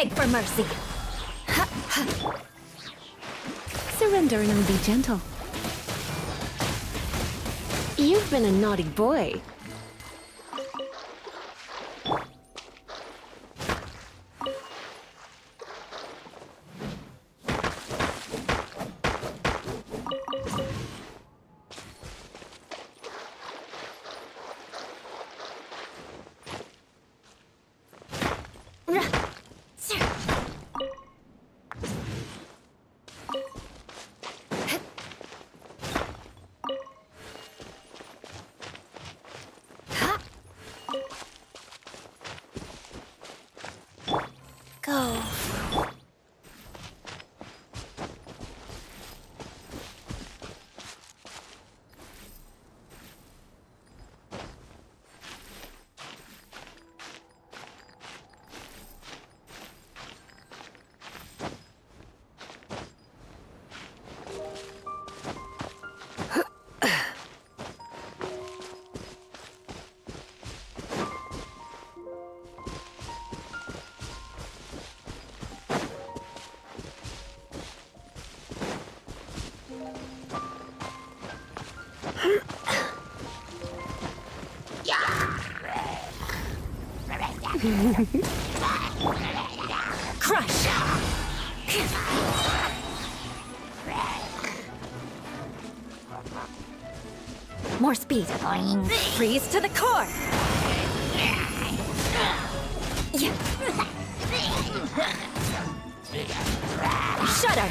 Beg for mercy. Surrender and be gentle. You've been a naughty boy. Go. Crush! More speed. Freeze to the core. Shudder.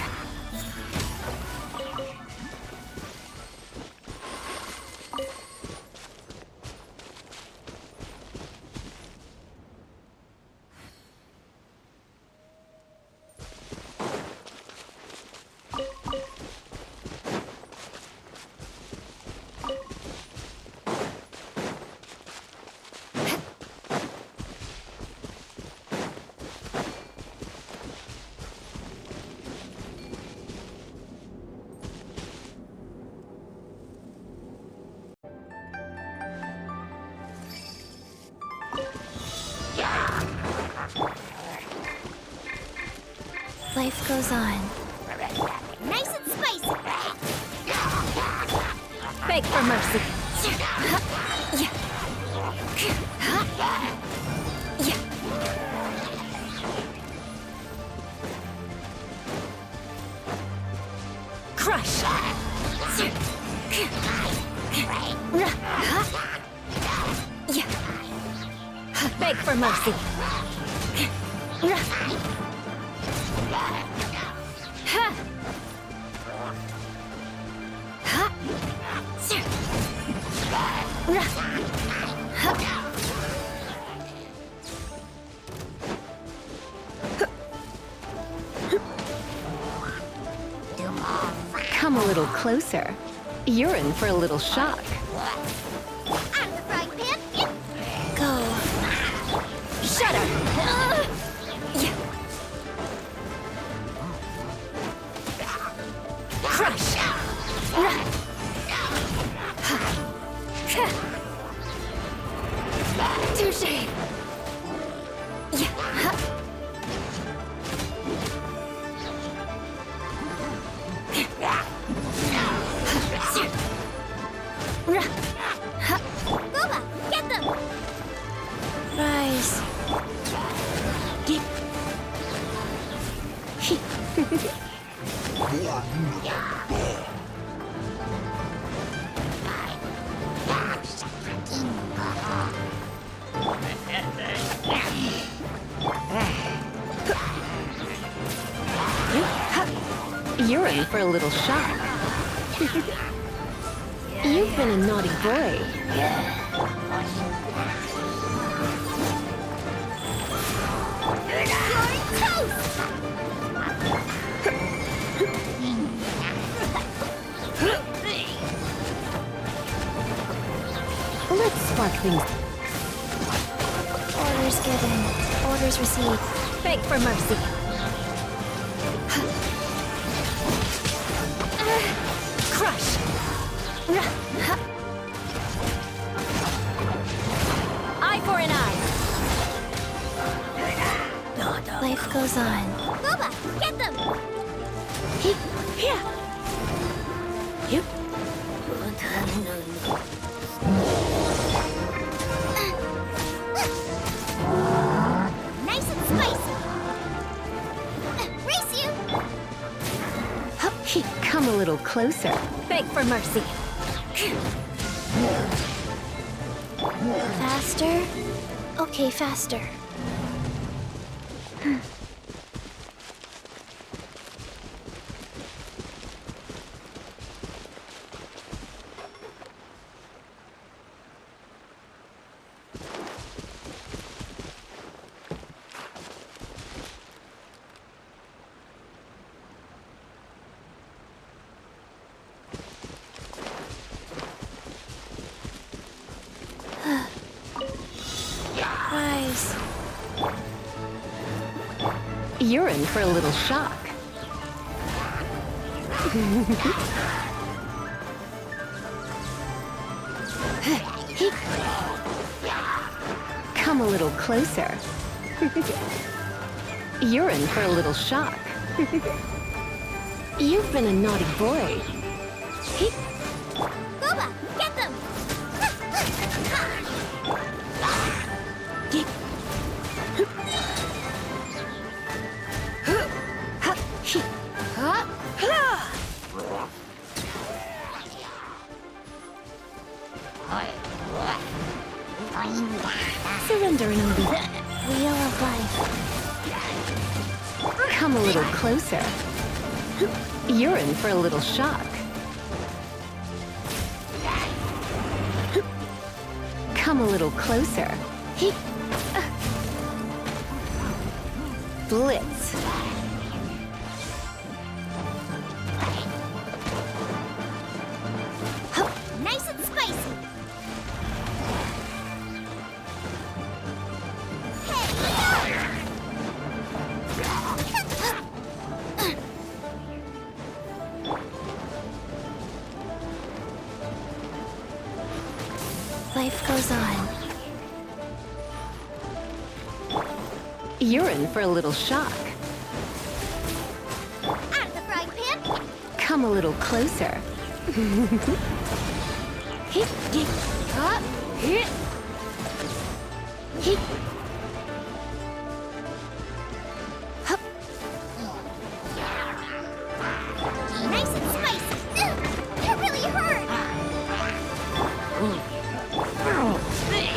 Life goes on. Nice and spicy. Beg for mercy. Crush! Beg for mercy. Ha! Ha! Sir. Come a little closer. You're in for a little shock. Out of the frying pan. Go. Shudder! Crush! Touché! Booba, get them. Rise. You're in for a little shock. You've been a naughty boy. You're toast. Let's spark things. Orders given. Orders received. Beg for mercy. Crush! Eye for an eye. Life goes on. Booba, get them. Nice and spicy. Race you. Come a little closer. Beg for mercy. Faster? Okay, faster. Rise. You're in for a little shock. Come a little closer. You're in for a little shock. You've been a naughty boy. Booba, get them. Surrender and I'll be Wheel of life. Come a little closer. You're in for a little shock. Come a little closer. Blitz. Nice and spicy. Life goes on. You're in for a little shock. Out of the frying pan. Come a little closer. Nice and spicy. That really hurt.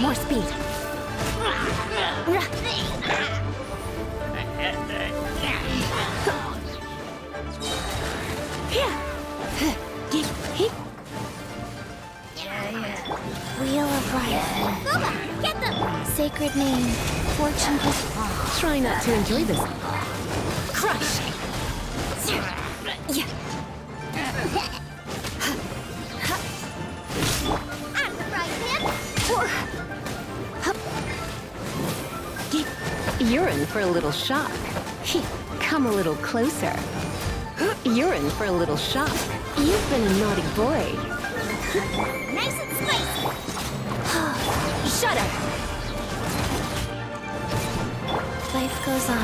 More speed. Wheel of life. Boba, get them! Sacred name. Fortune. Try not to enjoy this. Crush! Yeah. Out of the frying pan! You're in for a little shock. Come a little closer. You're in for a little shock. You've been a naughty boy. Nice and spicy! Shudder! Life goes on.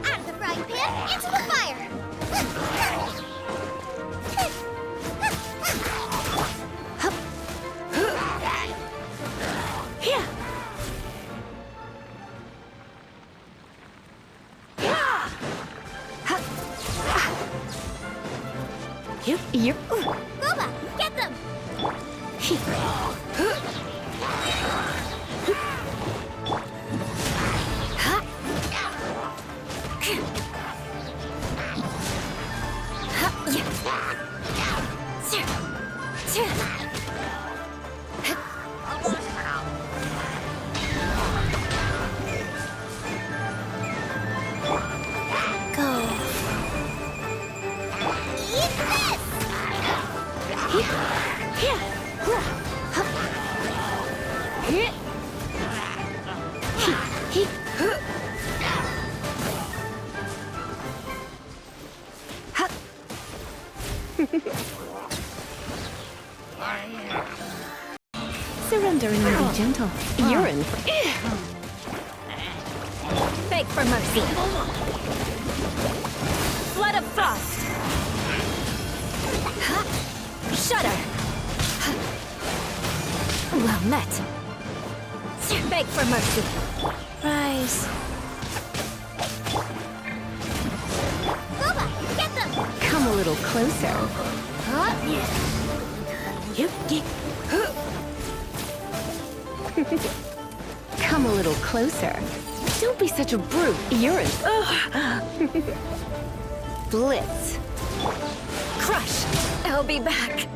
Out of the frying pan, into the fire! You're... Boba, get them! Go. Eat this! Surrender and be gentle. You're in for... Beg for mercy. Flood of frost. Shudder. Well met. Beg for mercy. Rise. Boba, get them! Come a little closer. Come a little closer. Don't be such a brute. You're in... Blitz. Crush. I'll be back.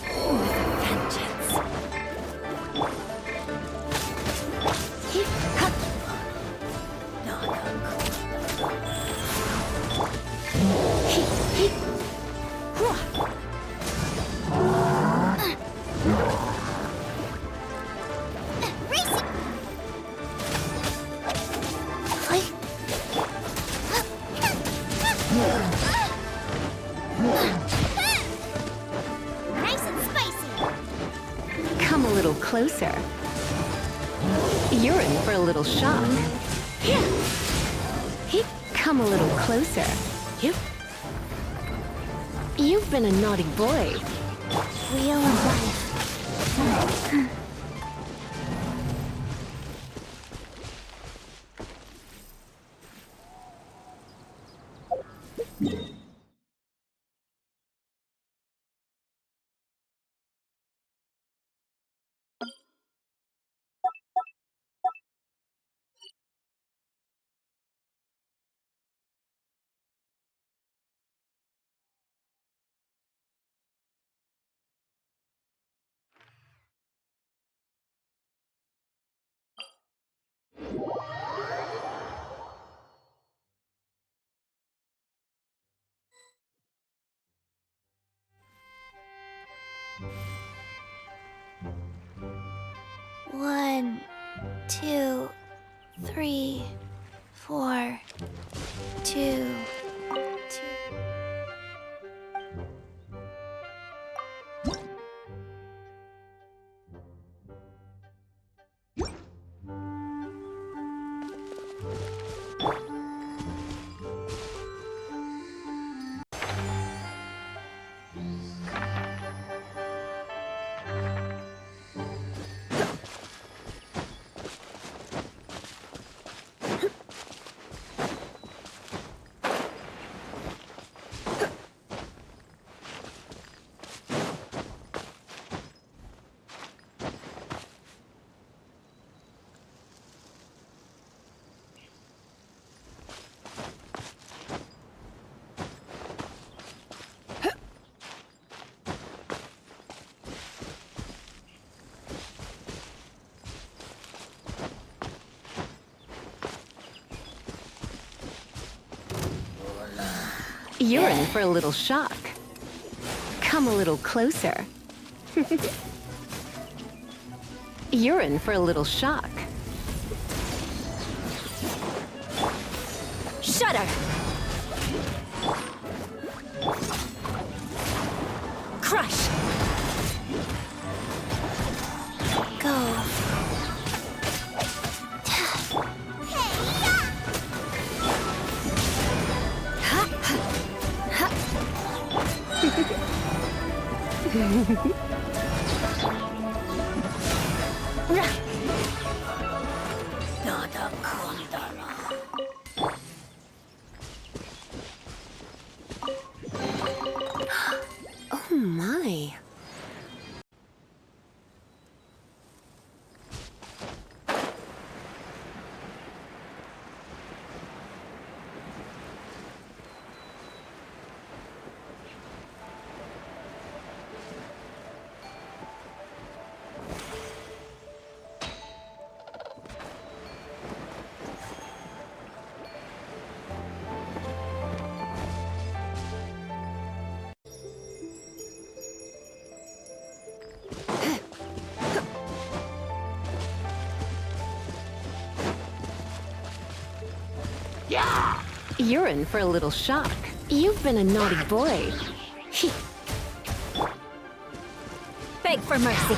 With a vengeance. Racing! Nice and spicy! Come a little closer. You're in for a little shock. Come a little closer. You've been a naughty boy. Wheel of life. One, two, three, four, two, two. You're in for a little shock. Come a little closer. You're in for a little shock. Shudder! Crush! Go. Oh my. You're in for a little shock. You've been a naughty boy. Beg for mercy.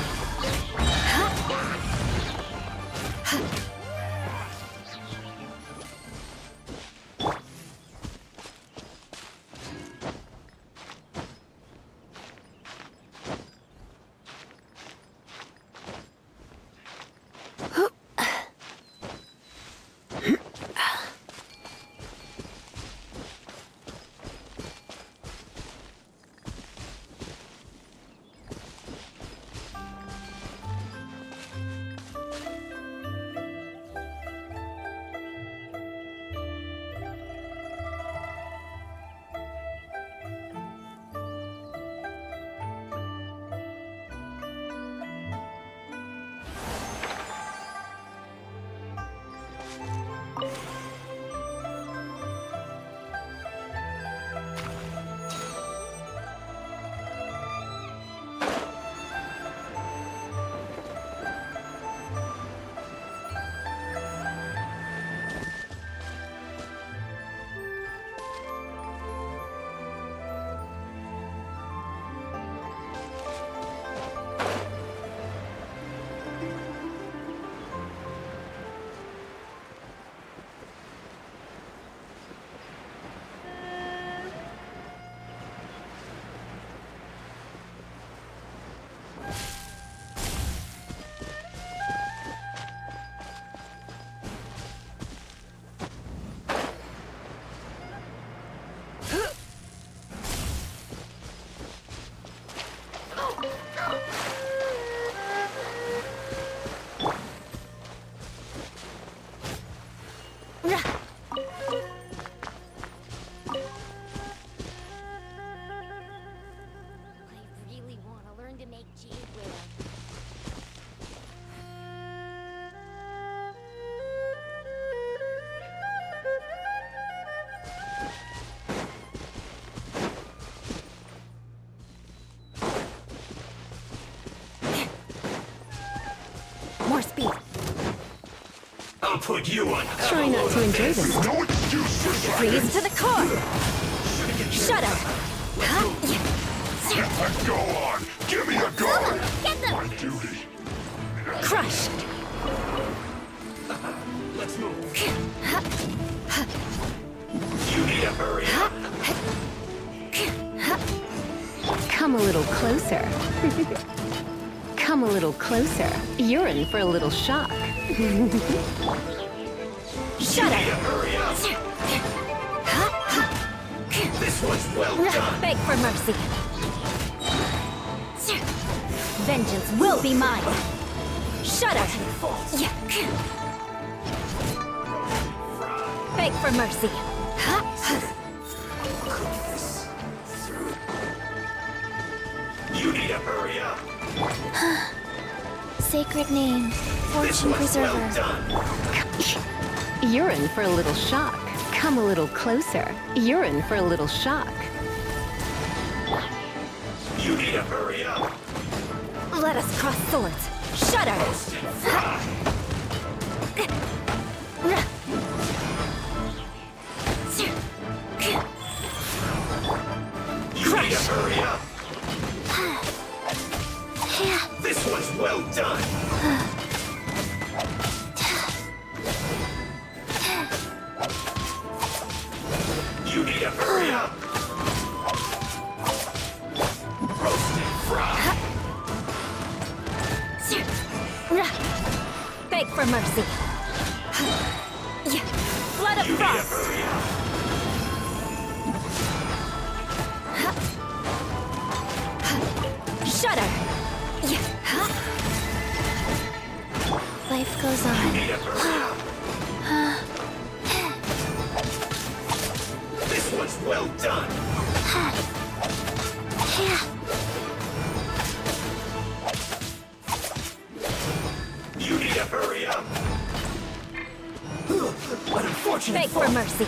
I really want to learn to make jadeware. More speed. I'll put you on. Try not to enjoy this. No excuse for that. Freeze to the core. Shudder. Go on. Give me a gun. Get them! My duty. Crush. Let's move. You need to hurry up. Come a little closer. Come a little closer. You're in for a little shock. Shudder. Hurry up. This was well done. Beg for mercy. Vengeance will be mine. Shudder. Beg for mercy. You need to hurry up. Sacred name, This fortune was well preserver. done. You're in for a little shock. Come a little closer. You're in for a little shock. You need to hurry up. Let us cross swords. Shudder! Roast and fry. You need to hurry up. This one's well done. You need to hurry up. Roast and fry. Beg for mercy. Blood of You need to frost. hurry up. Shudder. Life goes You on. need to hurry up. This one's well done. You need to hurry up. An unfortunate Beg fall. for mercy.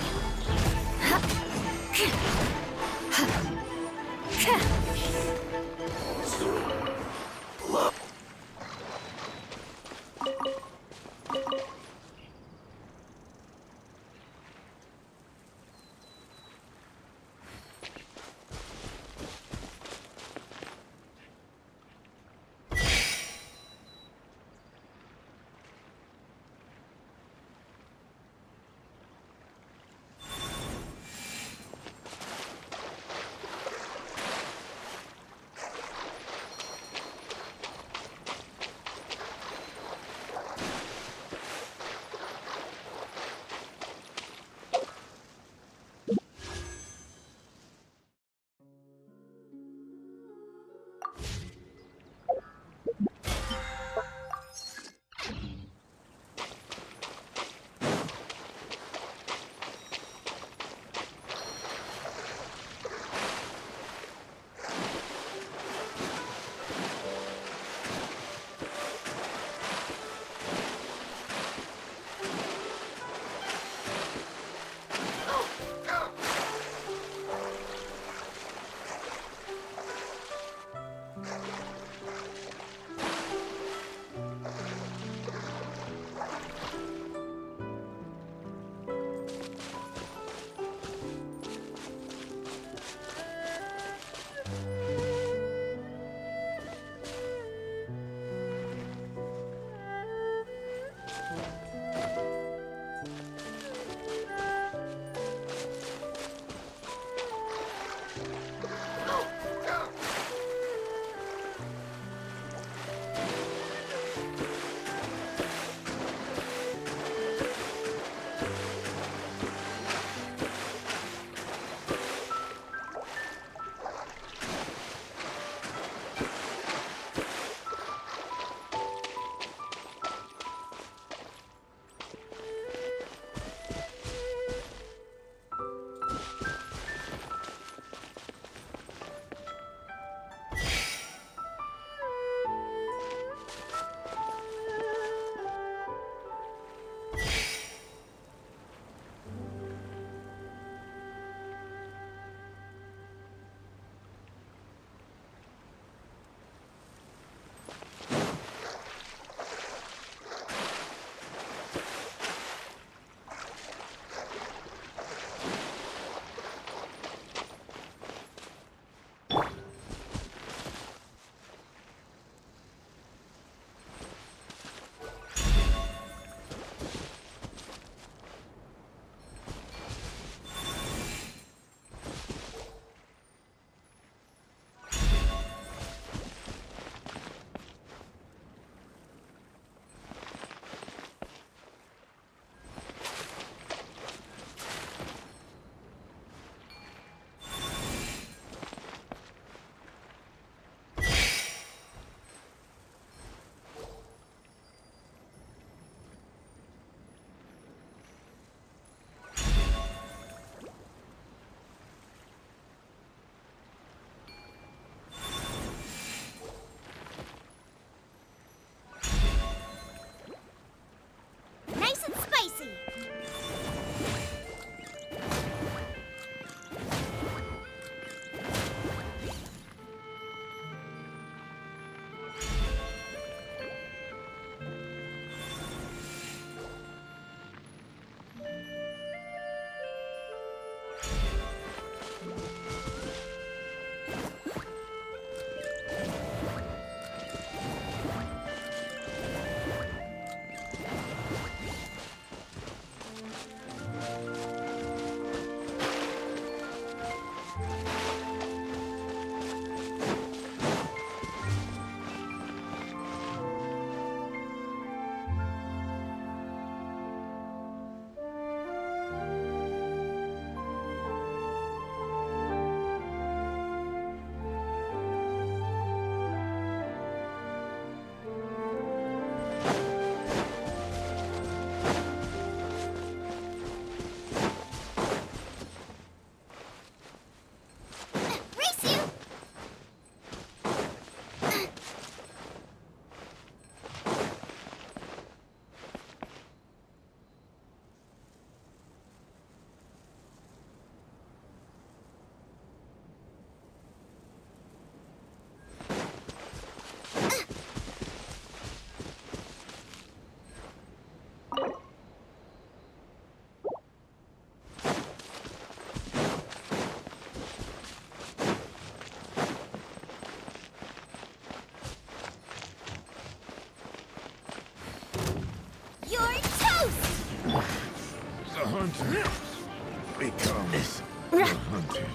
witness the hunted.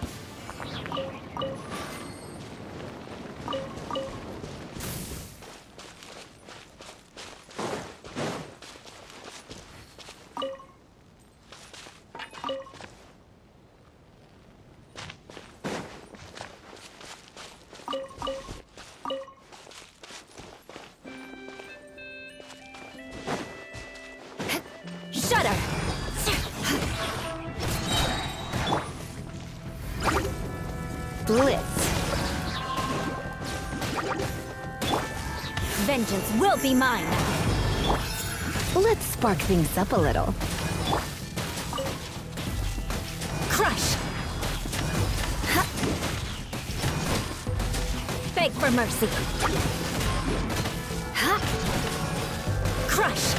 Shudder! Blitz. Vengeance will be mine! Let's spark things up a little. Crush! Ha! Beg for mercy! Ha! Crush!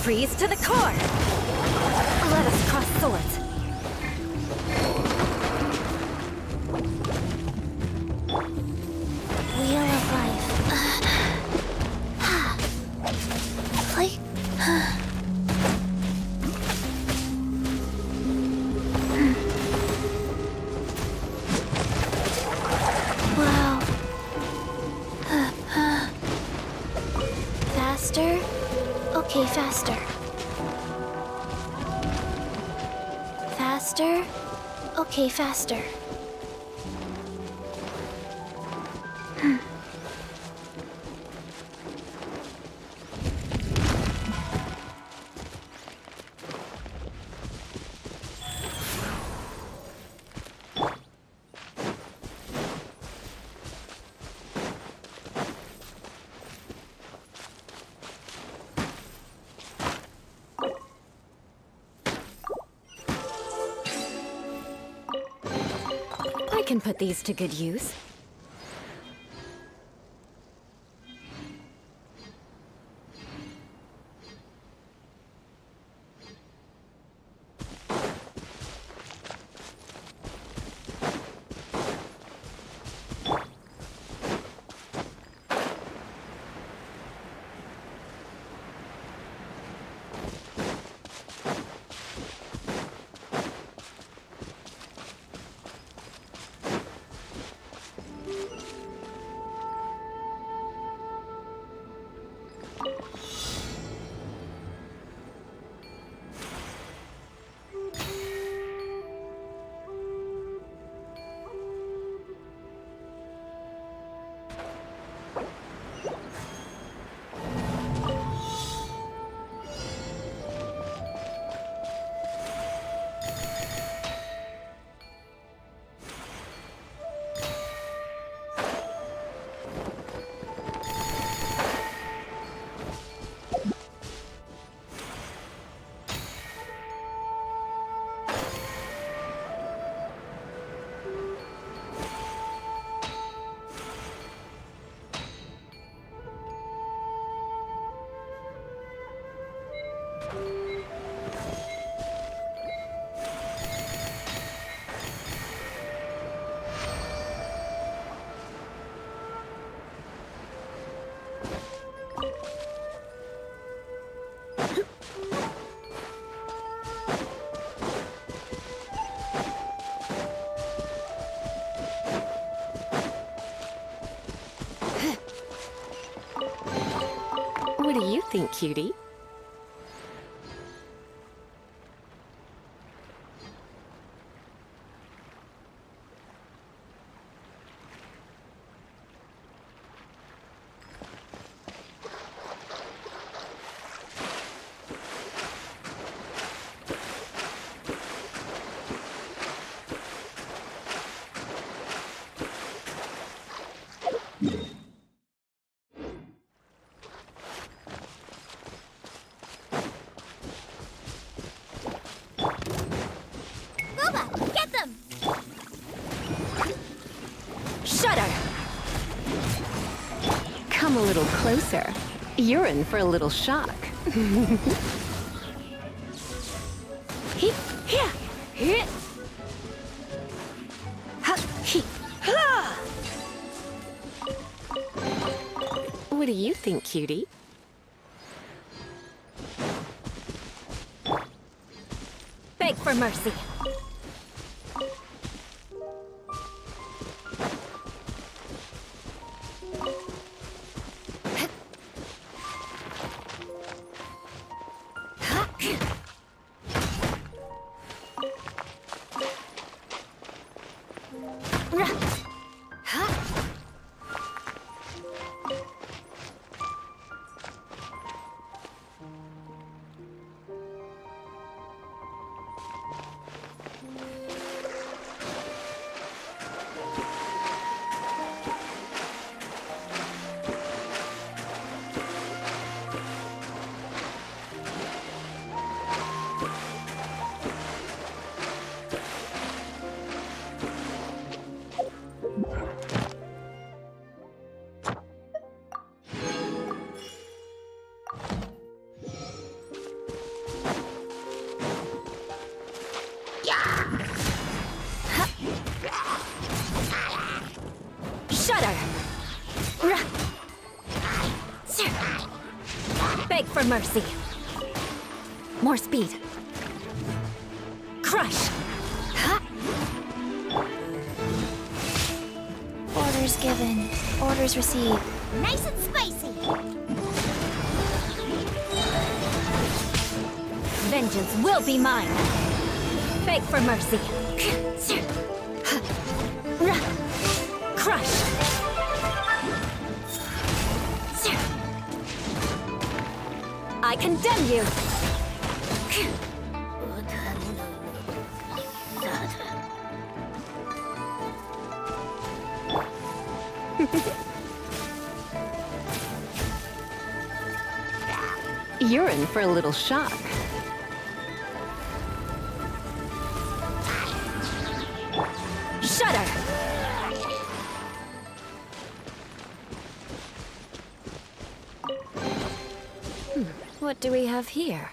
Freeze to the core! Let us cross swords. Wheel of life. Play. Wow. Faster? Okay, faster. Faster? Okay, faster. I can put these to good use. What do you think, cutie? Boba, get them! Shudder! Come a little closer. You're in for a little shock. He, yeah, he. Ha, he, ha. What do you think, cutie? Beg for mercy. Shudder! Beg for mercy. More speed. Crush! Orders given. Orders received. Nice and spicy. Vengeance will be mine. Beg for mercy. Crush! I condemn you! You're in for a little shock. Shudder! What do we have here?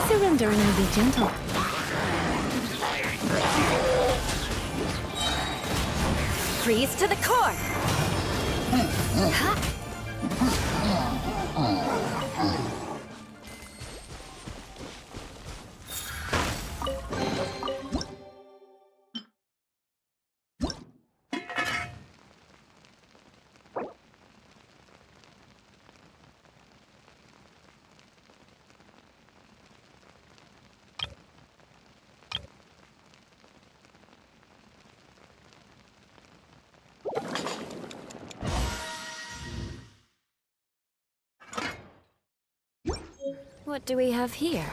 Surrender and will be gentle. Freeze to the core! What do we have here?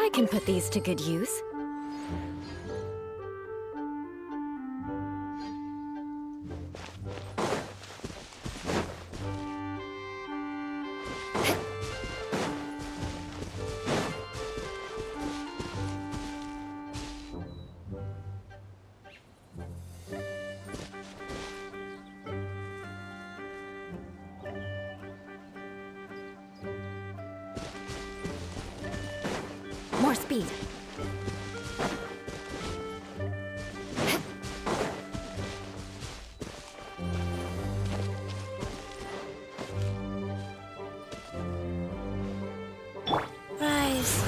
I can put these to good use. More speed. Rise.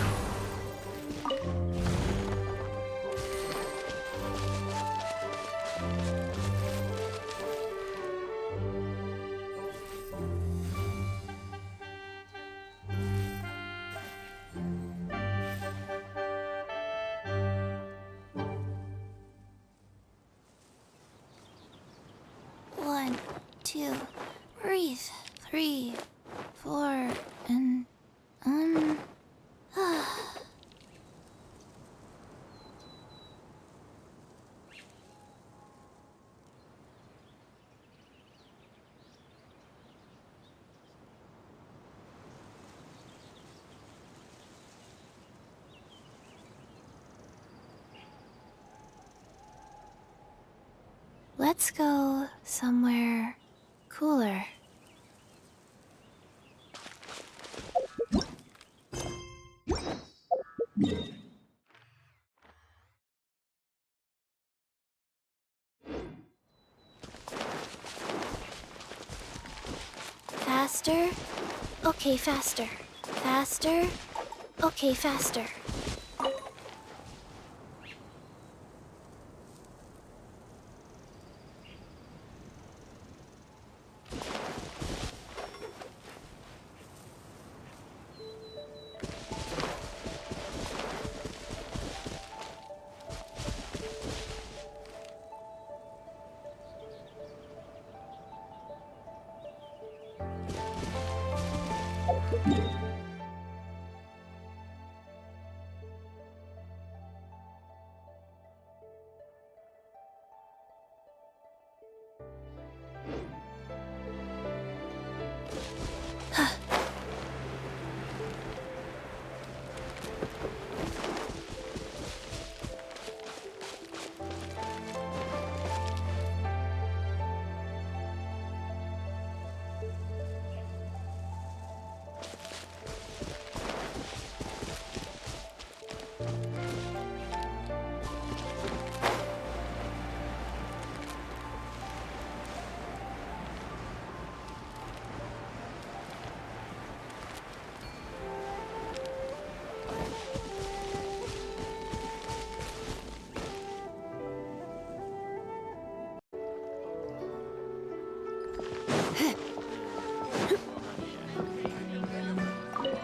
One, two, breathe. 3, 4 and let's go somewhere cooler. Faster? Okay, faster. Faster? Okay, faster.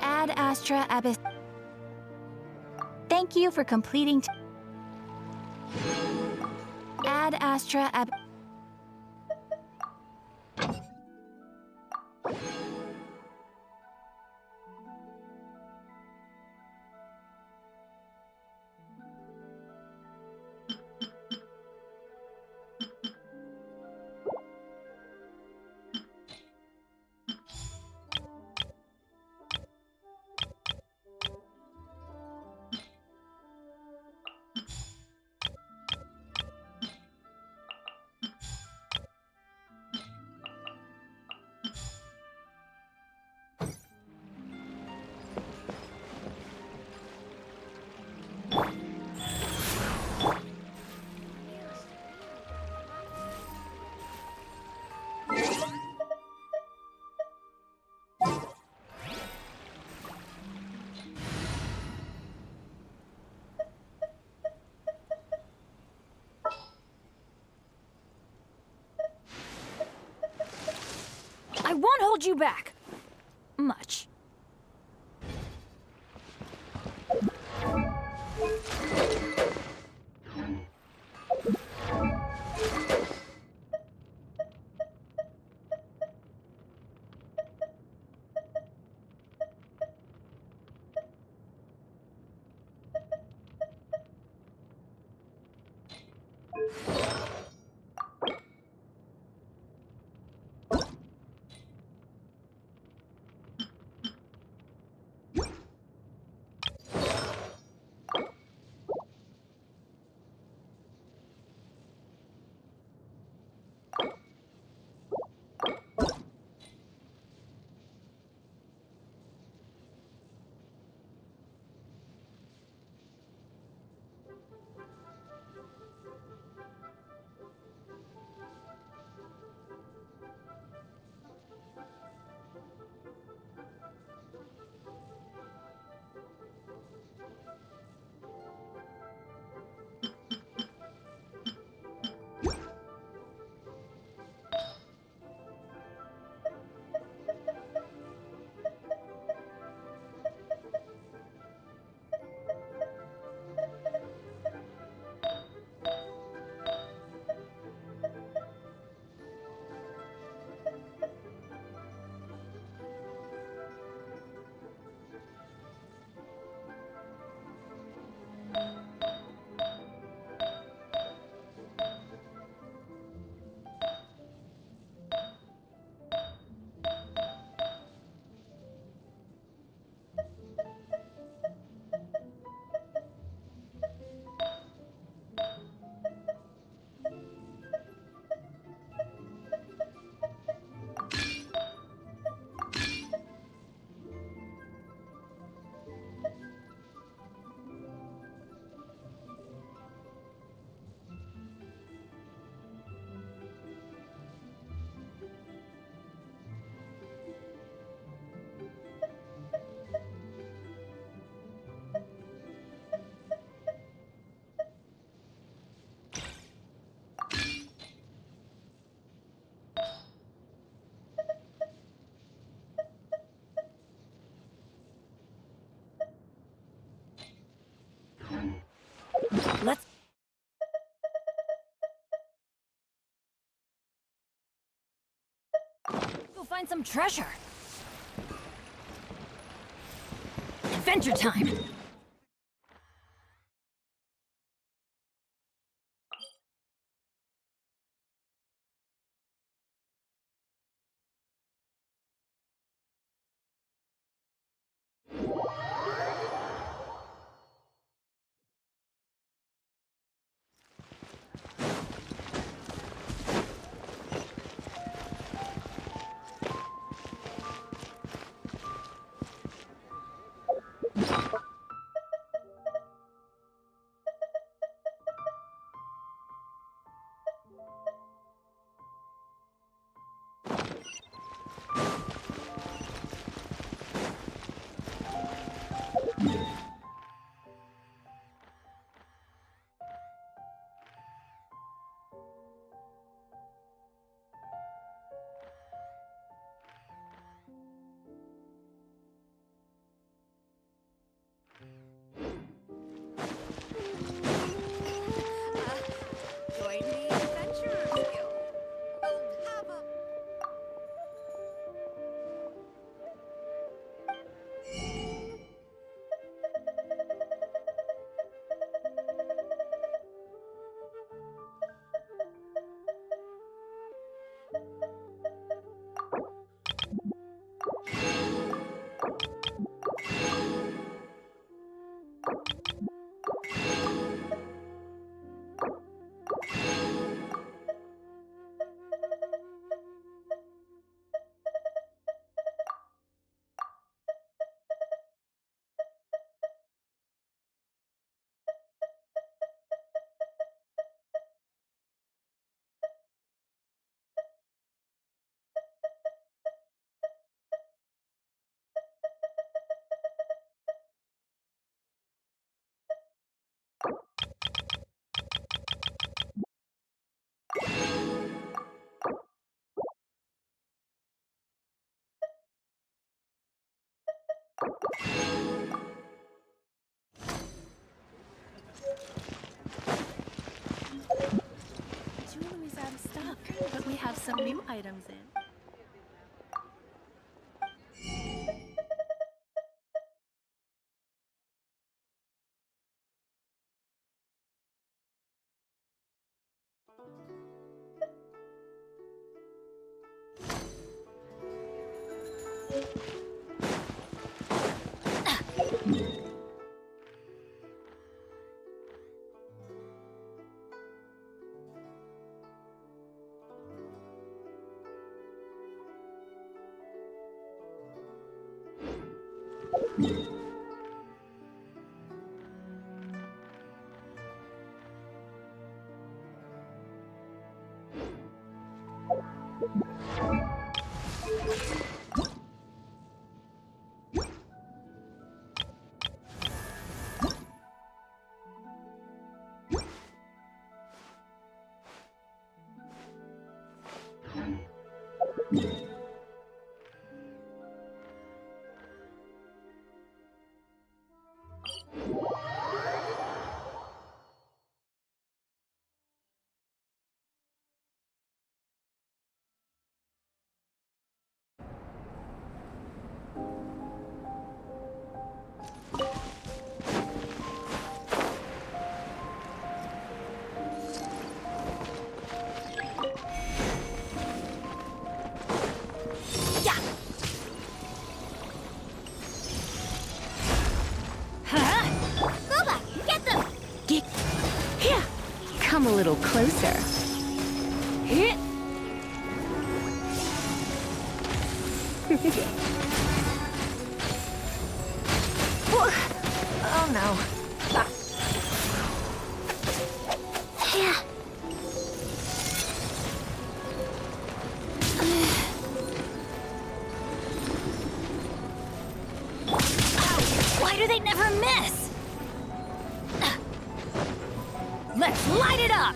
Ad Astra Abyss. Thank you for completing. Ad Astra Abyss. I won't hold you back. Much. some treasure. Adventure time! Join the Adventurers Guild. We'll have a... Jewelry's out of stock, but we have some new items in. Come a little closer. Oh no. Why do they never miss? Let's light it up!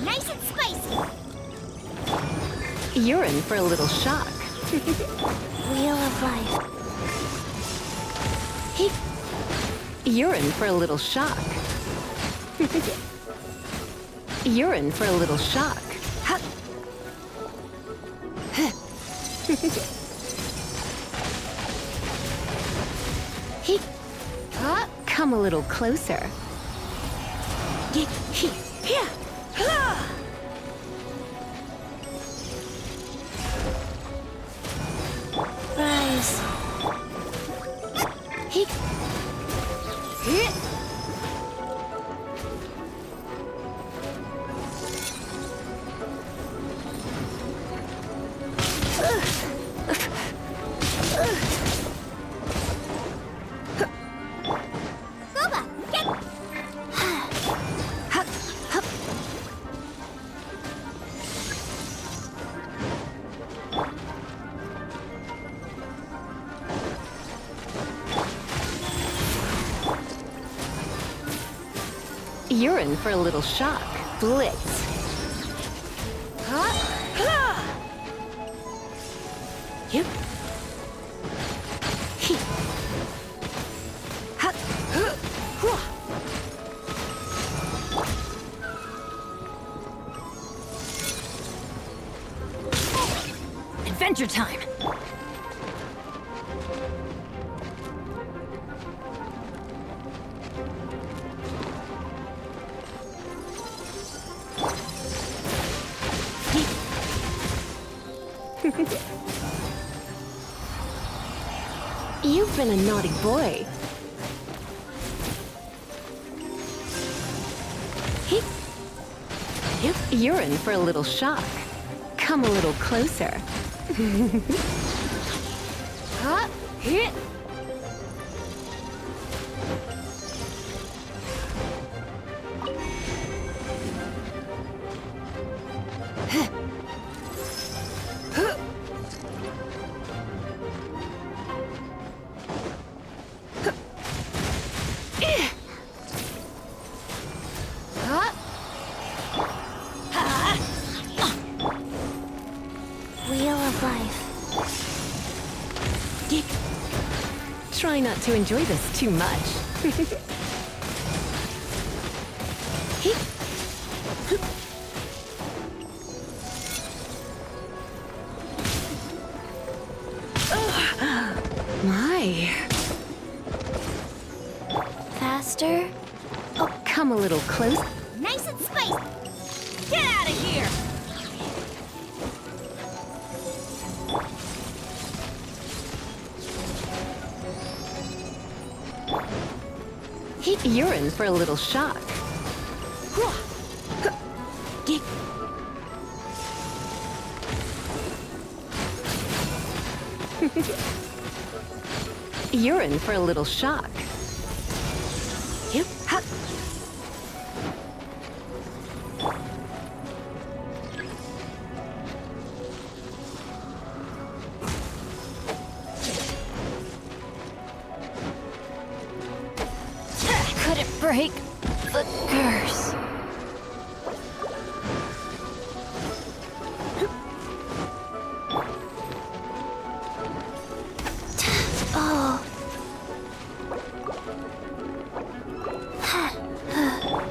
Nice and spicy. You're in for a little shock. Wheel of life. You're in for a little shock. You're in for a little shock. Come a little closer. Rise. You're in for a little shock. Blitz. Yep. Adventure time. You've been a naughty boy. Yep. You're in for a little shock. Come a little closer. Wheel of life. Try not to enjoy this too much. My. Faster. Oh, come a little close. Nice and spicy. Get out of here! You're in for a little shock. You're in for a little shock. Yep. Couldn't break the curse. Oh.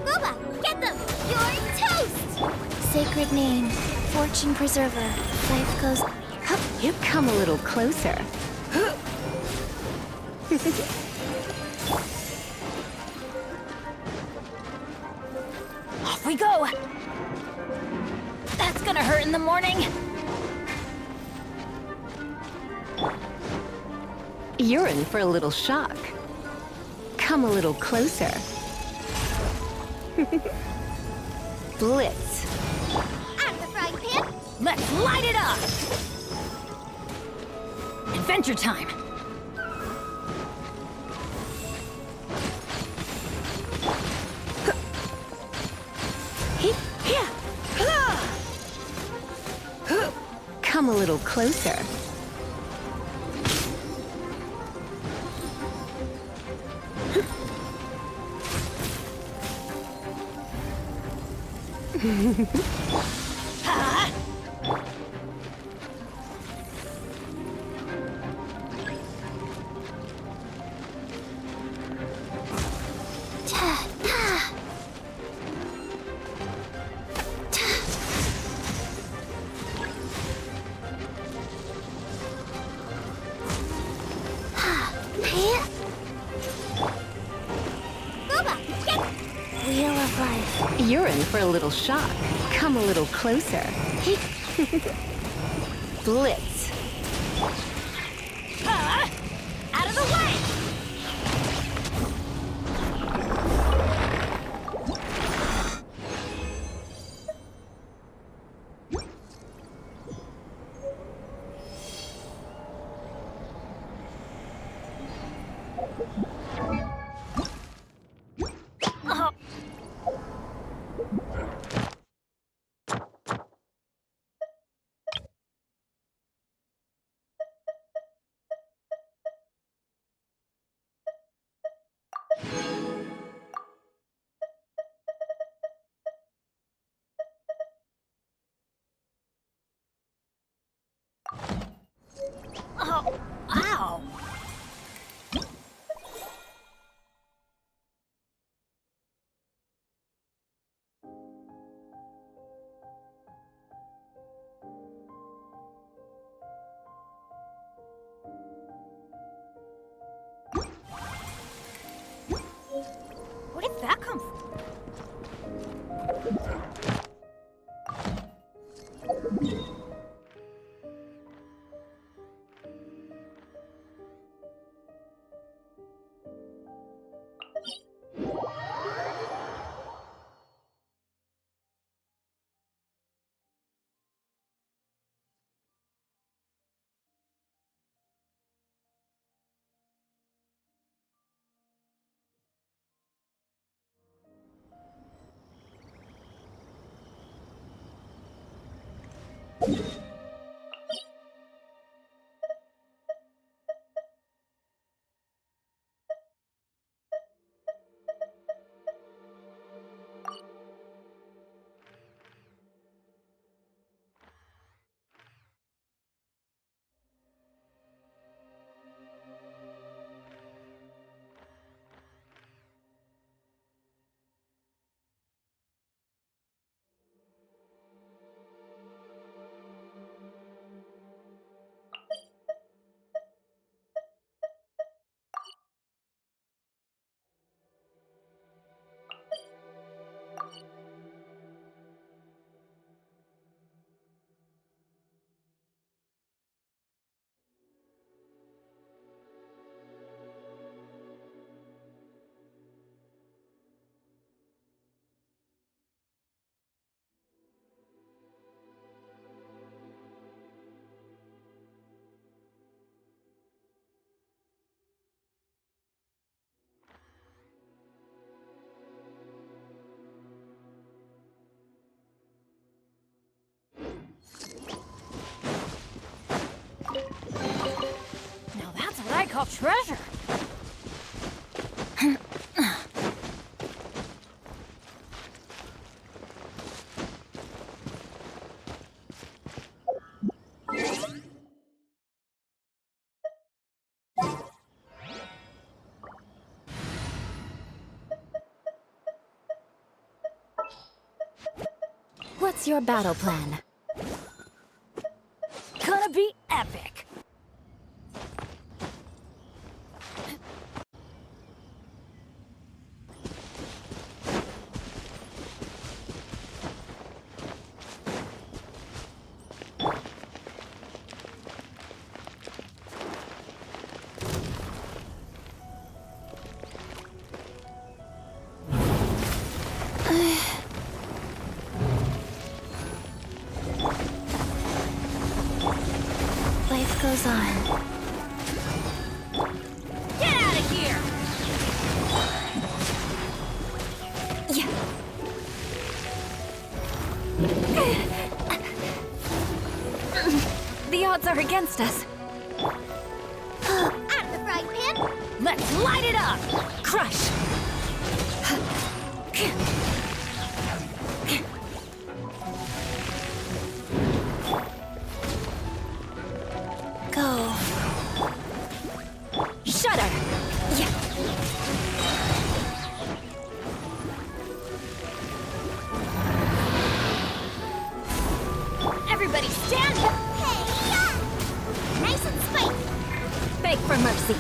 Booba, get them! You're toast! Sacred name, fortune preserver. Life goes. You come a little closer. Off we go! That's gonna hurt in the morning! You're in for a little shock. Come a little closer. Blitz. I'm the frying pan. Let's light it up! Adventure time! Come a little closer. tough life. You're in for a little shock. Come a little closer. Blitz. Out of the way! Oh, ow! Where did that come from? Now that's what I call treasure. What's your battle plan? Gonna be epic. Life goes on. Get out of here! Yeah. The odds are against us. Out of the frying pan. Let's light it up! Crush! Go. Shudder! Yeah. Everybody stand! Hey, yeah! Nice and spicy. Beg for mercy.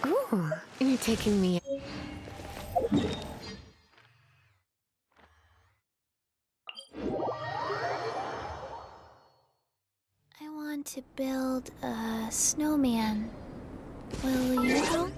Ooh, you're taking me. I want to build a snowman. Will you help?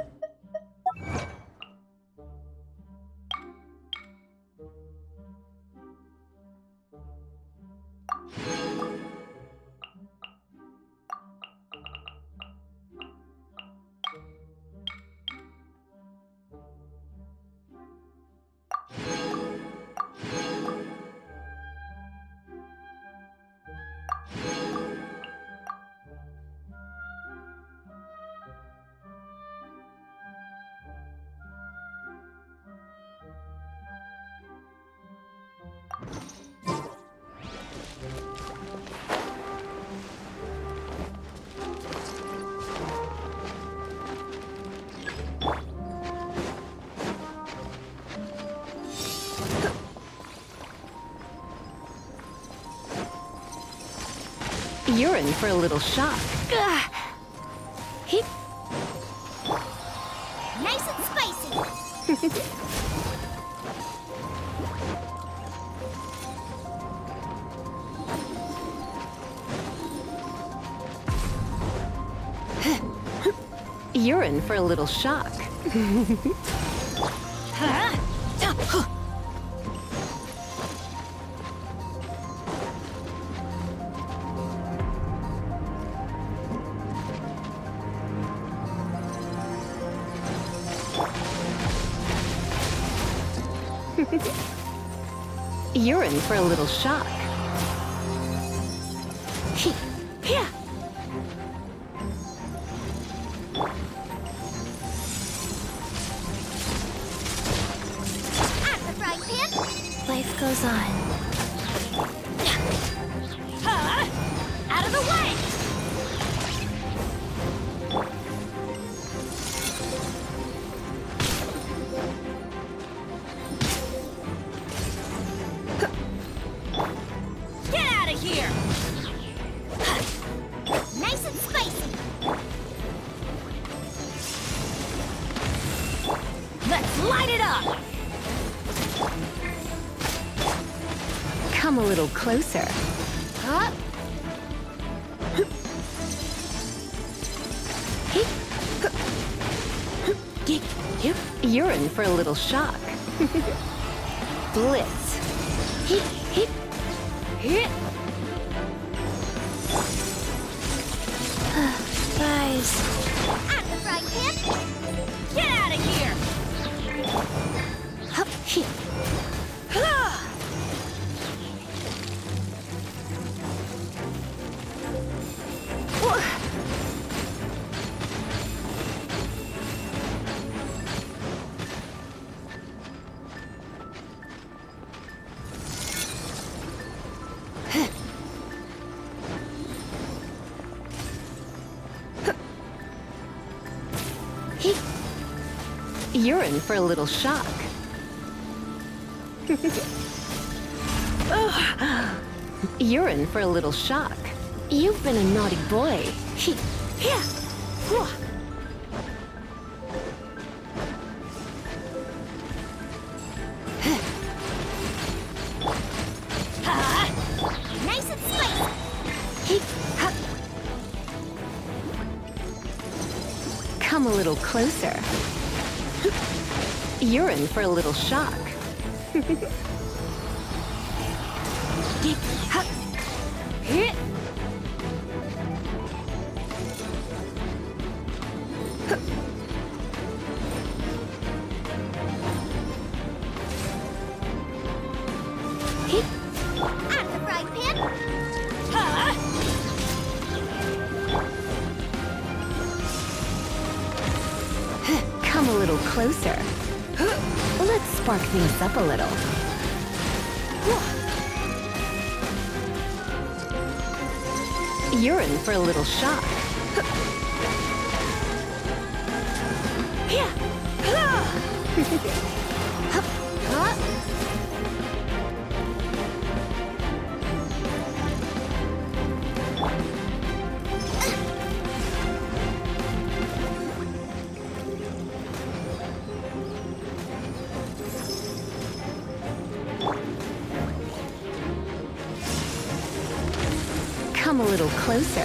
You're in for a little shock. He Nice and spicy. You're in for a little shock. You're in for a little shock. Yeah. Out of the frying pan. Life goes on. Out of the way! Get out of here! Nice and spicy. Let's light it up! Come a little closer. Huh? You're in for a little shock. Blitz. Guys, Out of the frying pan. Get out of here! You're in for a little shock. You're in for a little shock. You've been a naughty boy. Nice and spicy. Come a little closer. You're in for a little shock. Out of the frying pan. Come a little closer. Let's spark things up a little. You're in for a little shock. Come a little closer.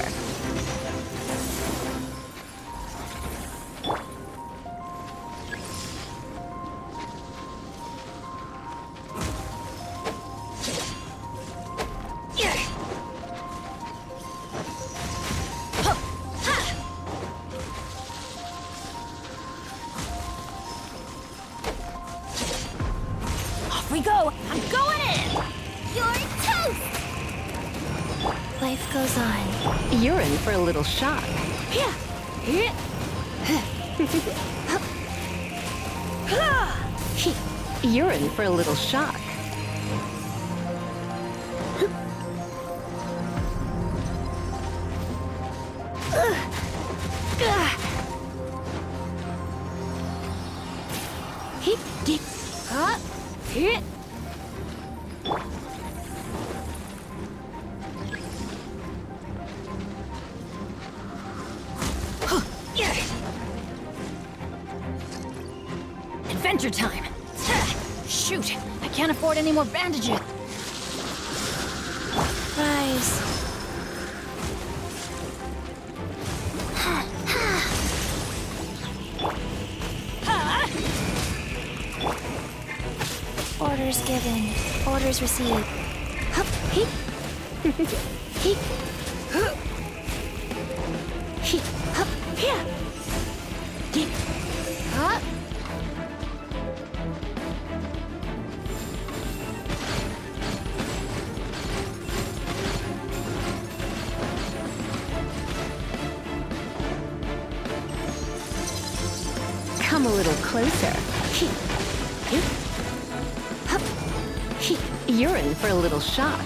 Off we go! I'm going in! You're toast! Life goes on. You're in for a little shock. You're in for a little shock. Adventure time! Shoot! I can't afford any more bandages! Rise. Orders given. Orders received. Hup, heep. Heep. Heep. Hup, here. Heep. Hup. Come a little closer. You're in for a little shock.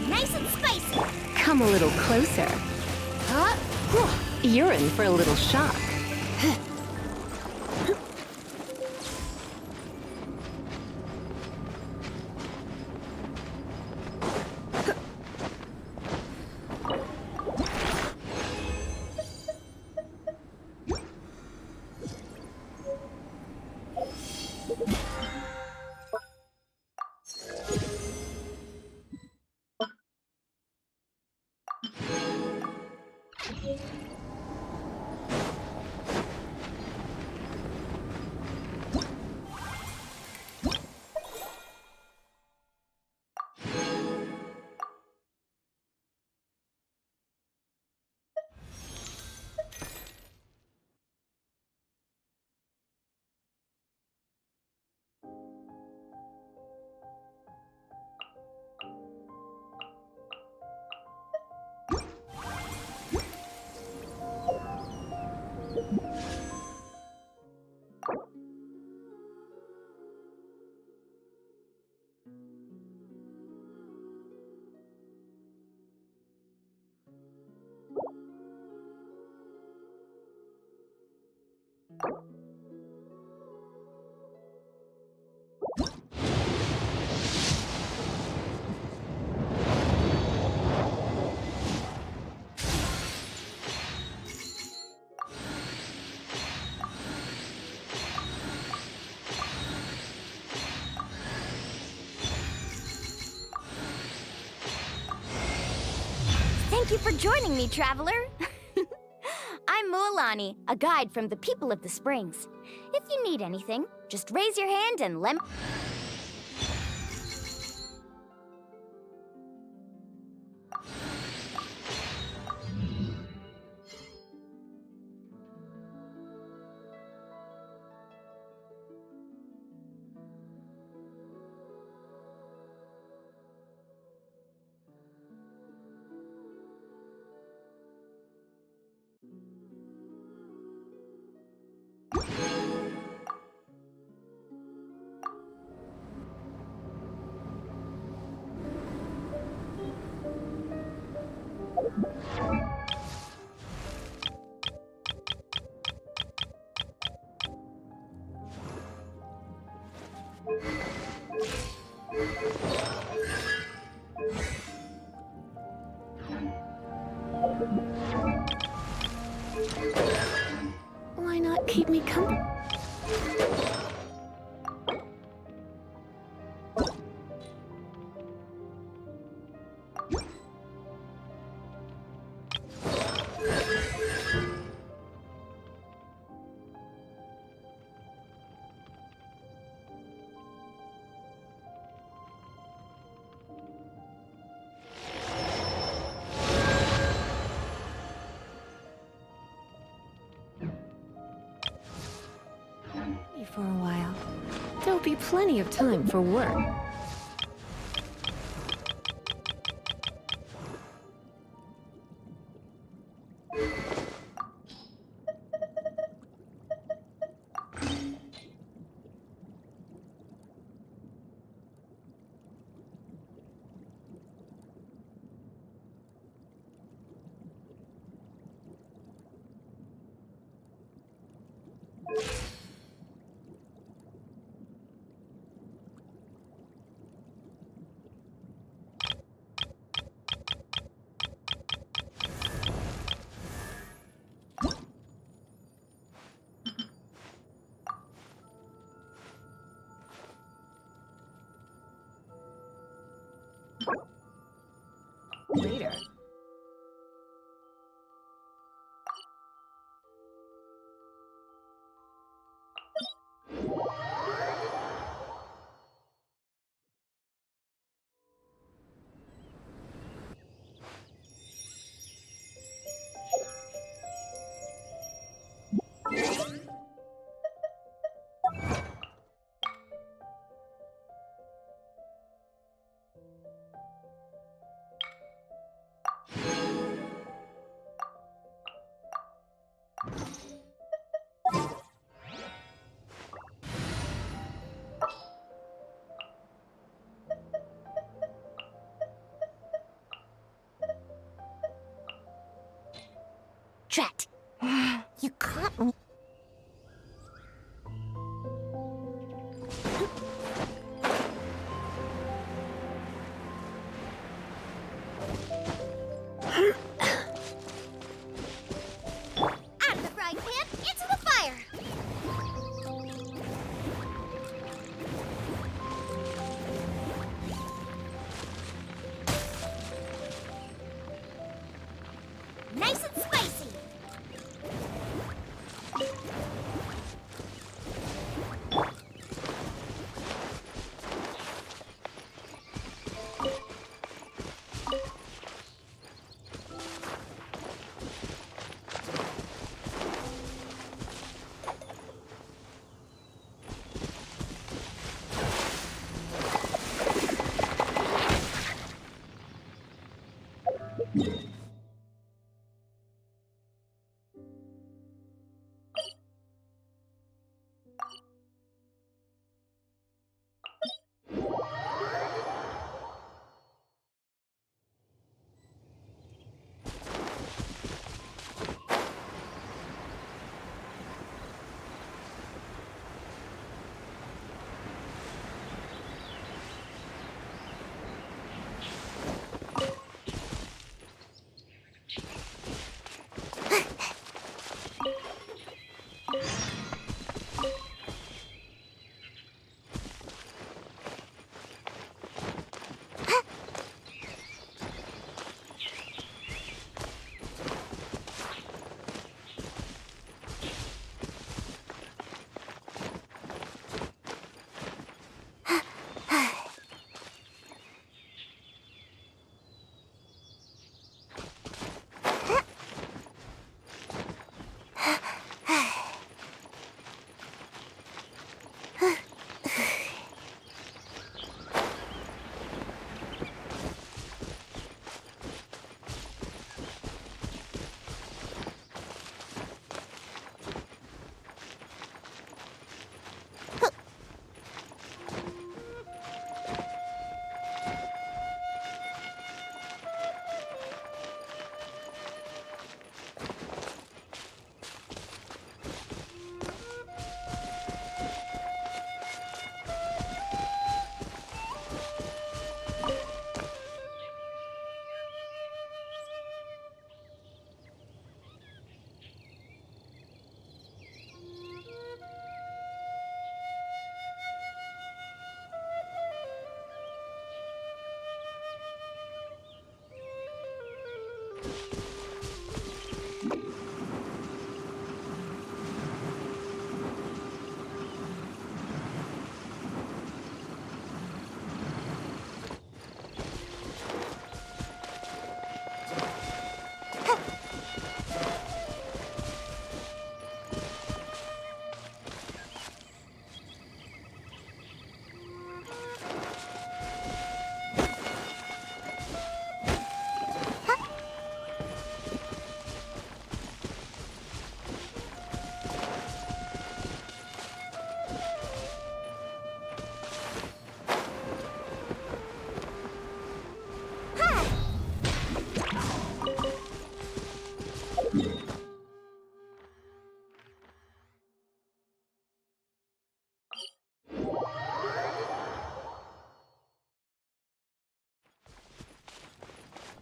Nice and spicy. Come a little closer. You're in for a little shock. Thank you for joining me, traveler. I'm Mualani, a guide from the people of the Springs. If you need anything, just raise your hand and let me... Why not keep me company? For a while. There'll be plenty of time for work. Later. Drat. You caught me. Out of the frying pan, into the fire. Nice and spicy.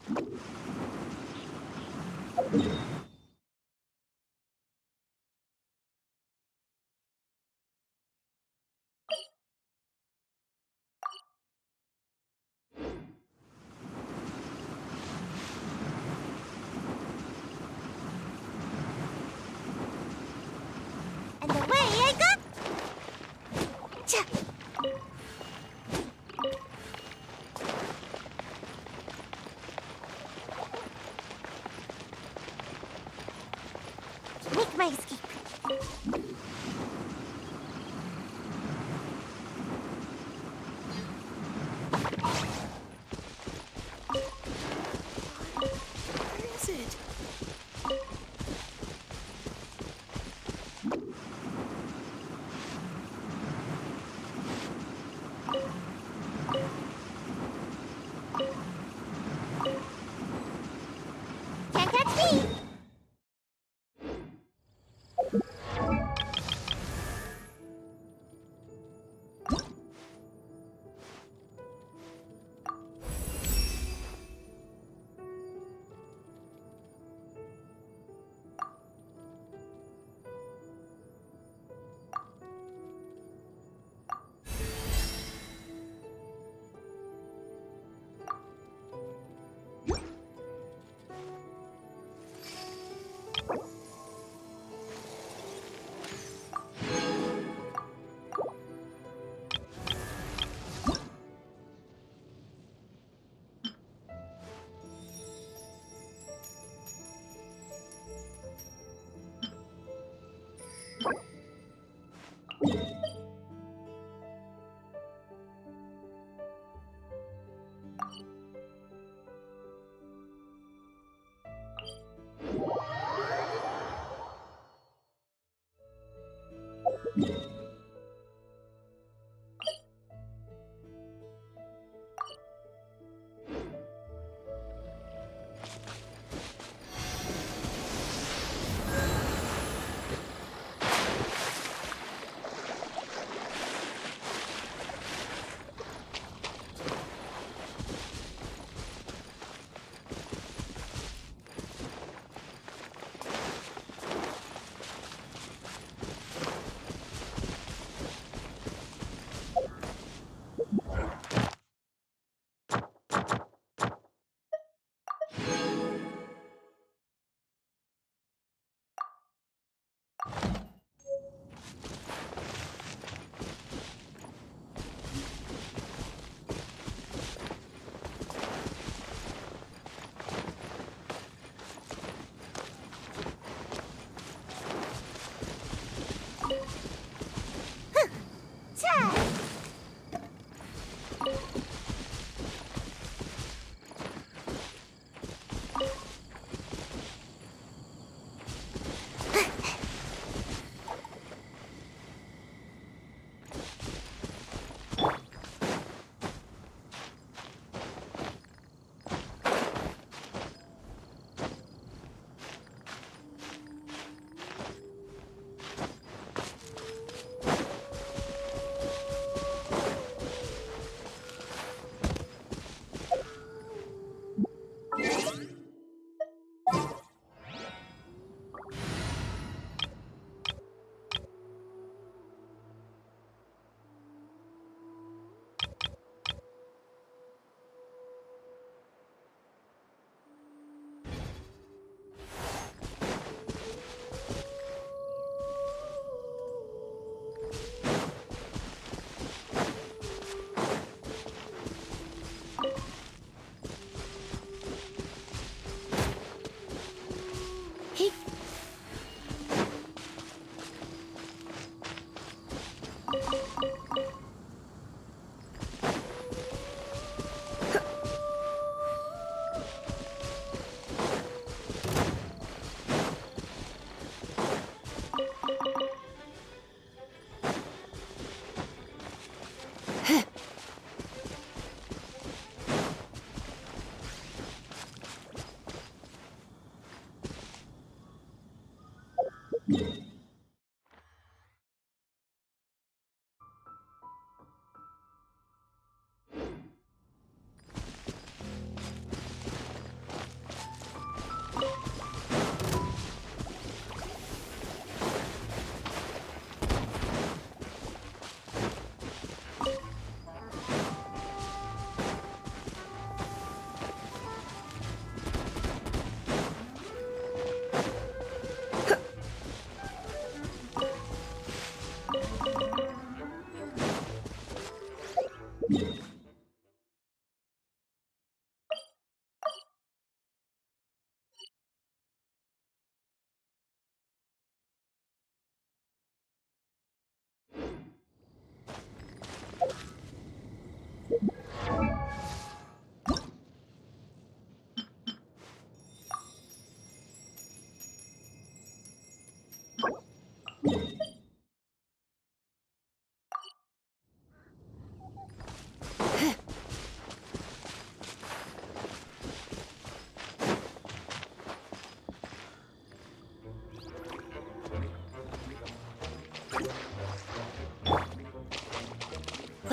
And away I go! Cha!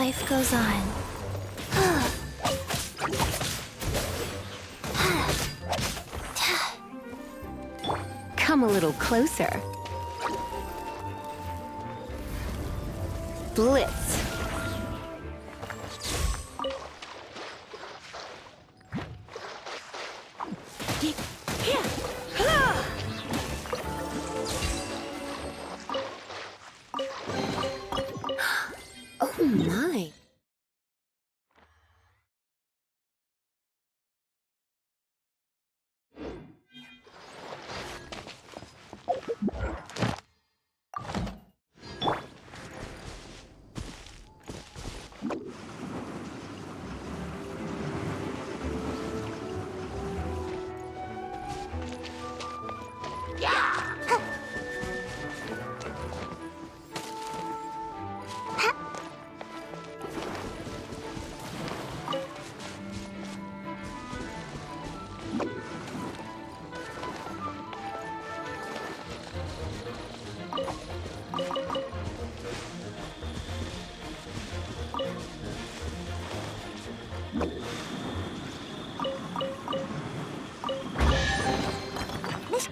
life goes on. Come a little closer. Blitz. Oh my.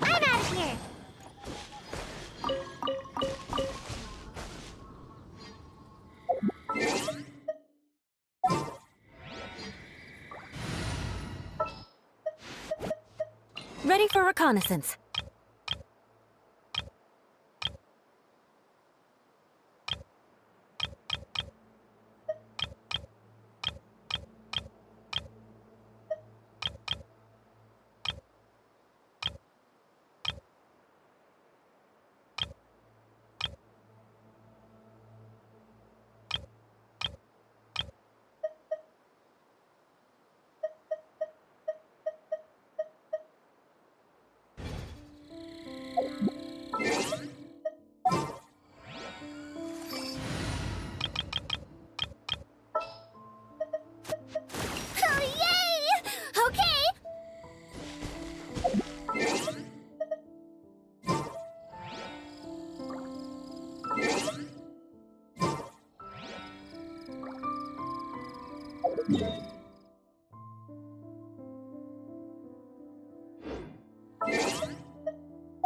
I'm out of here. Ready for reconnaissance. Oh, yay! Okay.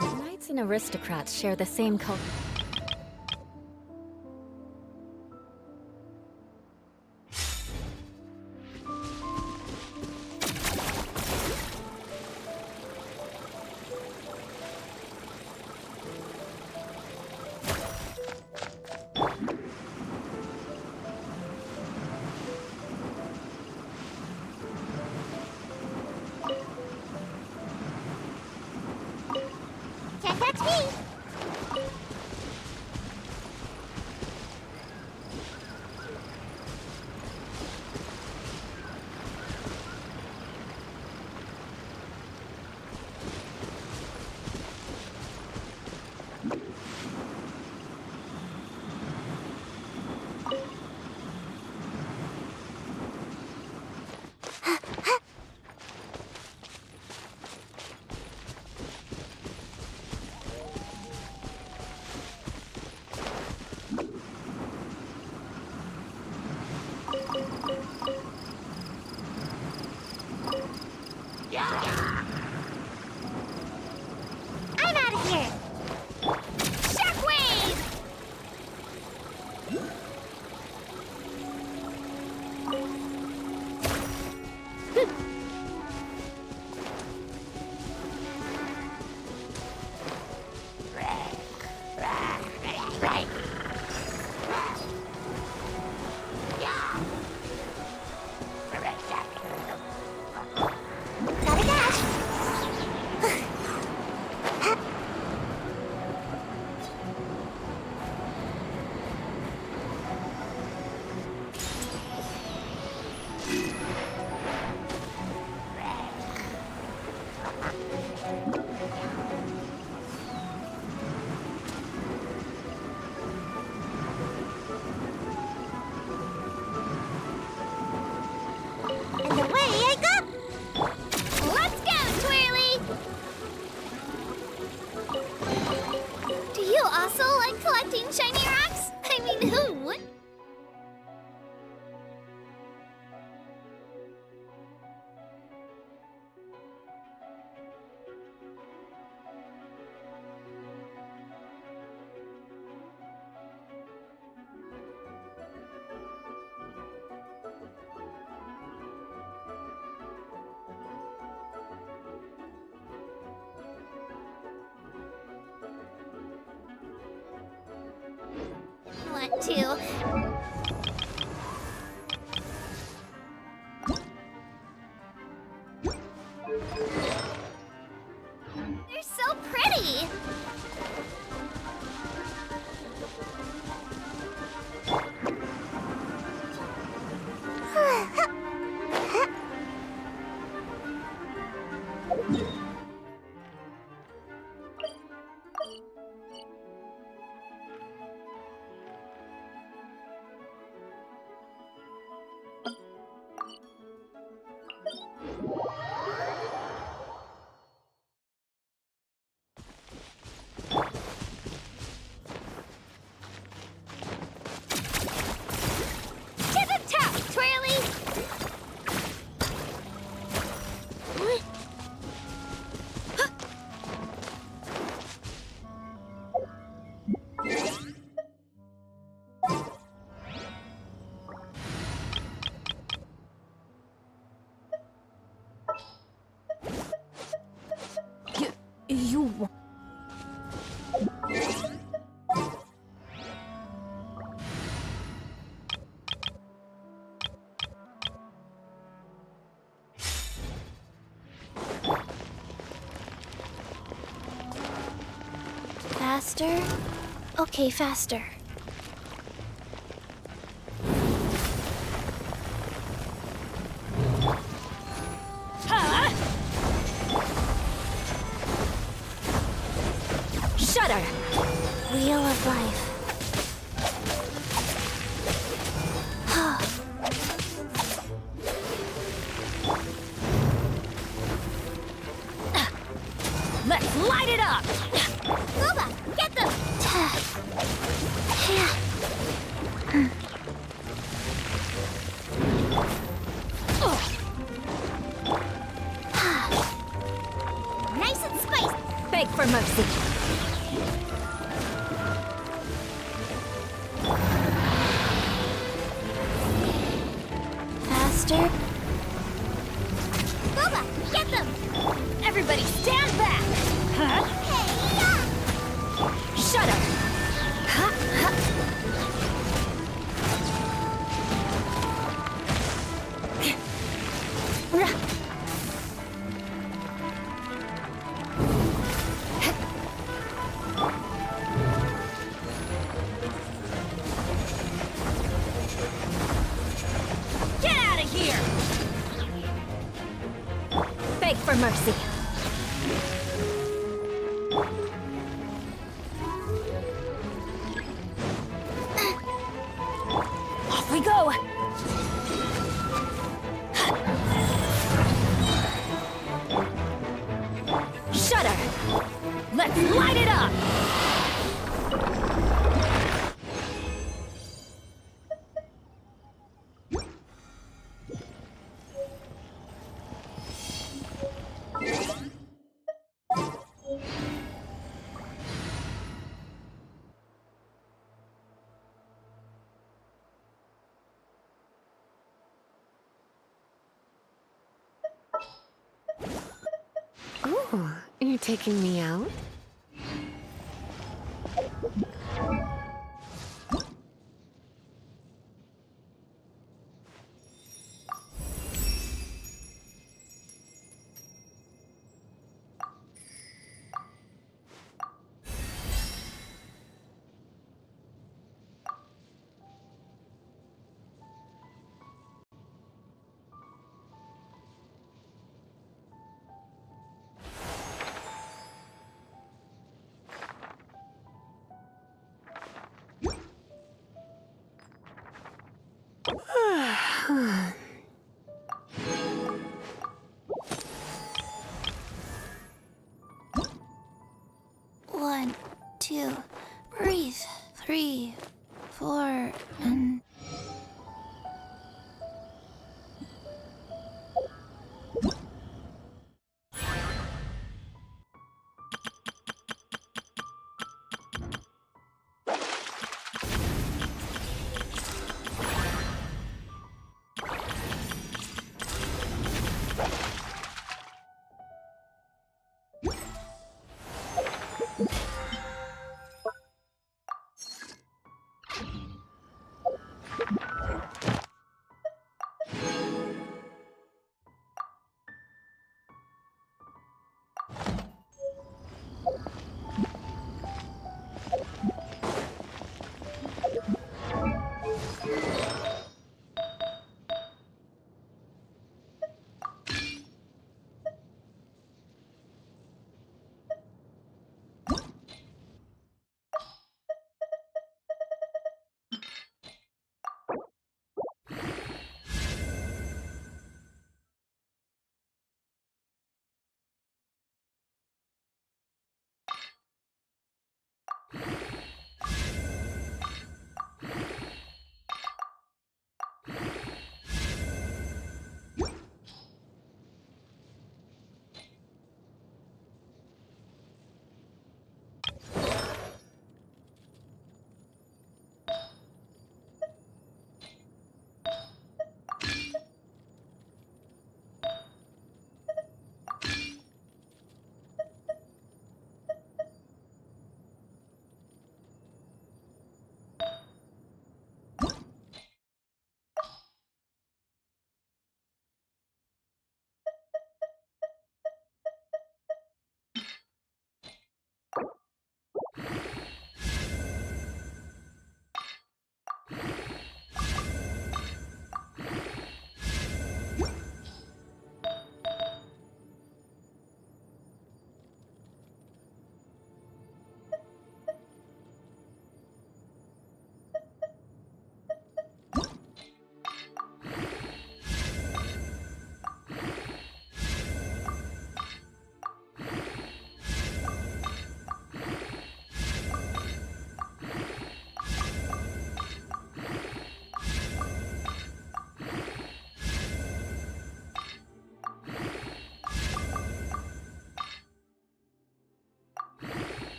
Knights and aristocrats share the same culture. Can't catch me. I'm out of here. Shockwave! Gotta dash. want to. They're so pretty! To the top, Twirly! You... Faster? Okay, faster. Huh? Shudder! Wheel of life. Let's light it up! Booba, get them! Nice and spiced! Beg for mercy. Faster. Booba, get them! Everybody stand back! Huh? Hey, Shudder! Huh? Huh? Get out of here! Beg for mercy. Off we go! Shudder! Let's light it up! Oh, you're taking me out? One, two, breathe. 3, 4, and...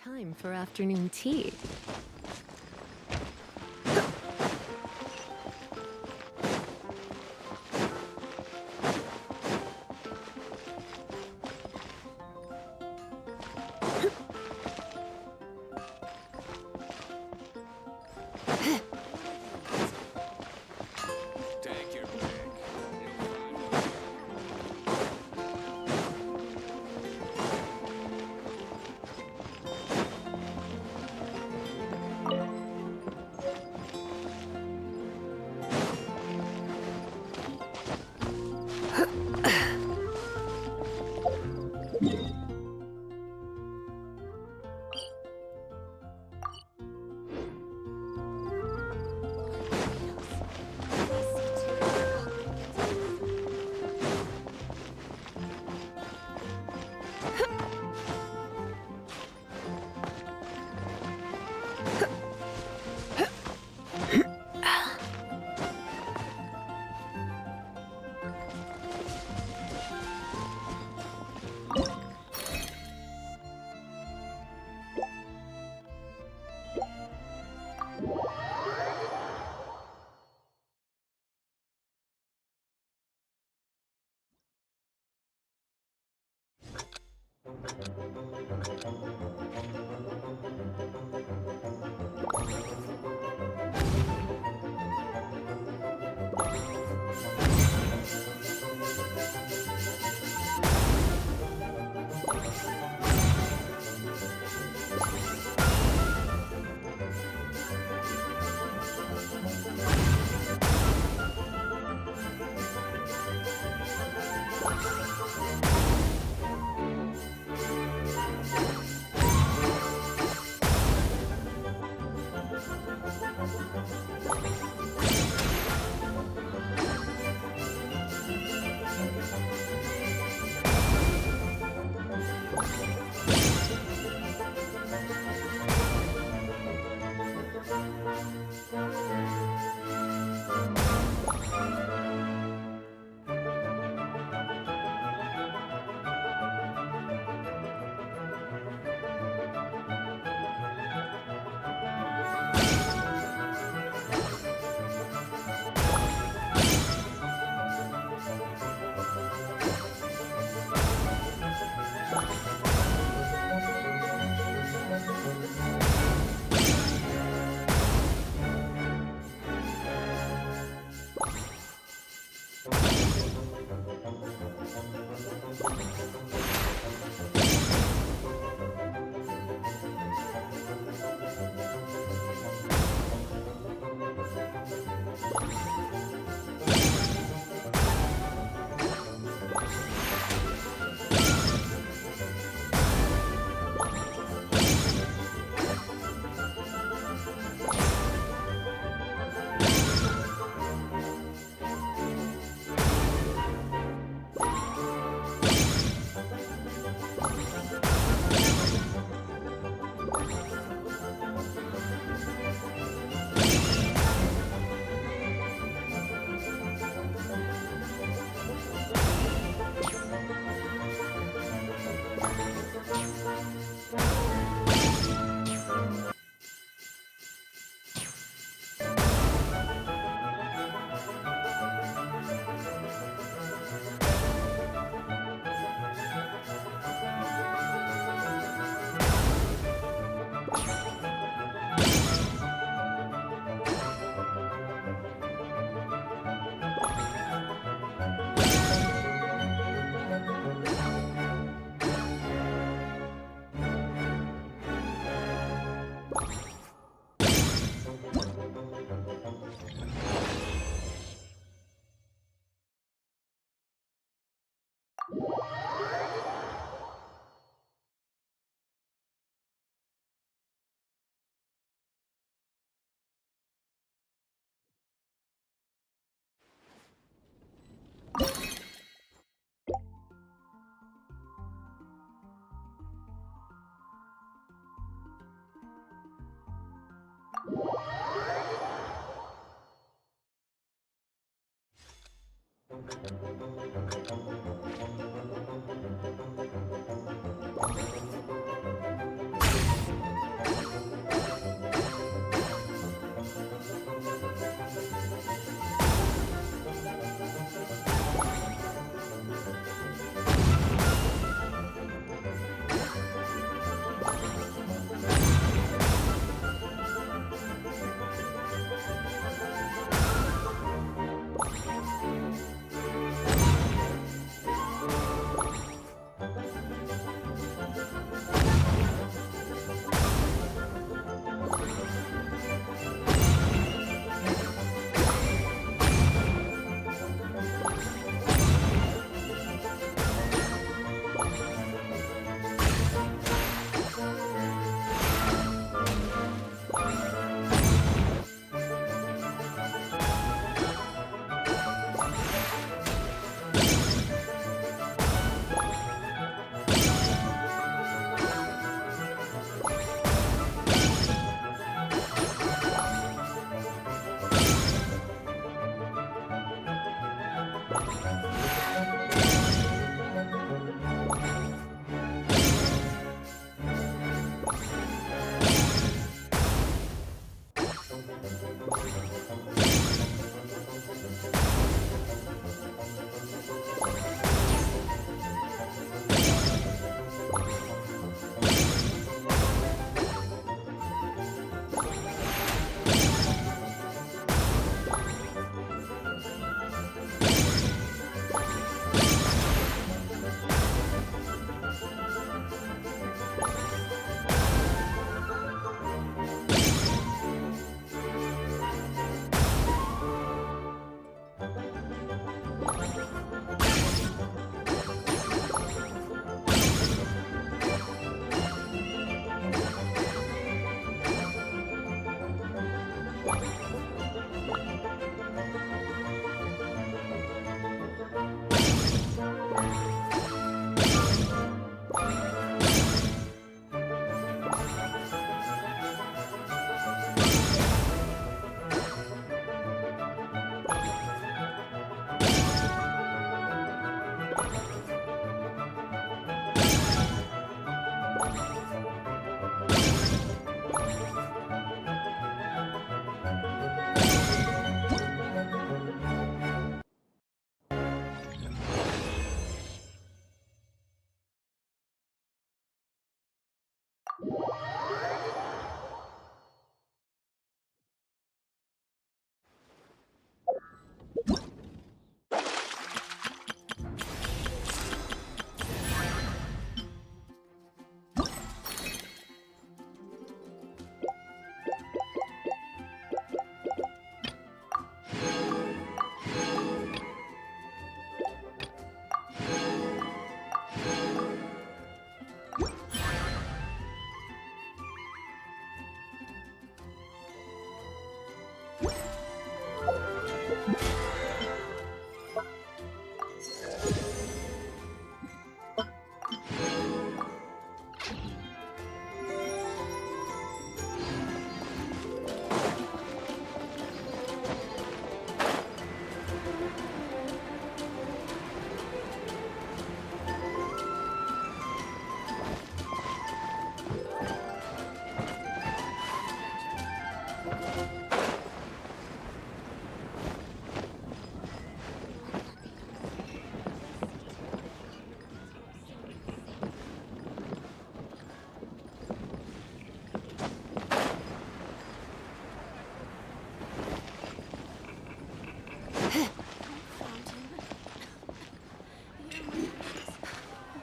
Time for afternoon tea. Take your pick.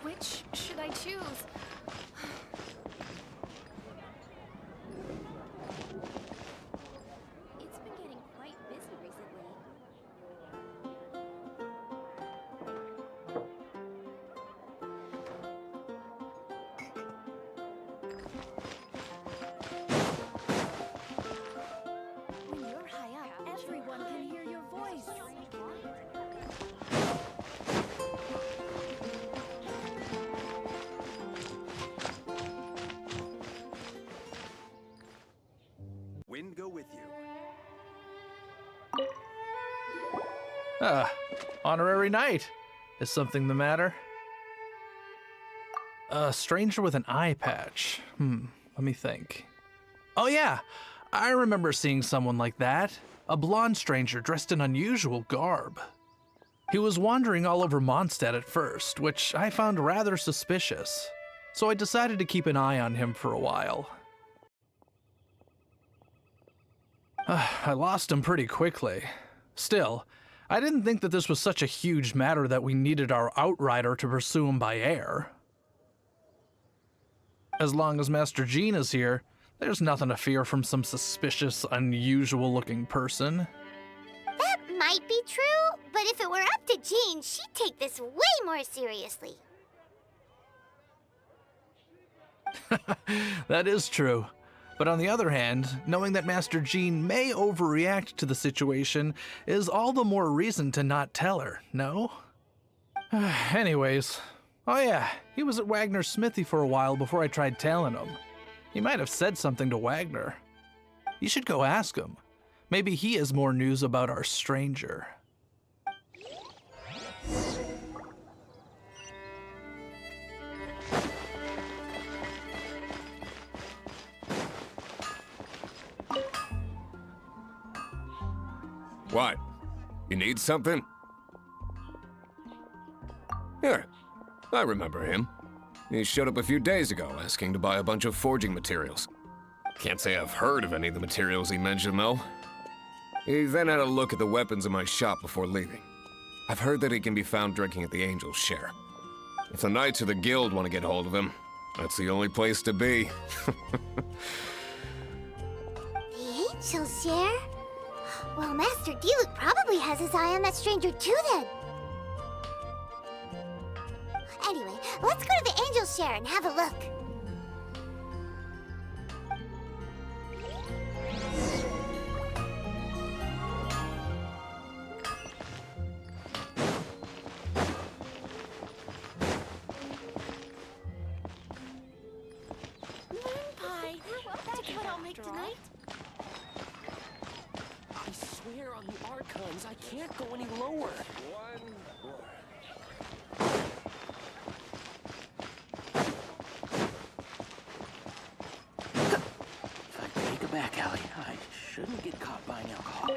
Which should I choose? It's been getting quite busy recently. When you're high up, everyone can hear your voice. Wind go with you. Ah, Honorary knight. Is something the matter? A stranger with an eye patch. Let me think. Oh yeah, I remember seeing someone like that. A blonde stranger dressed in unusual garb. He was wandering all over Mondstadt at first, which I found rather suspicious. So I decided to keep an eye on him for a while. I lost him pretty quickly. Still, I didn't think that this was such a huge matter that we needed our outrider to pursue him by air. As long as Master Jean is here, there's nothing to fear from some suspicious, unusual-looking person. That might be true, but if it were up to Jean, she'd take this way more seriously. That is true. But on the other hand, knowing that Master Jean may overreact to the situation is all the more reason to not tell her, no? Anyways, oh yeah, he was at Wagner's smithy for a while before I tried tailing him. He might have said something to Wagner. You should go ask him. Maybe he has more news about our stranger. What? You need something? Here, I remember him. He showed up a few days ago asking to buy a bunch of forging materials. Can't say I've heard of any of the materials he mentioned, though. He then had a look at the weapons in my shop before leaving. I've heard that he can be found drinking at the Angel's Share. If the Knights or the Guild want to get hold of him, that's the only place to be. The Angel's Share? Well, Master Diluc probably has his eye on that stranger too, then. Anyway, let's go to the Angel's Share and have a look. Pie, that's what I'll make tonight. I swear on the Archons, I can't go any lower. If I take a back alley, I shouldn't get caught buying alcohol.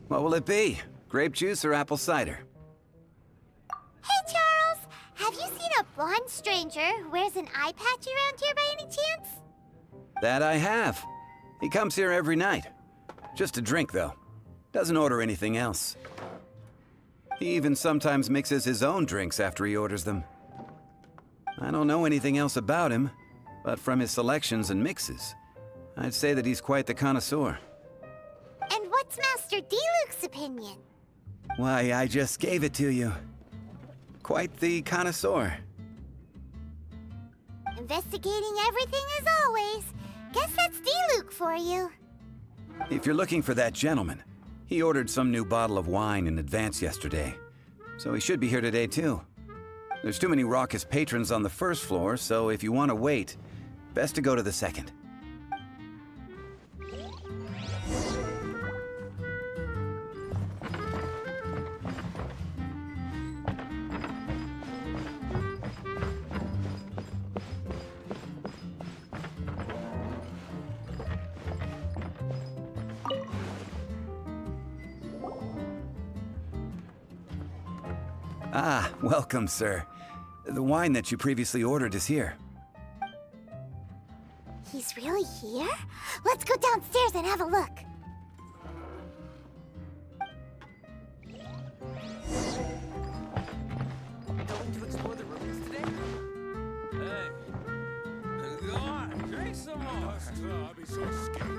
What will it be? Grape juice or apple cider? Hey, Charles! Have you seen a blonde stranger who wears an eye patch around here by any chance? That I have. He comes here every night. Just to drink, though. Doesn't order anything else. He even sometimes mixes his own drinks after he orders them. I don't know anything else about him, but from his selections and mixes, I'd say that he's quite the connoisseur. And what's Master Diluc's opinion? Why, I just gave it to you. Quite the connoisseur. Investigating everything as always. Guess that's Diluc for you. If you're looking for that gentleman, he ordered some new bottle of wine in advance yesterday, so he should be here today too. There's too many raucous patrons on the first floor, so if you want to wait, best to go to the second. Ah, welcome, sir. The wine that you previously ordered is here. He's really here? Let's go downstairs and have a look. Going to explore the ruins today? Hey. Go on, drink some more. I'll be so scared.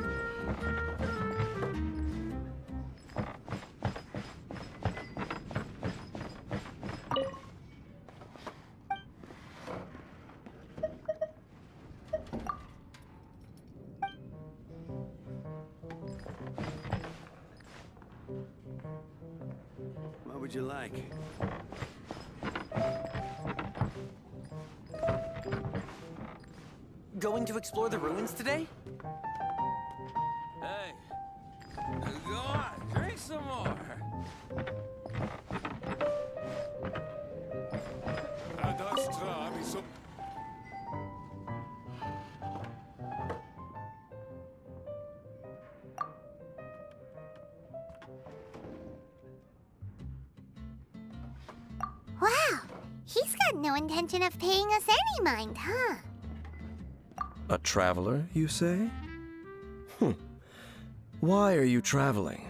would you like? Going to explore the ruins today? Hey, go on, drink some more. Wow, he's got no intention of paying us any mind, huh? A traveler, you say? Why are you traveling?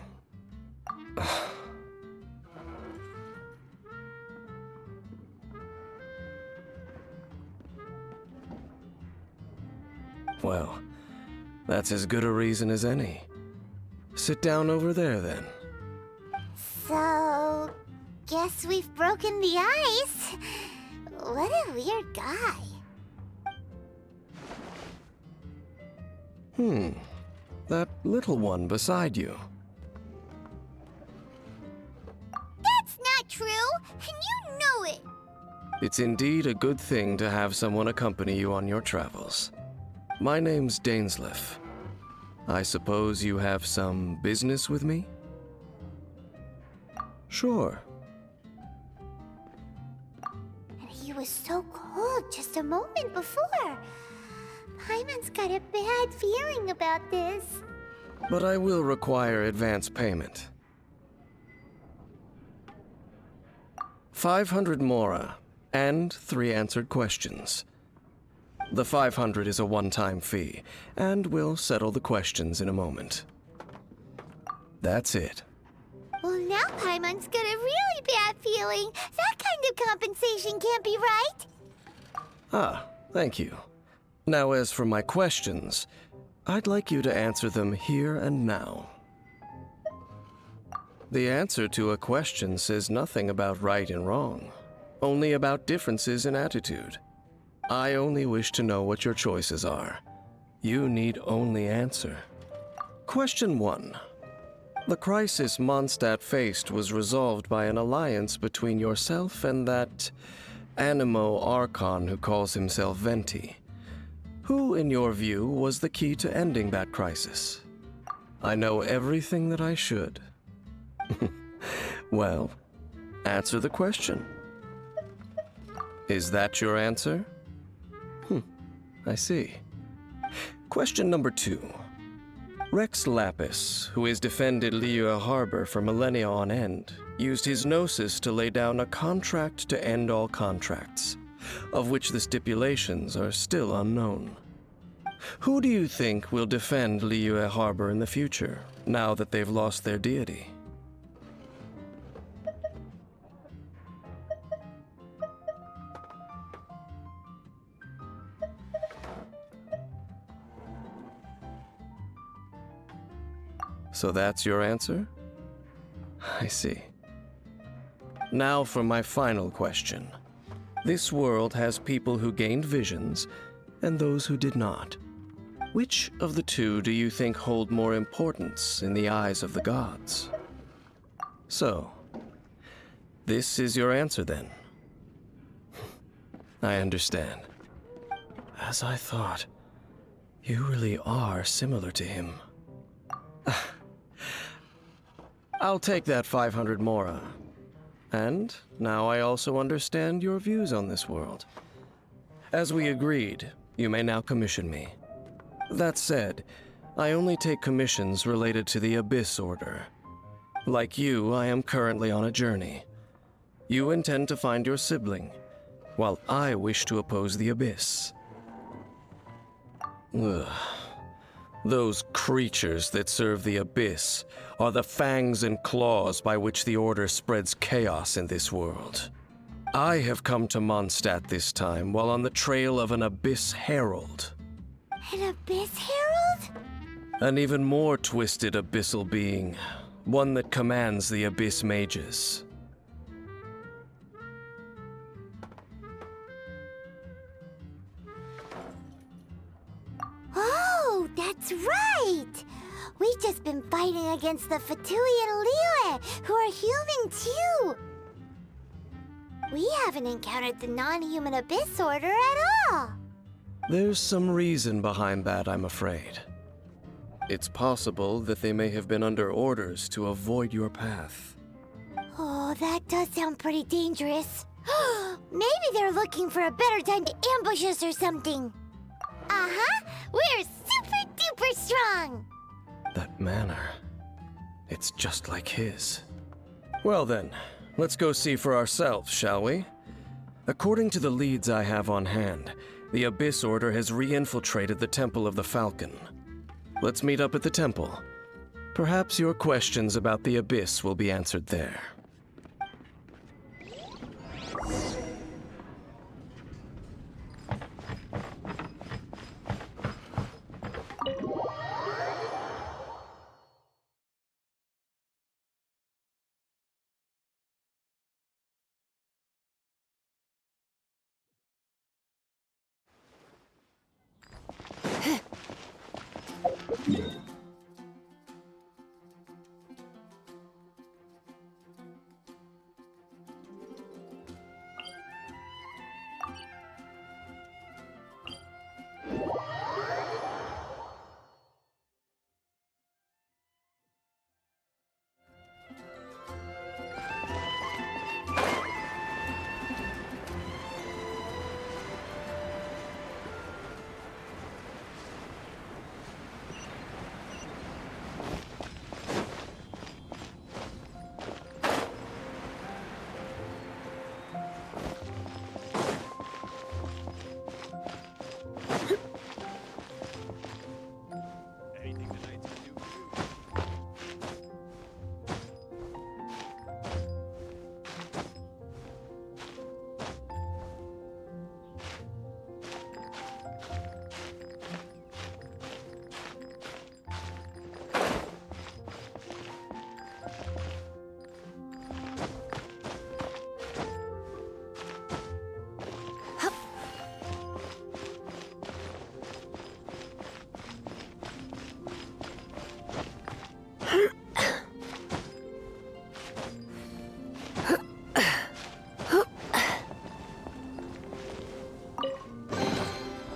Well, that's as good a reason as any. Sit down over there, then. So, guess we've broken the ice. What a weird guy. That little one beside you. That's not true, and you know it. It's indeed a good thing to have someone accompany you on your travels. My name's Dainsleif. I suppose you have some business with me? Sure. And he was so cold just a moment before. Paimon's got a bad feeling about this. But I will require advance payment. 500 mora, and 3 answered questions. The 500 is a one-time fee, and we'll settle the questions in a moment. That's it. Well, now Paimon's got a really bad feeling. That kind of compensation can't be right. Ah, thank you. Now, as for my questions, I'd like you to answer them here and now. The answer to a question says nothing about right and wrong, only about differences in attitude. I only wish to know what your choices are. You need only answer. Question 1. The crisis Mondstadt faced was resolved by an alliance between yourself and that Animo Archon who calls himself Venti. Who, in your view, was the key to ending that crisis? I know everything that I should. Well, answer the question. Is that your answer? I see. Question number 2. Rex Lapis, who has defended Liyue Harbor for millennia on end, used his gnosis to lay down a contract to end all contracts, of which the stipulations are still unknown. Who do you think will defend Liyue Harbor in the future, now that they've lost their deity? So that's your answer? I see. Now for my final question. This world has people who gained visions, and those who did not. Which of the two do you think hold more importance in the eyes of the gods? So, this is your answer then? I understand. As I thought, you really are similar to him. I'll take that 500 mora. And now I also understand your views on this world. As we agreed, you may now commission me. That said, I only take commissions related to the Abyss Order. Like you, I am currently on a journey. You intend to find your sibling, while I wish to oppose the Abyss. Ugh. Those creatures that serve the Abyss are the fangs and claws by which the Order spreads chaos in this world. I have come to Mondstadt this time while on the trail of an Abyss Herald. An Abyss Herald? An even more twisted abyssal being, one that commands the Abyss Mages. Oh, that's right! We've just been fighting fighting against the Fatui and Liyue, who are human too. We haven't encountered the non-human Abyss Order at all. There's some reason behind that, I'm afraid. It's possible that they may have been under orders to avoid your path. Oh, that does sound pretty dangerous. Maybe they're looking for a better time to ambush us or something. Uh-huh, we're super duper strong. That manner, it's just like his. Well then, let's go see for ourselves, shall we? According to the leads I have on hand, the Abyss Order has re-infiltrated the Temple of the Falcon. Let's meet up at the temple. Perhaps your questions about the Abyss will be answered there.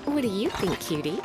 What do you think, cutie?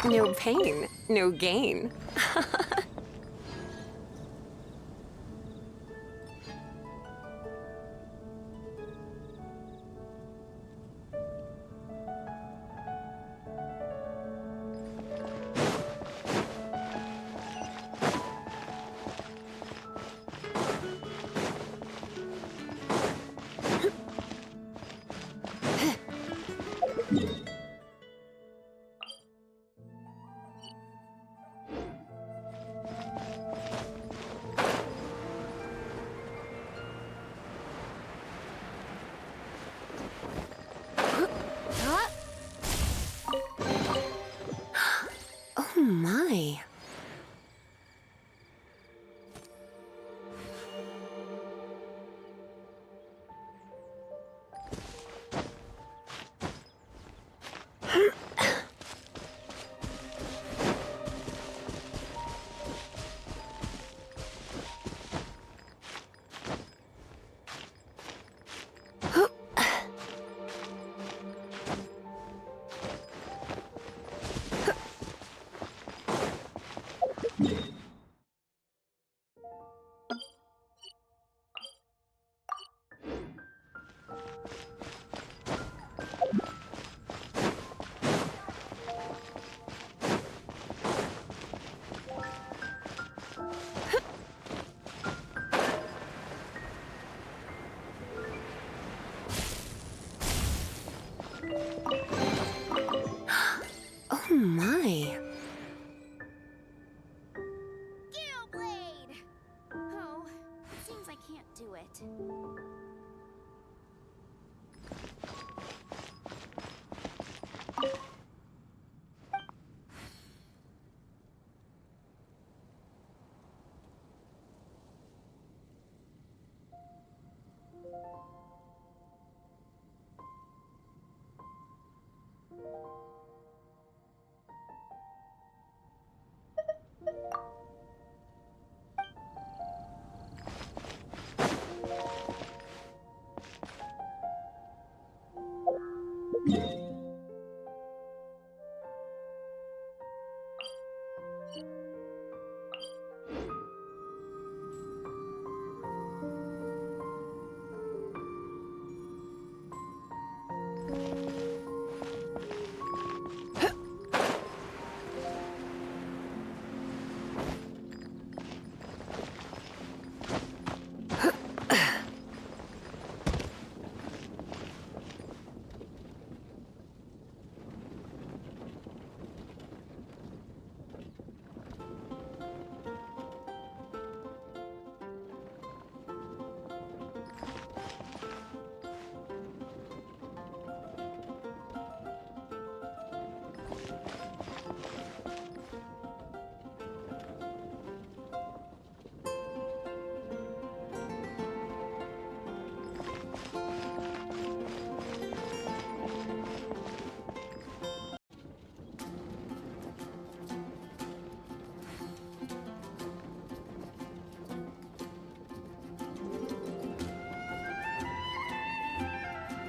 No pain, no gain. Oh my. Oh my. Blade! Oh, it seems I can't do it.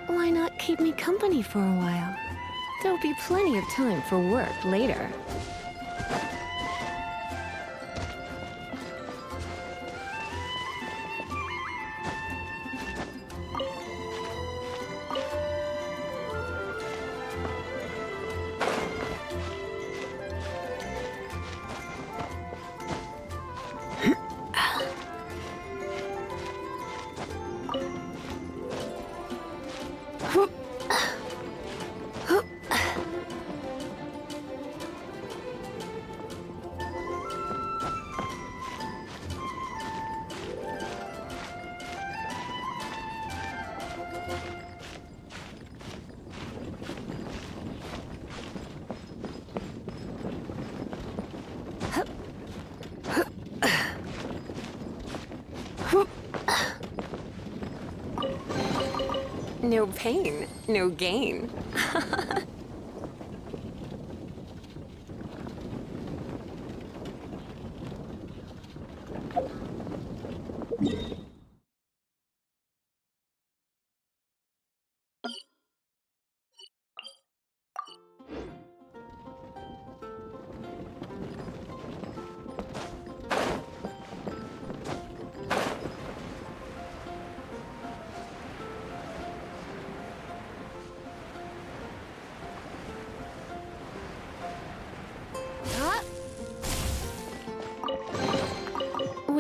Why not keep me company for a while? There'll be plenty of time for work later. No pain, no gain.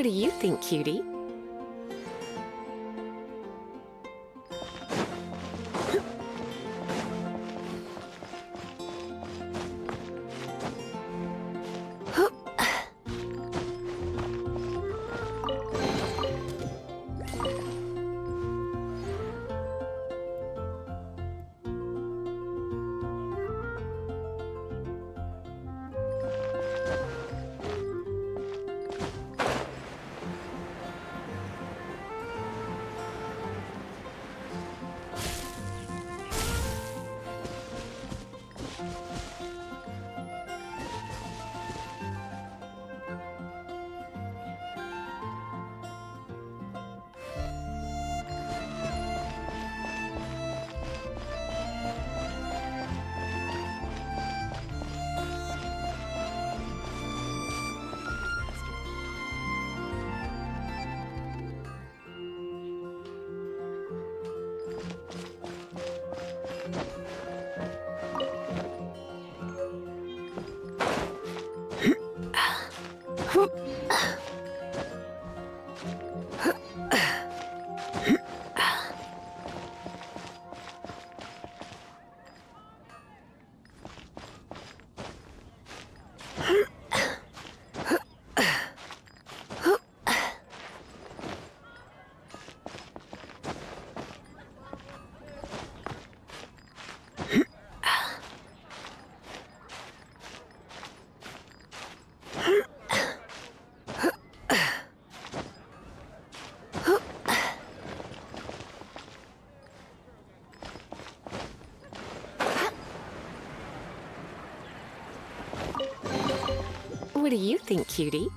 What do you think, cutie? What do you think, cutie?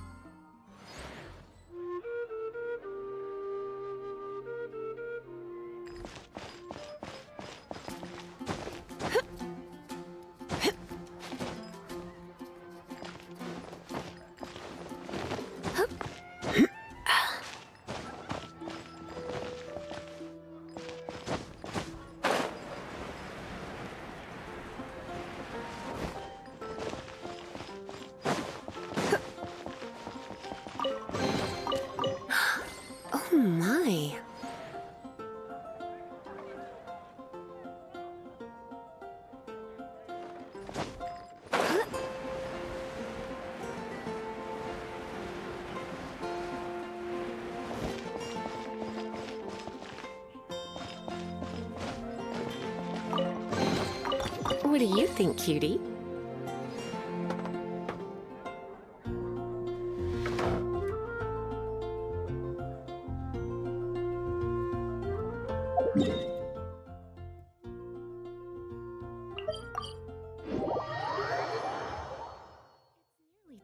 Oh my. What do you think, cutie?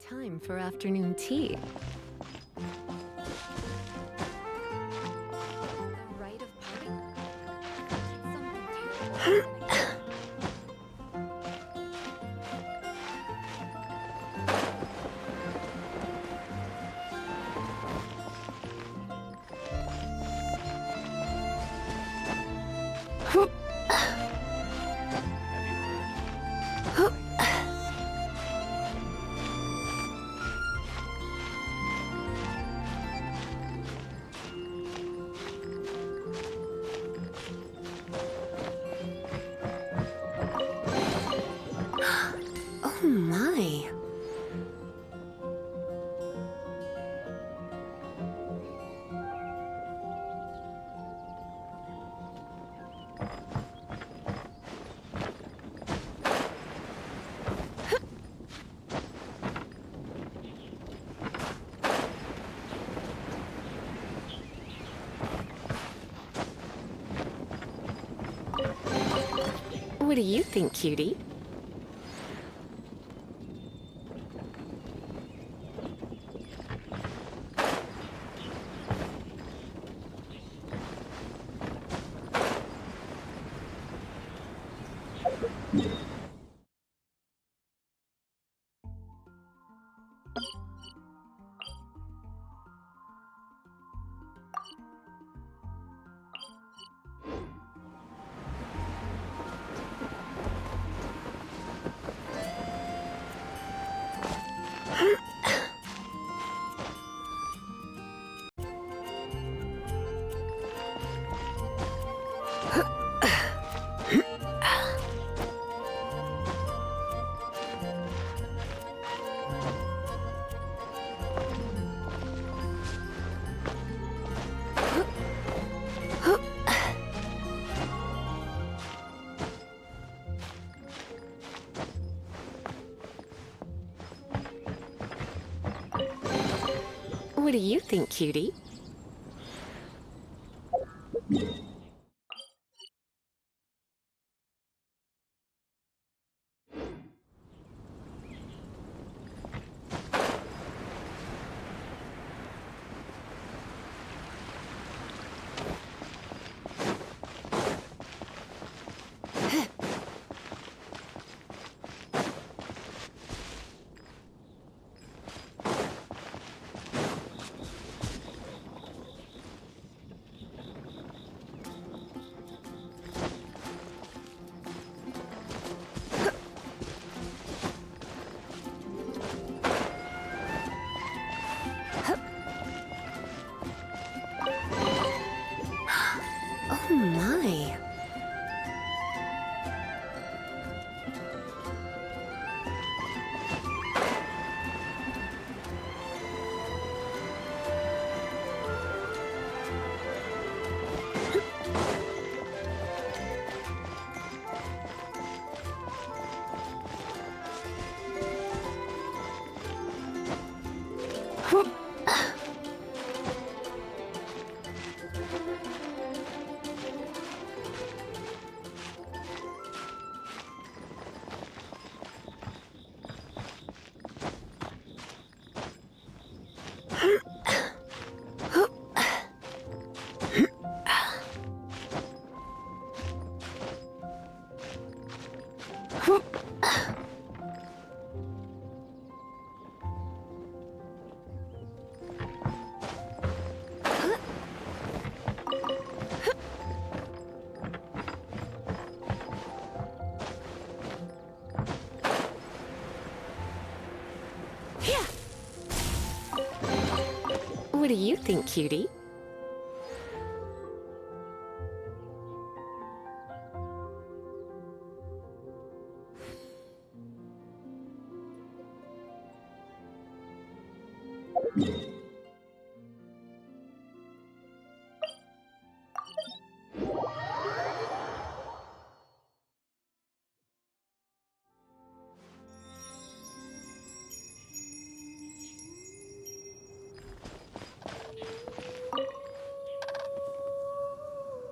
Time for afternoon tea. The rite of parting? Something terrible. Oh my. What do you think, cutie? What do you think, cutie? Oh my. What do you think, cutie?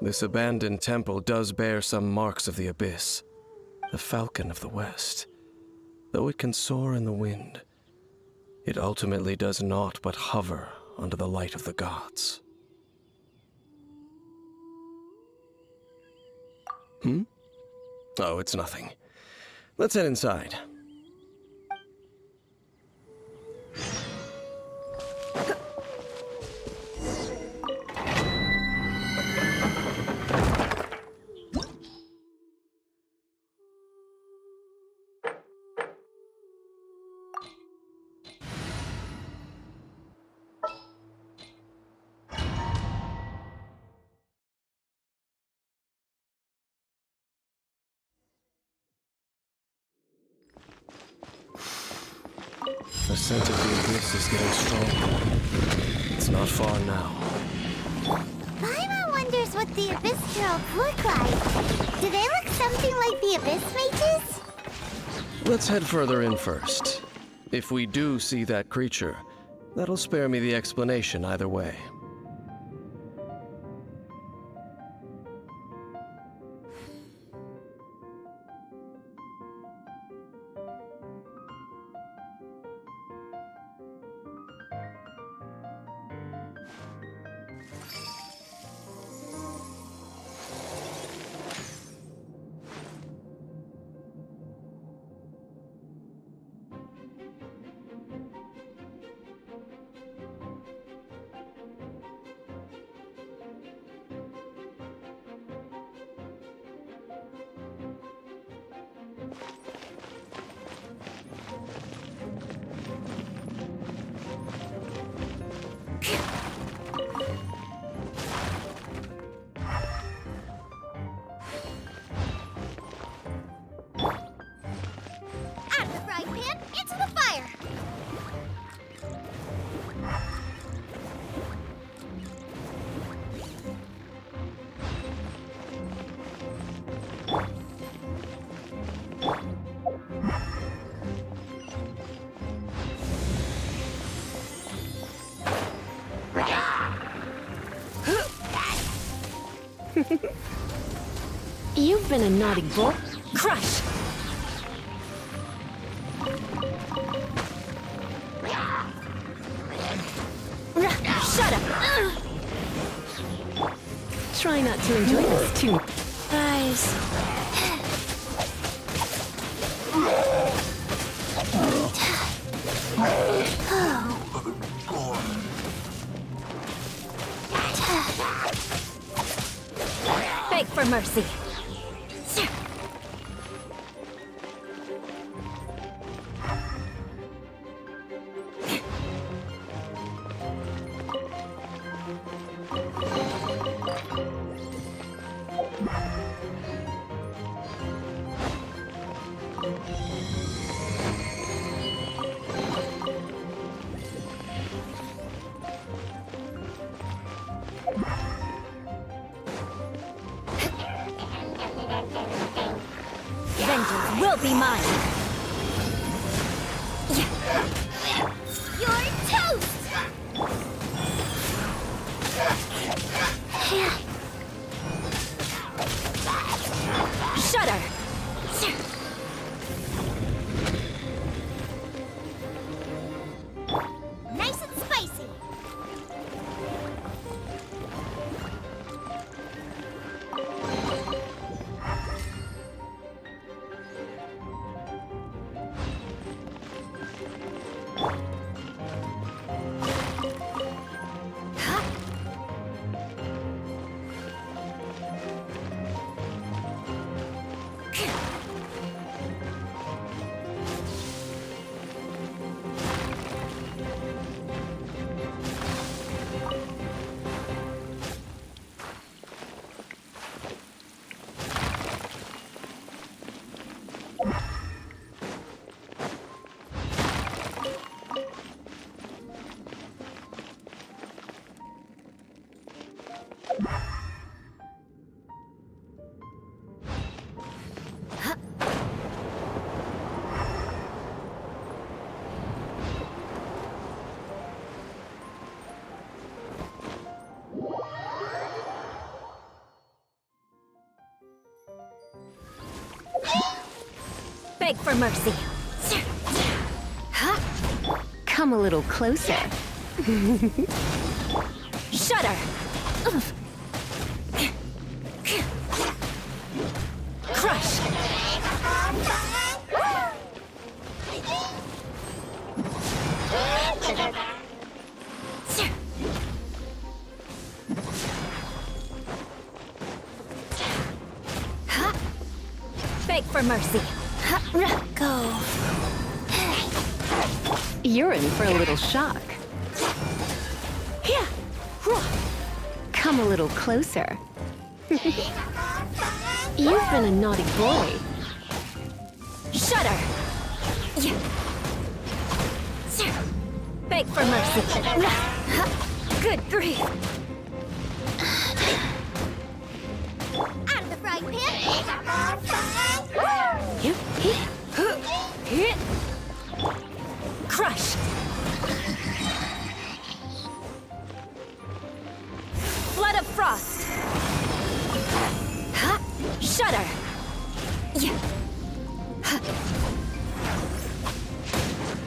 This abandoned temple does bear some marks of the abyss. The falcon of the west. Though it can soar in the wind, it ultimately does naught but hover under the light of the gods. Oh, it's nothing. Let's head inside. The scent of the abyss is getting stronger. It's not far now. Paimon wonders what the Abyss Girls look like. Do they look something like the Abyss Mages? Let's head further in first. If we do see that creature, that'll spare me the explanation either way. You've been a naughty boy. Crush! Shut up! Try not to enjoy this too. Guys. Beg for mercy. Vengeance will be mine. You're toast! Shudder! Nice and spicy. Beg for mercy. Come a little closer. Shudder! Crush! Beg for mercy. Go. You're in for a little shock. Come a little closer. You've been a naughty boy. Shudder! Beg for mercy. Good grief! Out of the frying pan. Crush! Flood of frost! Shudder!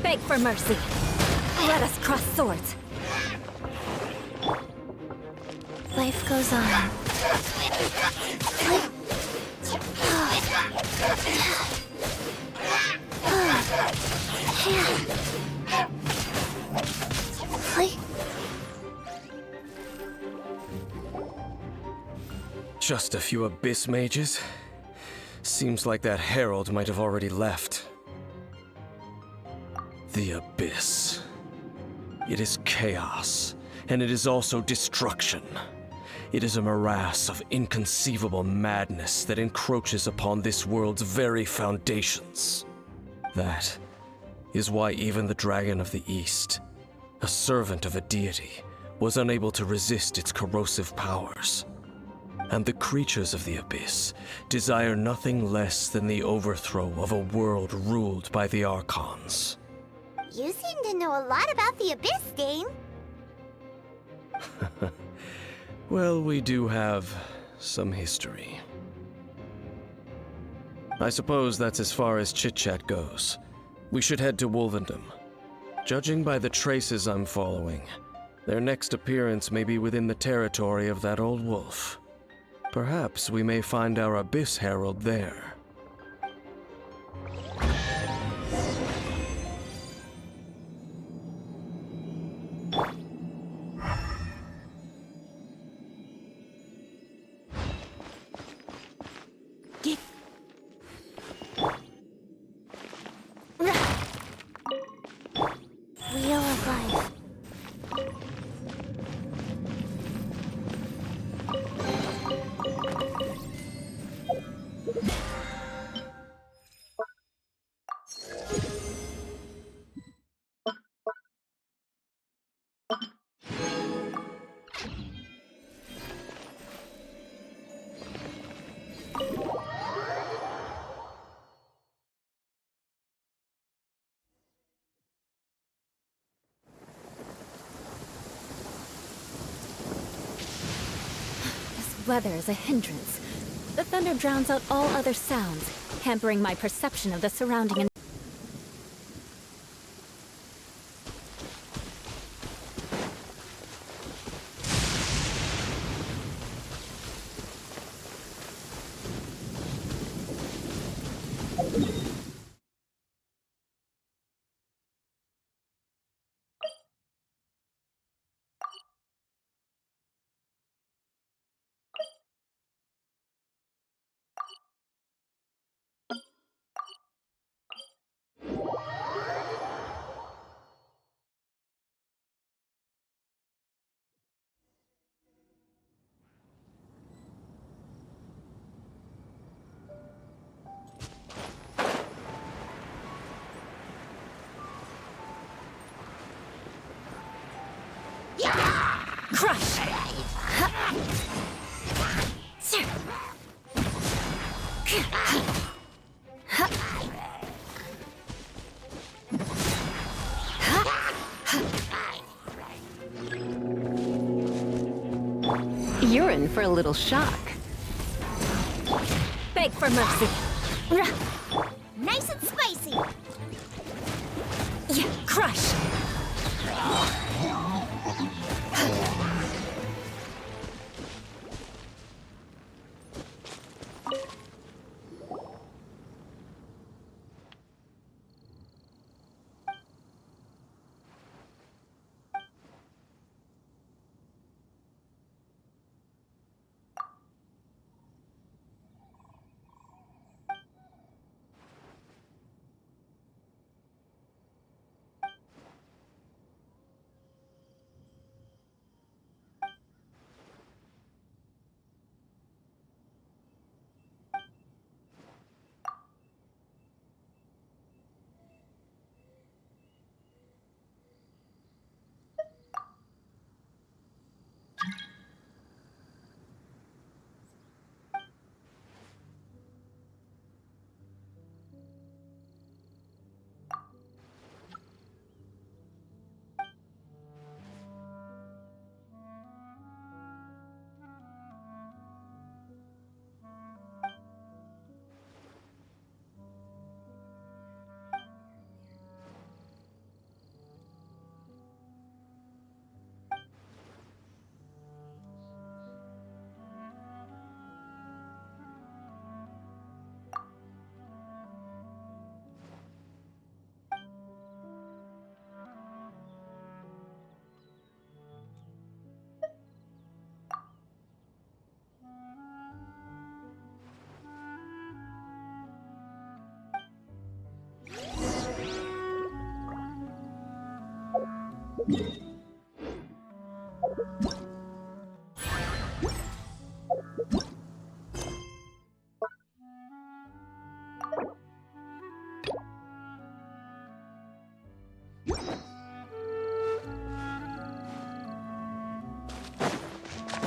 Beg for mercy. Let us cross swords. Life goes on. Just a few abyss mages? Seems like that herald might have already left. The abyss. It is chaos, and it is also destruction. It is a morass of inconceivable madness that encroaches upon this world's very foundations. That is why even the Dragon of the East, a servant of a deity, was unable to resist its corrosive powers. And the creatures of the Abyss desire nothing less than the overthrow of a world ruled by the Archons. You seem to know a lot about the Abyss, Dane. Well, we do have some history. I suppose that's as far as chit-chat goes. We should head to Wolvendom. Judging by the traces I'm following, their next appearance may be within the territory of that old wolf. Perhaps we may find our Abyss Herald there. Wheel of Life. This weather is a hindrance. The thunder drowns out all other sounds, hampering my perception of the surrounding. Crush! You're in for a little shock. Beg for mercy. Nice and spicy. Yeah, crush!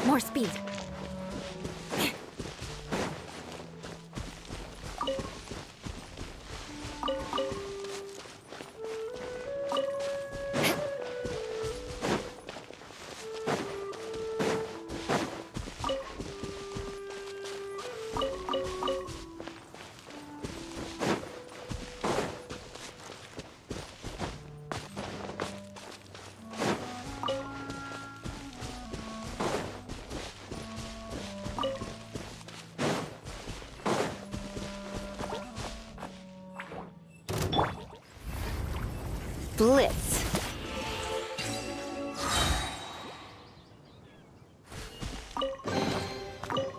More speed. Blitz.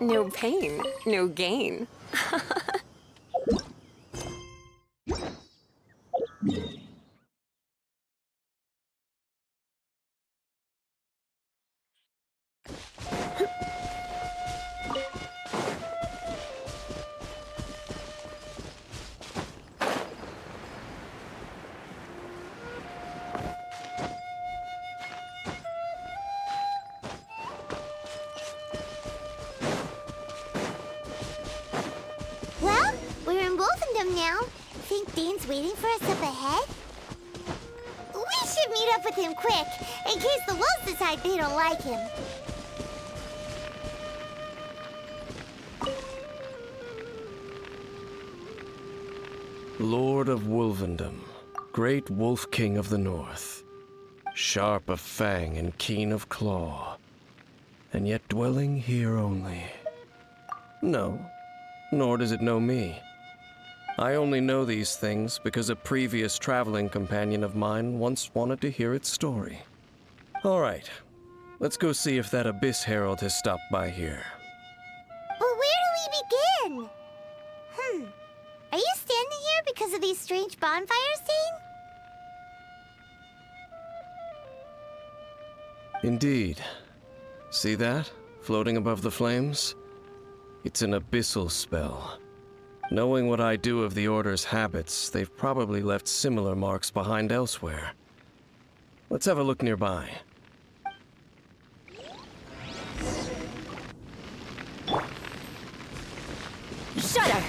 No pain, no gain. Well, we're in Wolfendom now. Think Dane's waiting for us up ahead? We should meet up with him quick, in case the wolves decide they don't like him. Lord of Wolvendom, great Wolf King of the North, sharp of fang and keen of claw, and yet dwelling here only. No, nor does it know me. I only know these things because a previous traveling companion of mine once wanted to hear its story. All right, let's go see if that Abyss Herald has stopped by here. But where do we begin? Are you standing here because of these strange bonfires, Dane? Indeed. See that, floating above the flames? It's an abyssal spell. Knowing what I do of the Order's habits, they've probably left similar marks behind elsewhere. Let's have a look nearby. Shudder!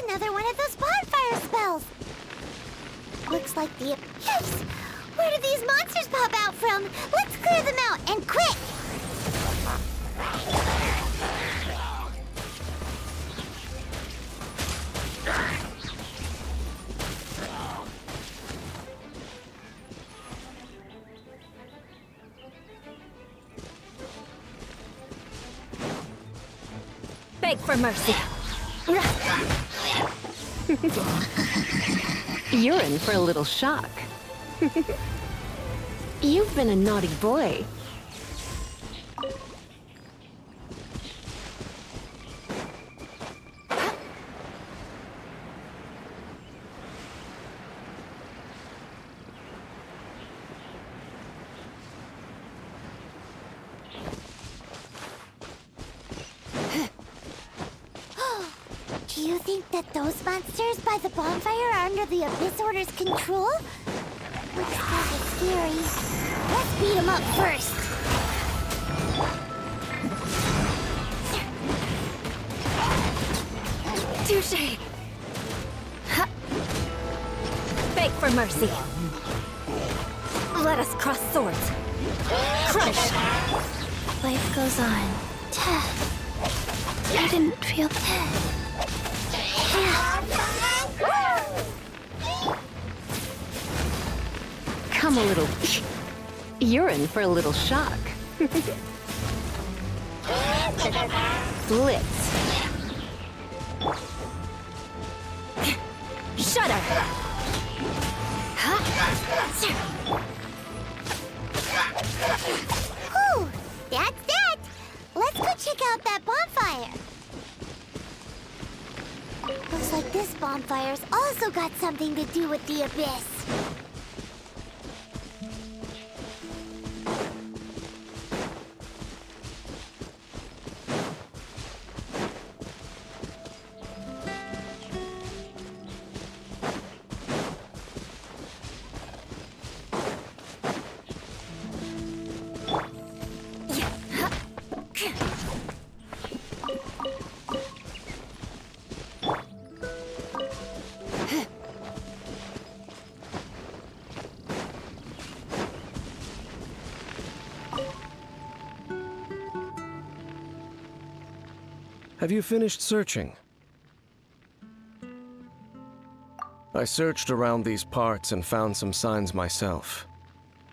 Another one of those bonfire spells! Looks like the Abyss! Where did these monsters pop out from? Let's clear them out, and quick! Beg for mercy. You're in for a little shock. You've been a naughty boy. Do you think that those monsters by the bonfire are under the Abyss Order's control? Looks kind of scary. Let's beat them up first. Touché! Beg for mercy. Let us cross swords. Crush! Life goes on. I didn't feel that. Come a little... You're in for a little shock. Blitz. Shudder! Whew, that's that. Let's go check out that bonfire. Looks like this bonfire's also got something to do with the Abyss. Have you finished searching? I searched around these parts and found some signs myself,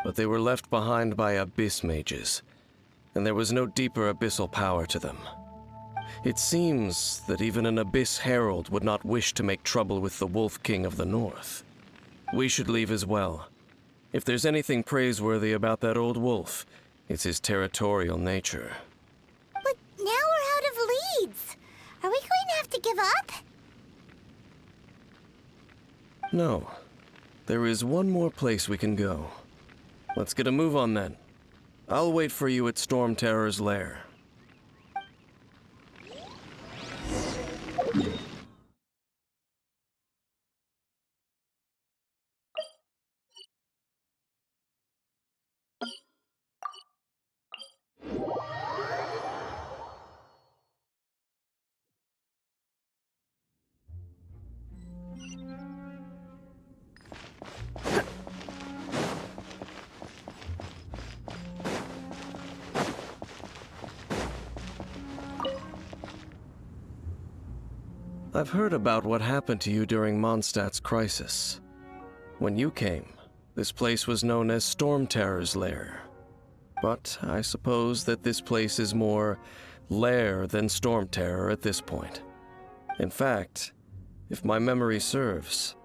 but they were left behind by abyss mages, and there was no deeper abyssal power to them. It seems that even an abyss herald would not wish to make trouble with the Wolf King of the North. We should leave as well. If there's anything praiseworthy about that old wolf, it's his territorial nature. But now we're out of leads. Are we going to have to give up? No. There is one more place we can go. Let's get a move on then. I'll wait for you at Storm Terror's lair. I've heard about what happened to you during Mondstadt's crisis. When you came, this place was known as Storm Terror's lair. But I suppose that this place is more lair than Storm Terror at this point. In fact, if my memory serves,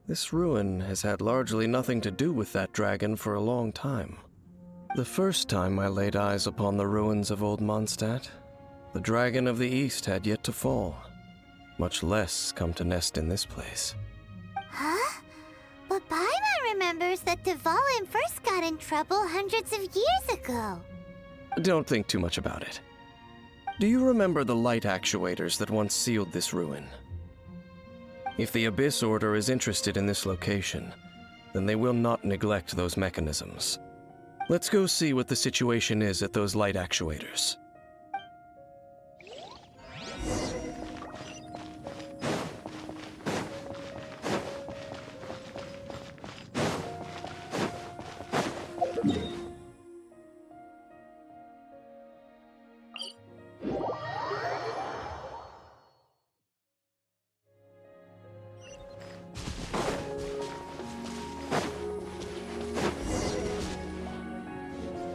this ruin has had largely nothing to do with that dragon for a long time. The first time I laid eyes upon the ruins of old Mondstadt, the Dragon of the East had yet to fall, much less come to nest in this place. Huh? But Paimon remembers that Dvalin first got in trouble hundreds of years ago. Don't think too much about it. Do you remember the light actuators that once sealed this ruin? If the Abyss Order is interested in this location, then they will not neglect those mechanisms. Let's go see what the situation is at those light actuators.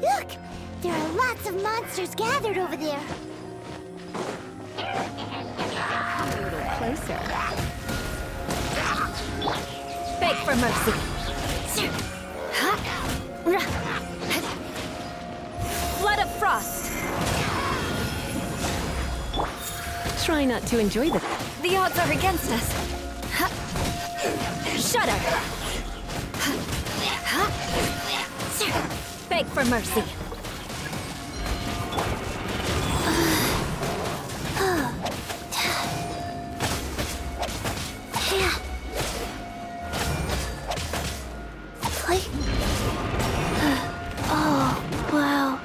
Look! There are lots of monsters gathered over there. A little closer. Beg for mercy. Flood of frost. Try not to enjoy the... The odds are against us. Shudder. Beg for mercy. Oh, wow.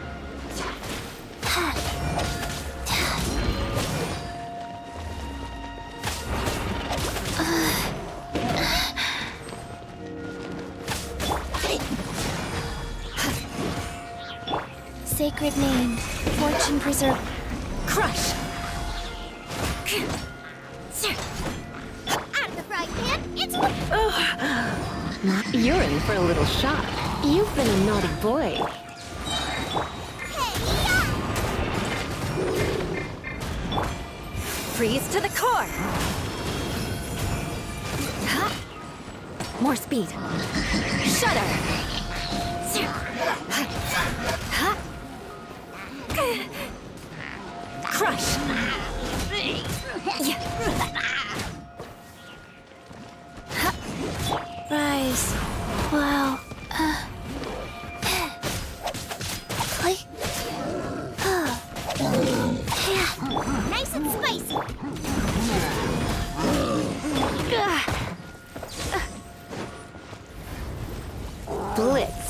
Sacred name, fortune preserve. Crush. Out of the frying pan, it's... You're in for a little shock. You've been a naughty boy. Freeze to the core. More speed. Shudder. Crush. Rise. Wow. Nice and spicy. Blitz.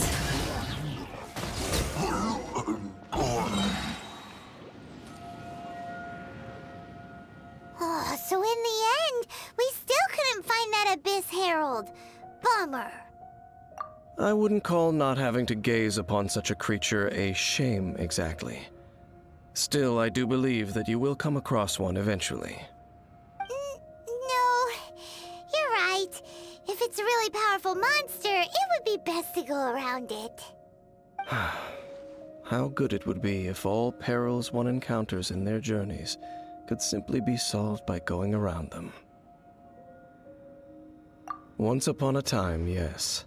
Oh, so in the end, we still couldn't find that Abyss Herald. Bummer. I wouldn't call not having to gaze upon such a creature a shame exactly. Still, I do believe that you will come across one eventually. No, you're right. If it's a really powerful monster, it would be best to go around it. How good it would be if all perils one encounters in their journeys could simply be solved by going around them. Once upon a time, yes.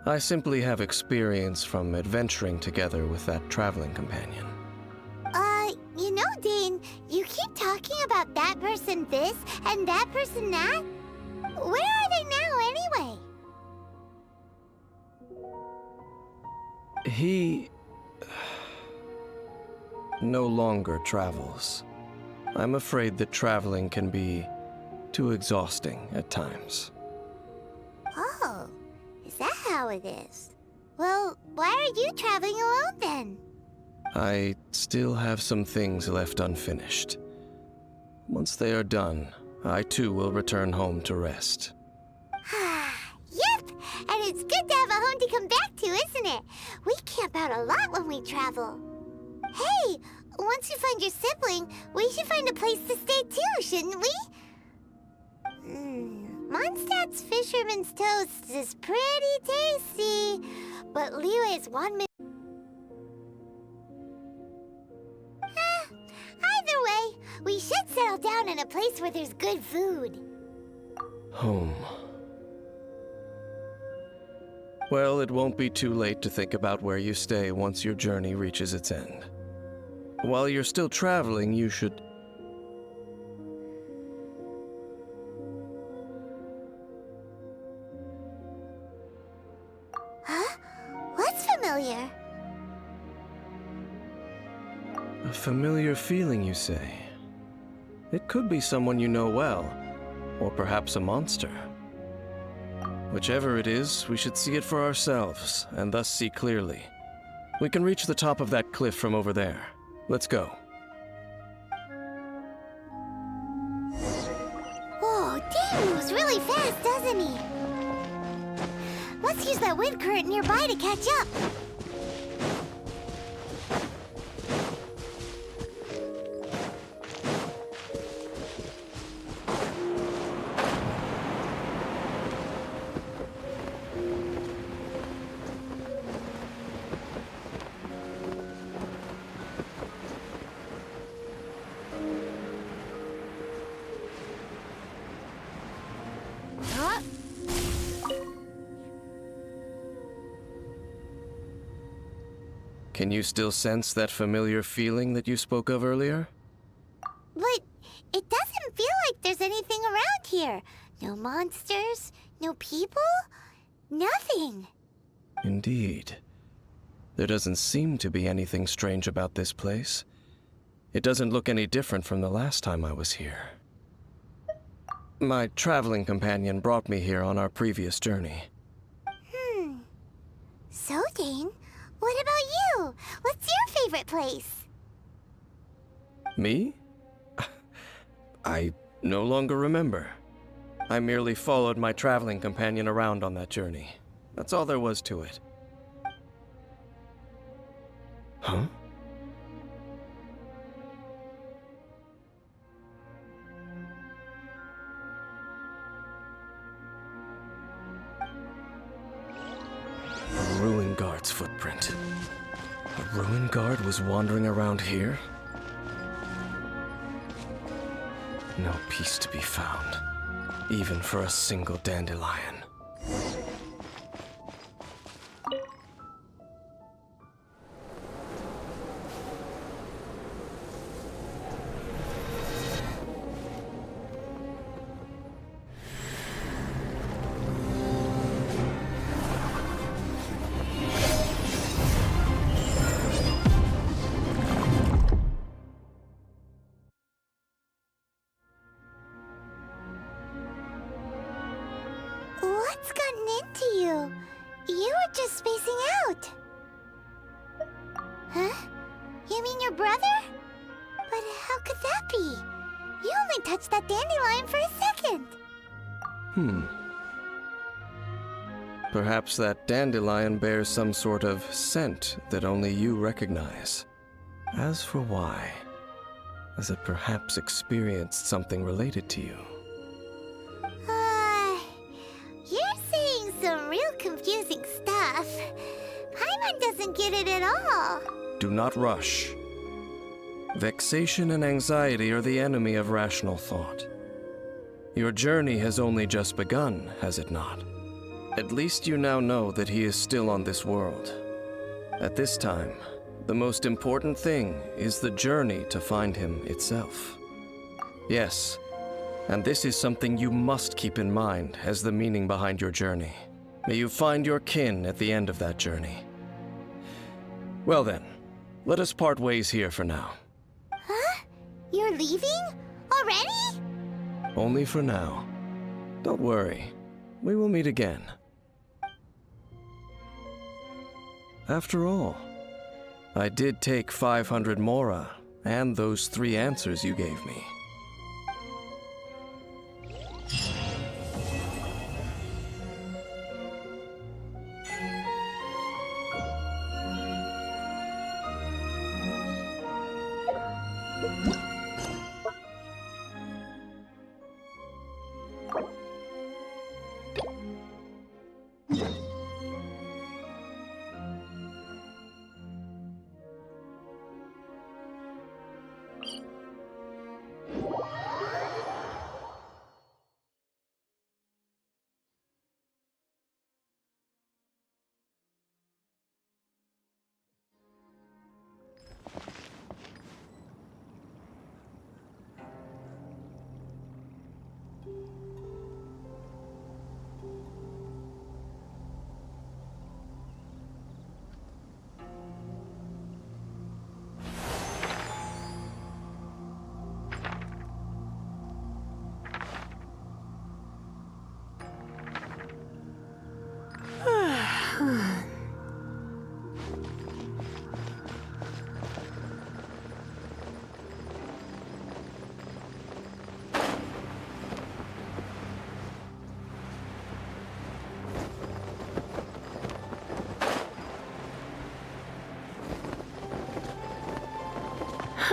I simply have experience from adventuring together with that traveling companion. You know, Dane, you keep talking about that person this and that person that. Where are they now, anyway? He no longer travels. I'm afraid that traveling can be too exhausting at times. Oh, is that how it is? Well, why are you traveling alone then? I still have some things left unfinished. Once they are done, I too will return home to rest. Yep, and it's good to have a home to come back to, isn't it? We camp out a lot when we travel. Hey, once you find your sibling, we should find a place to stay too, shouldn't we? Mondstadt's Fisherman's Toast is pretty tasty, but Liyue's 1 minute. Either way, we should settle down in a place where there's good food. Home. Well, it won't be too late to think about where you stay once your journey reaches its end. While you're still traveling, you should... Huh? What's familiar? A familiar feeling, you say? It could be someone you know well, or perhaps a monster. Whichever it is, we should see it for ourselves, and thus see clearly. We can reach the top of that cliff from over there. Let's go. Whoa, Dane moves really fast, doesn't he? Let's use that wind current nearby to catch up. Can you still sense that familiar feeling that you spoke of earlier? But it doesn't feel like there's anything around here. No monsters, no people, nothing. Indeed. There doesn't seem to be anything strange about this place. It doesn't look any different from the last time I was here. My traveling companion brought me here on our previous journey. So, Dane, what about you? What's your favorite place? Me? I no longer remember. I merely followed my traveling companion around on that journey. That's all there was to it. Huh? A ruin guard's footprint. A ruin guard was wandering around here? No peace to be found, even for a single dandelion. What's gotten into you? You were just spacing out. Huh? You mean your brother? But how could that be? You only touched that dandelion for a second. Perhaps that dandelion bears some sort of scent that only you recognize. As for why, has it perhaps experienced something related to you? You're saying some real confusing stuff. Paimon doesn't get it at all. Do not rush. Vexation and anxiety are the enemy of rational thought. Your journey has only just begun, has it not? At least you now know that he is still on this world. At this time, the most important thing is the journey to find him itself. Yes, and this is something you must keep in mind as the meaning behind your journey. May you find your kin at the end of that journey. Well then, let us part ways here for now. Huh? You're leaving? Already? Only for now. Don't worry, we will meet again. After all, I did take 500 mora and those 3 answers you gave me.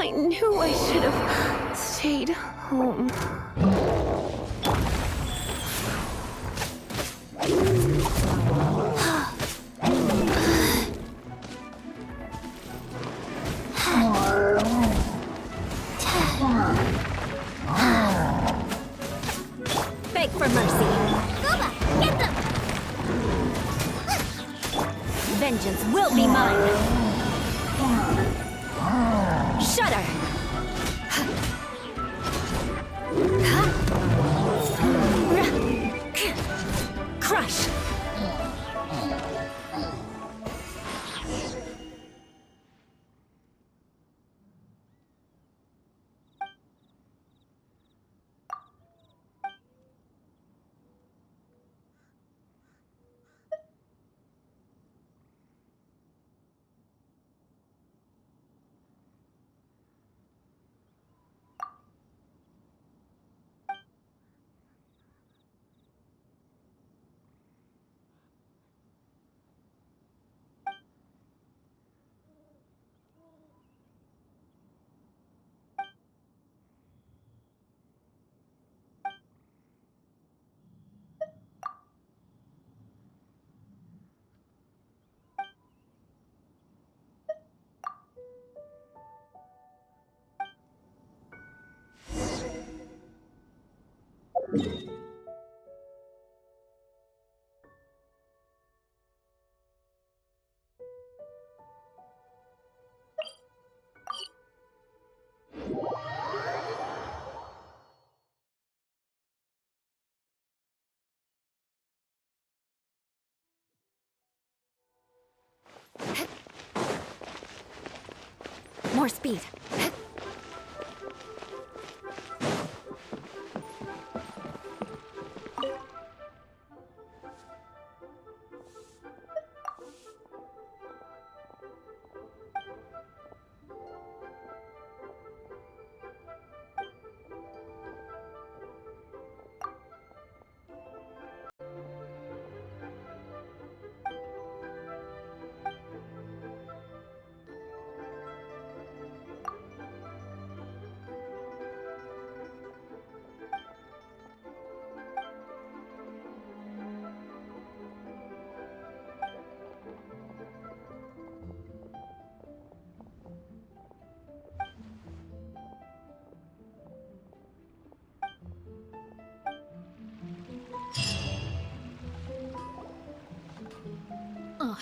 I knew I should have stayed home. Beg for mercy. Goba, get them! Vengeance will be mine. Shudder! Crush! More speed.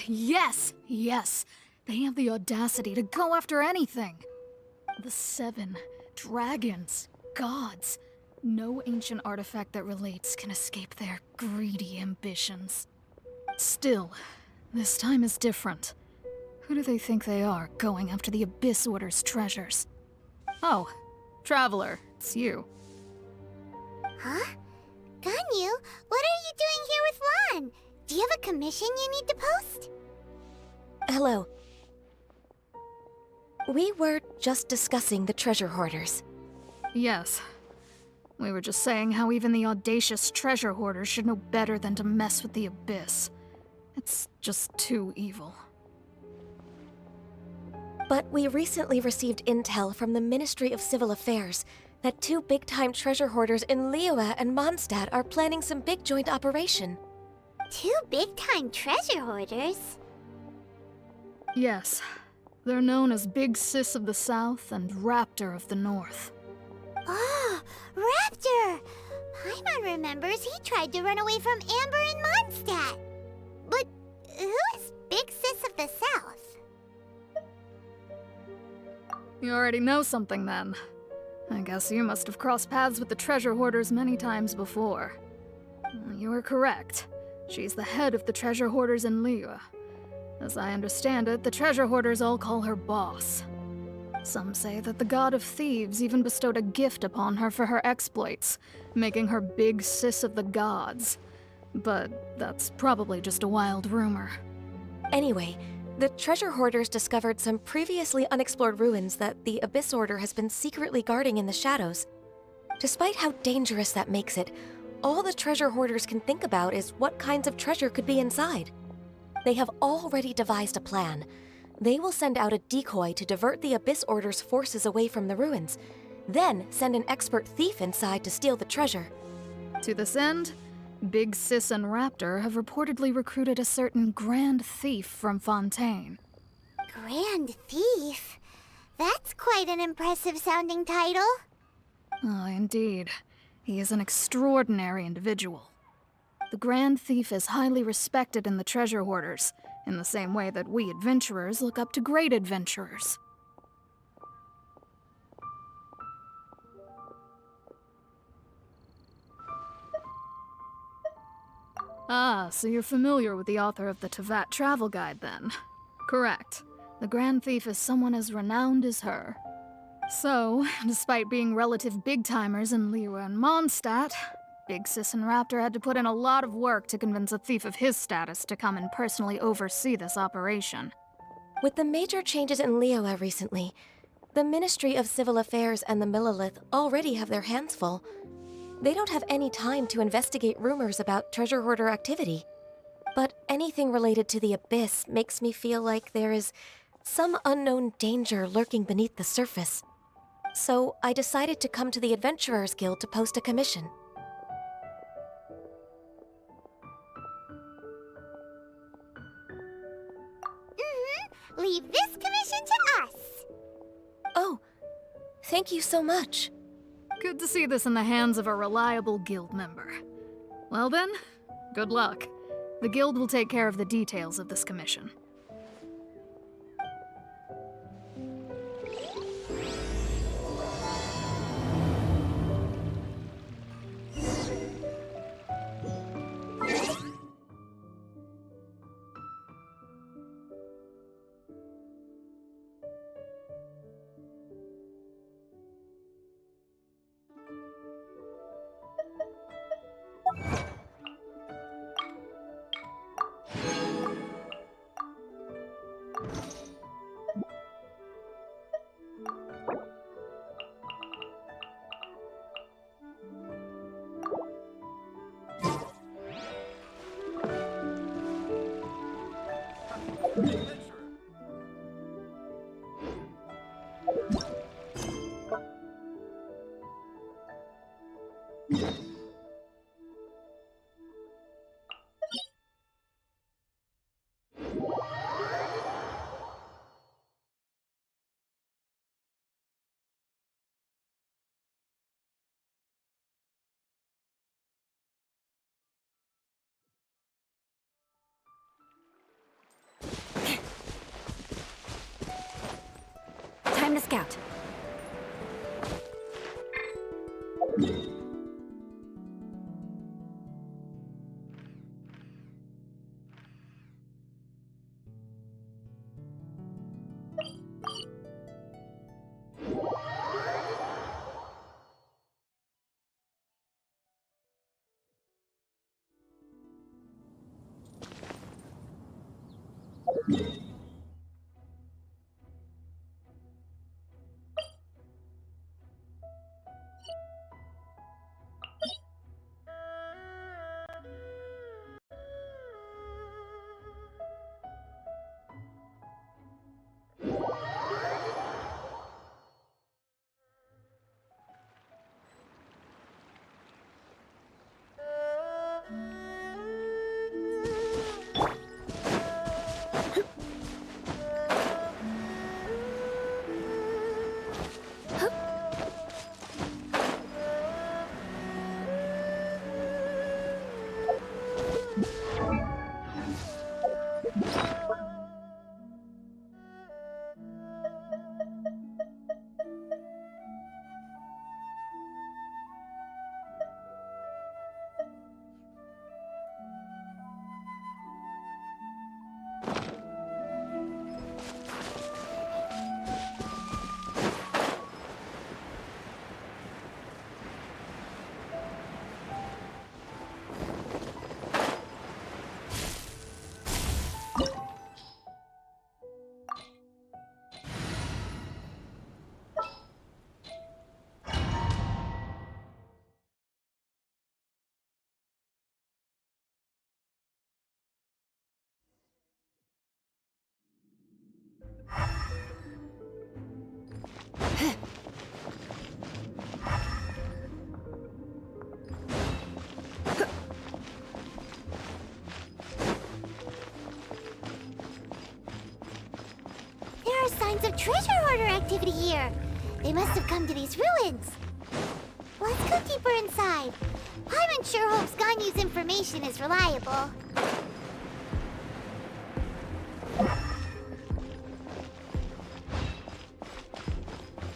yes, yes. They have the audacity to go after anything. The 7 dragons, gods. No ancient artifact that relates can escape their greedy ambitions. Still, this time is different. Who do they think they are, going after the Abyss Order's treasures? Oh, Traveler, it's you. Huh? Ganyu, what are you doing here with Lon? Do you have a commission you need to post? Hello. We were just discussing the treasure hoarders. Yes. We were just saying how even the audacious treasure hoarders should know better than to mess with the Abyss. It's just too evil. But we recently received intel from the Ministry of Civil Affairs that 2 big-time treasure hoarders in Liyue and Mondstadt are planning some big joint operation. 2 big-time treasure hoarders? Yes. They're known as Big Sis of the South and Raptor of the North. Oh, Raptor! Paimon remembers he tried to run away from Amber in Mondstadt. But who is Big Sis of the South? You already know something then. I guess you must have crossed paths with the treasure hoarders many times before. You are correct. She's the head of the treasure hoarders in Liyue. As I understand it, the treasure hoarders all call her boss. Some say that the god of thieves even bestowed a gift upon her for her exploits, making her Big Sis of the gods. But that's probably just a wild rumor. Anyway, the treasure hoarders discovered some previously unexplored ruins that the Abyss Order has been secretly guarding in the shadows. Despite how dangerous that makes it, all the treasure hoarders can think about is what kinds of treasure could be inside. They have already devised a plan. They will send out a decoy to divert the Abyss Order's forces away from the ruins, then send an expert thief inside to steal the treasure. To this end, Big Sis and Raptor have reportedly recruited a certain Grand Thief from Fontaine. Grand Thief? That's quite an impressive sounding title. Oh, indeed. He is an extraordinary individual. The Grand Thief is highly respected in the treasure hoarders, in the same way that we adventurers look up to great adventurers. Ah, so you're familiar with the author of the Tevat Travel Guide, then? Correct. The Grand Thief is someone as renowned as her. So, despite being relative big-timers in Liyue and Mondstadt, Big Sis and Raptor had to put in a lot of work to convince a thief of his status to come and personally oversee this operation. With the major changes in Liyue recently, the Ministry of Civil Affairs and the Millelith already have their hands full. They don't have any time to investigate rumors about treasure hoarder activity. But anything related to the Abyss makes me feel like there is some unknown danger lurking beneath the surface. So I decided to come to the Adventurers Guild to post a commission. Leave this commission to us. Oh, thank you so much. Good to see this in the hands of a reliable guild member. Well then, good luck. The guild will take care of the details of this commission. to scout. There are signs of treasure hoarder activity here. They must have come to these ruins. Let's go deeper inside. Paimon sure hopes Ganyu's information is reliable.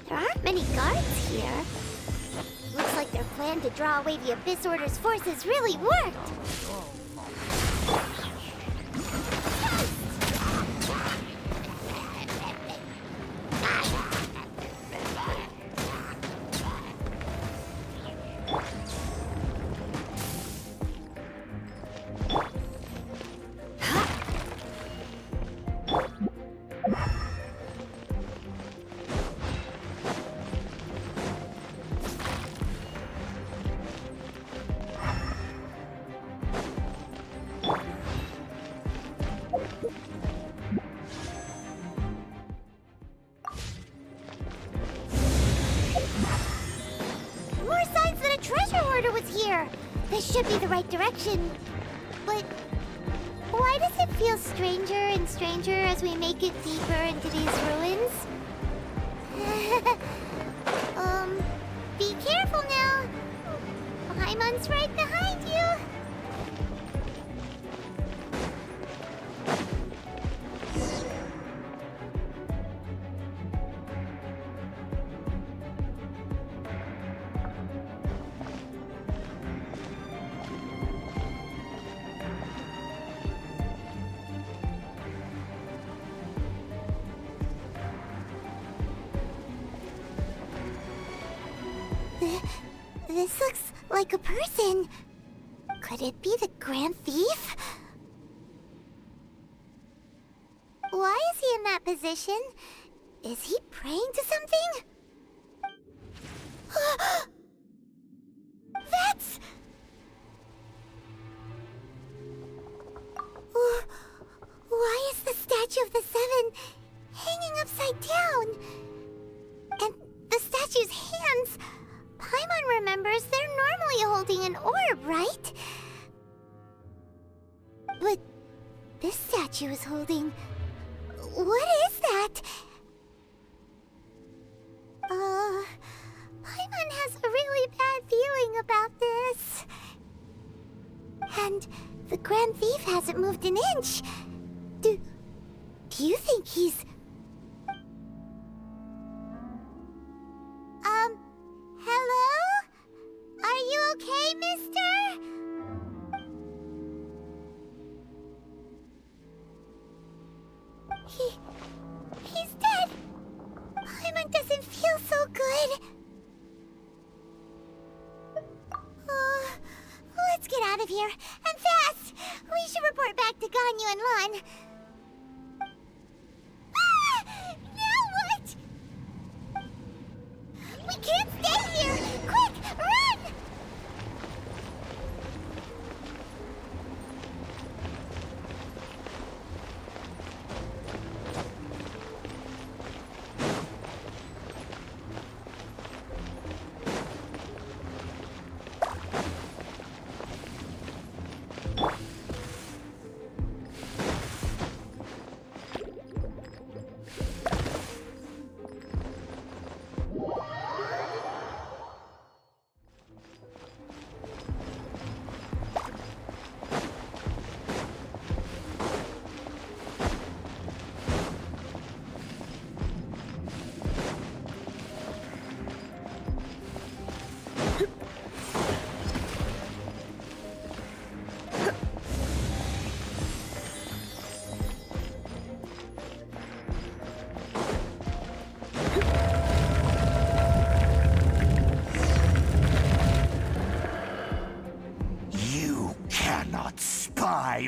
There aren't many guards here. Looks like their plan to draw away the Abyss Order's forces really worked. Here. This should be the right direction. But why does it feel stranger and stranger as we make it deeper into these ruins? Be careful now. Paimon's right behind you. This looks like a person. Could it be the Grand Thief? Why is he in that position? Is he praying to something? That's... Why is the statue of the Seven hanging upside down? And the statue's hands... Paimon remembers they're normally holding an orb, right? But this statue is holding... What is that? Paimon has a really bad feeling about this. And the Grand Thief hasn't moved an inch. Do you think he's... okay, mister? He's dead. Paimon doesn't feel so good. Let's get out of here, and fast! We should report back to Ganyu and Lon. Ah! Now what? We can't stay here! Quick, run!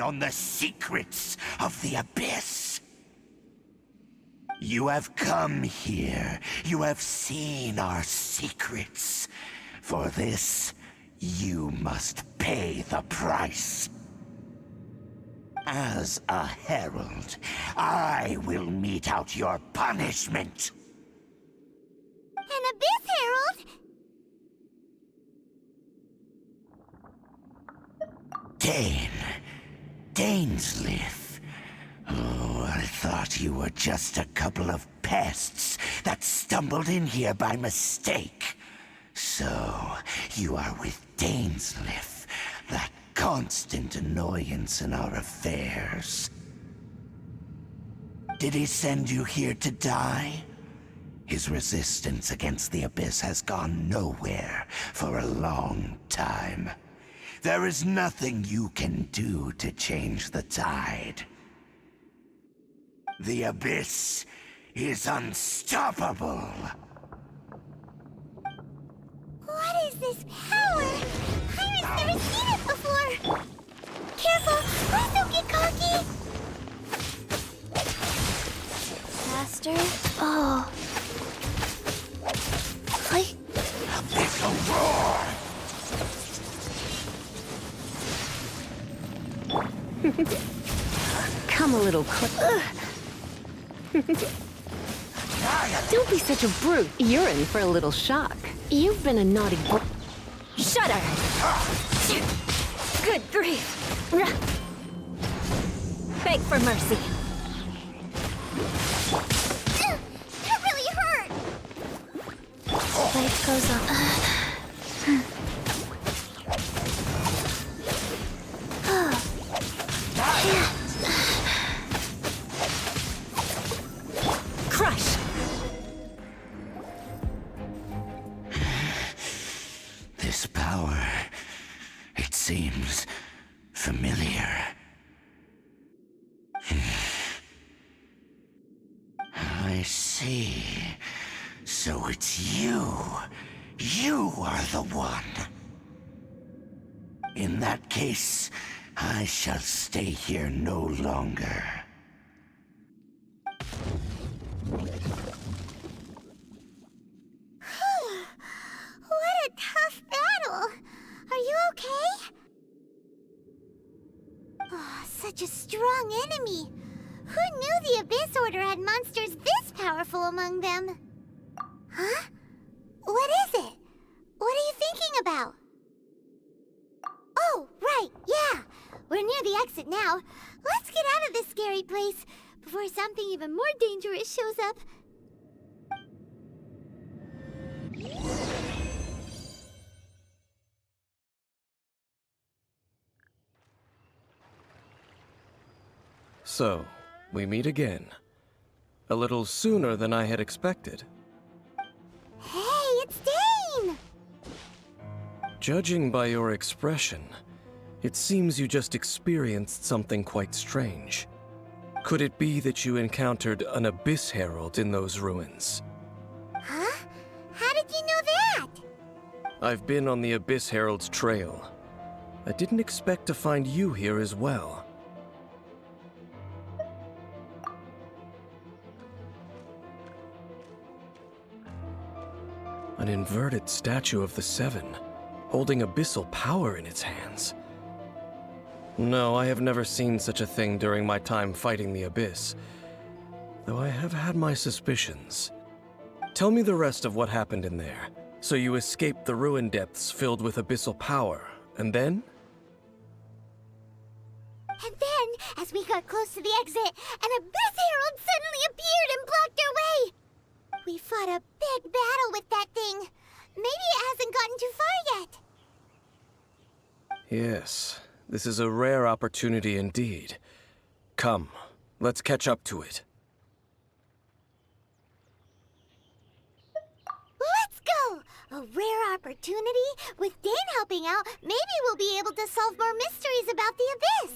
On the secrets of the Abyss. You have come here. You have seen our secrets. For this, you must pay the price. As a herald, I will mete out your punishment. An Abyss Herald? Dainsleif. Oh, I thought you were just a couple of pests that stumbled in here by mistake. So, you are with Dainsleif, that constant annoyance in our affairs. Did he send you here to die? His resistance against the Abyss has gone nowhere for a long time. There is nothing you can do to change the tide. The Abyss is unstoppable. What is this power? Pirate's never seen it before. Careful, please don't get cocky. Faster? Oh. Like... Abyssal roar! Come a little closer. Don't be such a brute. You're in for a little shock. You've been a naughty boy. Shut her! Good grief! Beg for mercy. That really hurt! Life goes on. Crush! This power, it seems familiar. I see. So it's you. You are the one. In that case, I shall stay here no longer. What a tough battle! Are you okay? Oh, such a strong enemy! Who knew the Abyss Order had monsters this powerful among them? Huh? What is it? What are you thinking about? Oh, right, yeah! We're near the exit now. Let's get out of this scary place before something even more dangerous shows up. So, we meet again. A little sooner than I had expected. Hey, it's Dane! Judging by your expression, it seems you just experienced something quite strange. Could it be that you encountered an Abyss Herald in those ruins? Huh? How did you know that? I've been on the Abyss Herald's trail. I didn't expect to find you here as well. An inverted statue of the Seven, holding abyssal power in its hands. No, I have never seen such a thing during my time fighting the Abyss, though I have had my suspicions. Tell me the rest of what happened in there. So you escaped the ruin depths filled with abyssal power, and then? And then, as we got close to the exit, an Abyss Herald suddenly appeared and blocked our way! We fought a big battle with that thing. Maybe it hasn't gotten too far yet. Yes, this is a rare opportunity indeed. Come, let's catch up to it. Let's go! A rare opportunity? With Dane helping out, maybe we'll be able to solve more mysteries about the Abyss.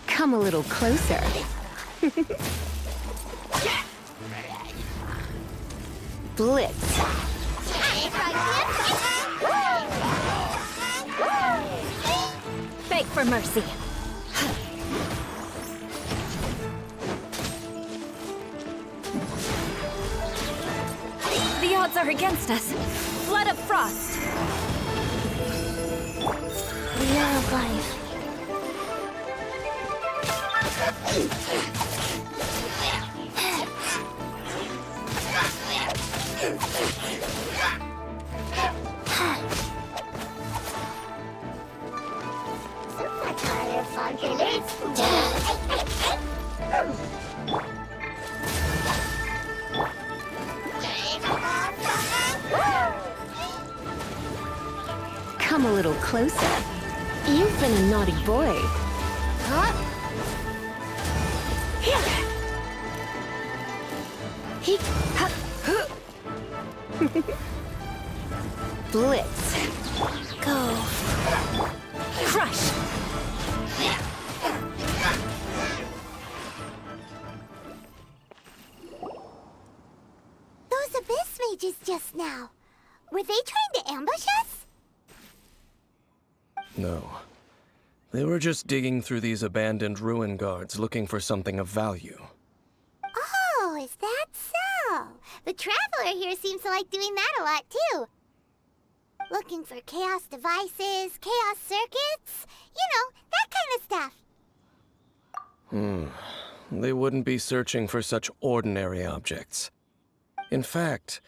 Come a little closer. Blitz. Beg for mercy. The odds are against us. Flood of frost. The air of life. Come a little closer. You've been a naughty boy. Huh? Blitz. Go. Crush. Those Abyss mages just now. Were they trying to ambush us? No. They were just digging through these abandoned ruin guards looking for something of value. Oh, is that so? The Traveler here seems to like doing that a lot, too. Looking for chaos devices, chaos circuits, you know, that kind of stuff. They wouldn't be searching for such ordinary objects. In fact,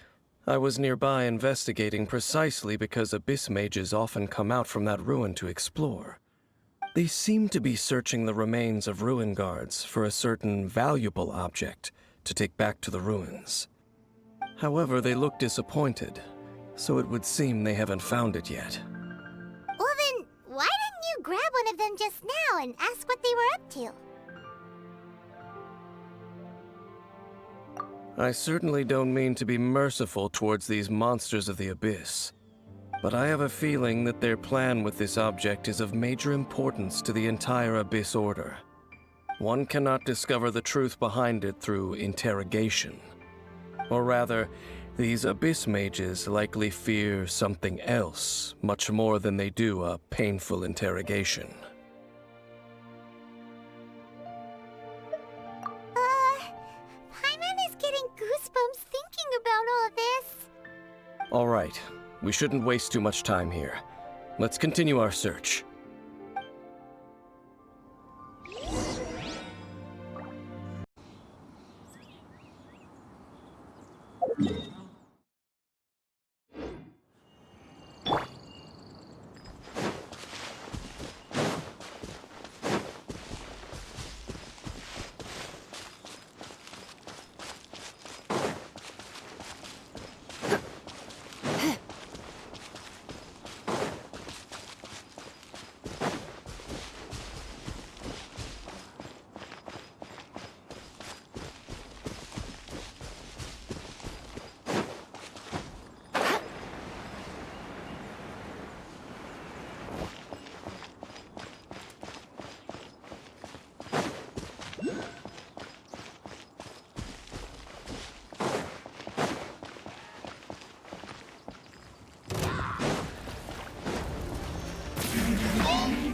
I was nearby investigating precisely because Abyss mages often come out from that ruin to explore. They seem to be searching the remains of ruin guards for a certain valuable object to take back to the ruins. However, they look disappointed, so it would seem they haven't found it yet. Well then, why didn't you grab one of them just now and ask what they were up to? I certainly don't mean to be merciful towards these monsters of the Abyss, but I have a feeling that their plan with this object is of major importance to the entire Abyss Order. One cannot discover the truth behind it through interrogation. Or rather, these Abyss mages likely fear something else much more than they do a painful interrogation. Paimon is getting goosebumps thinking about all this. All right, we shouldn't waste too much time here. Let's continue our search.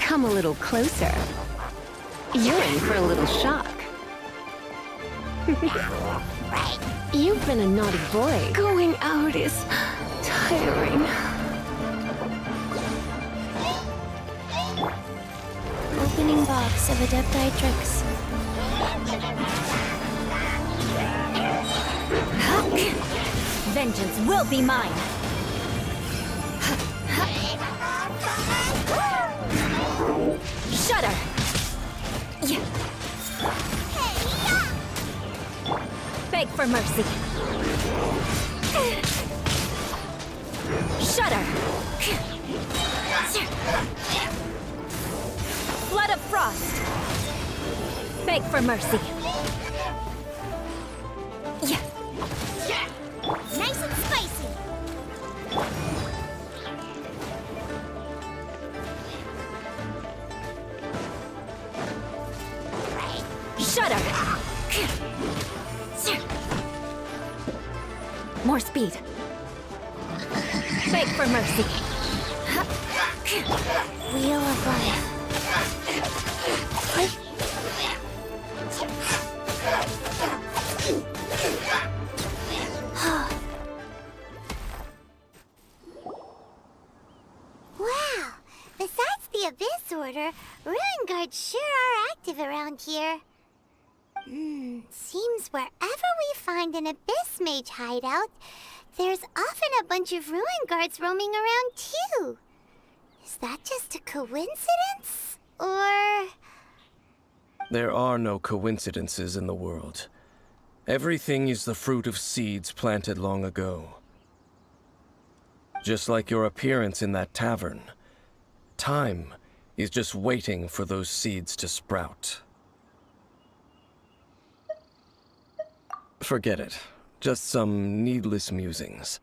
Come a little closer. You're in for a little shock. You've been a naughty boy. Going out is tiring. Opening box of Adepti tricks. Vengeance will be mine. Shudder! Yeah. Beg for mercy. Shudder! Flood of frost. Beg for mercy. Yeah. Nice and spicy. Shudder! More speed. Beg for mercy. Wheel of life. Wow! Besides the Abyss Order, Ruin Guards sure are active around here. Seems wherever we find an Abyss Mage hideout, there's often a bunch of Ruin Guards roaming around too. Is that just a coincidence? Or... There are no coincidences in the world. Everything is the fruit of seeds planted long ago. Just like your appearance in that tavern, time is just waiting for those seeds to sprout. Forget it. Just some needless musings.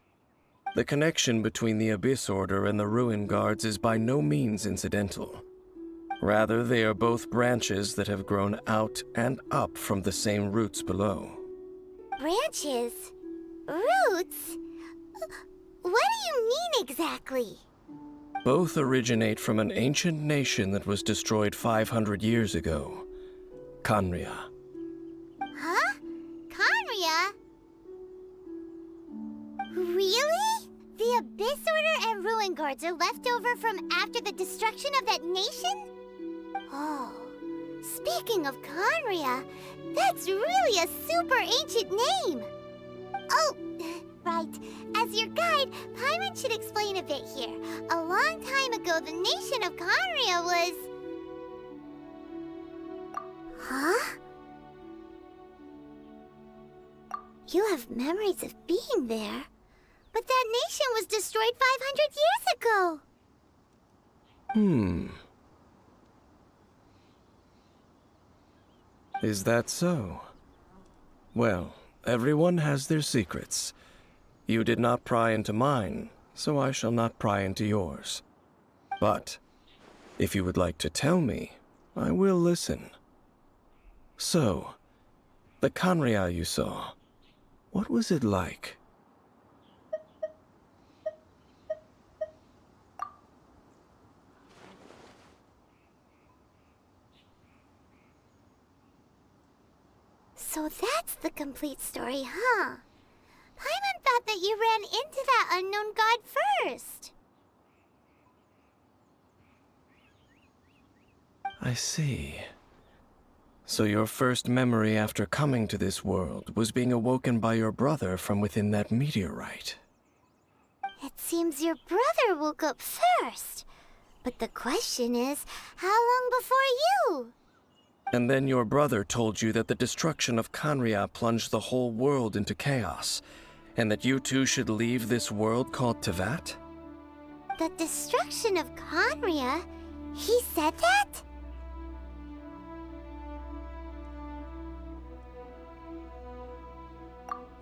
The connection between the Abyss Order and the Ruin Guards is by no means incidental. Rather, they are both branches that have grown out and up from the same roots below. branches? Roots? What do you mean exactly? Both originate from an ancient nation that was destroyed 500 years ago. Khaenri'ah. Huh? Khaenri'ah? Really? The Abyss Order and Ruin Guards are left over from after the destruction of that nation? Oh, speaking of Khaenri'ah, that's really a super ancient name. Oh, right. As your guide, Paimon should explain a bit here. A long time ago, the nation of Khaenri'ah was... Huh? You have memories of being there. But that nation was destroyed 500 years ago. Is that so? Well, everyone has their secrets. You did not pry into mine, so I shall not pry into yours. But, if you would like to tell me, I will listen. So, the Khaenri'ah you saw, what was it like? So that's the complete story, huh? Paimon thought that you ran into that unknown god first. I see. So your first memory after coming to this world was being awoken by your brother from within that meteorite. It seems your brother woke up first. But the question is, how long before you? And then your brother told you that the destruction of Kanria plunged the whole world into chaos, and that you two should leave this world called Tevat? The destruction of Conria? He said that?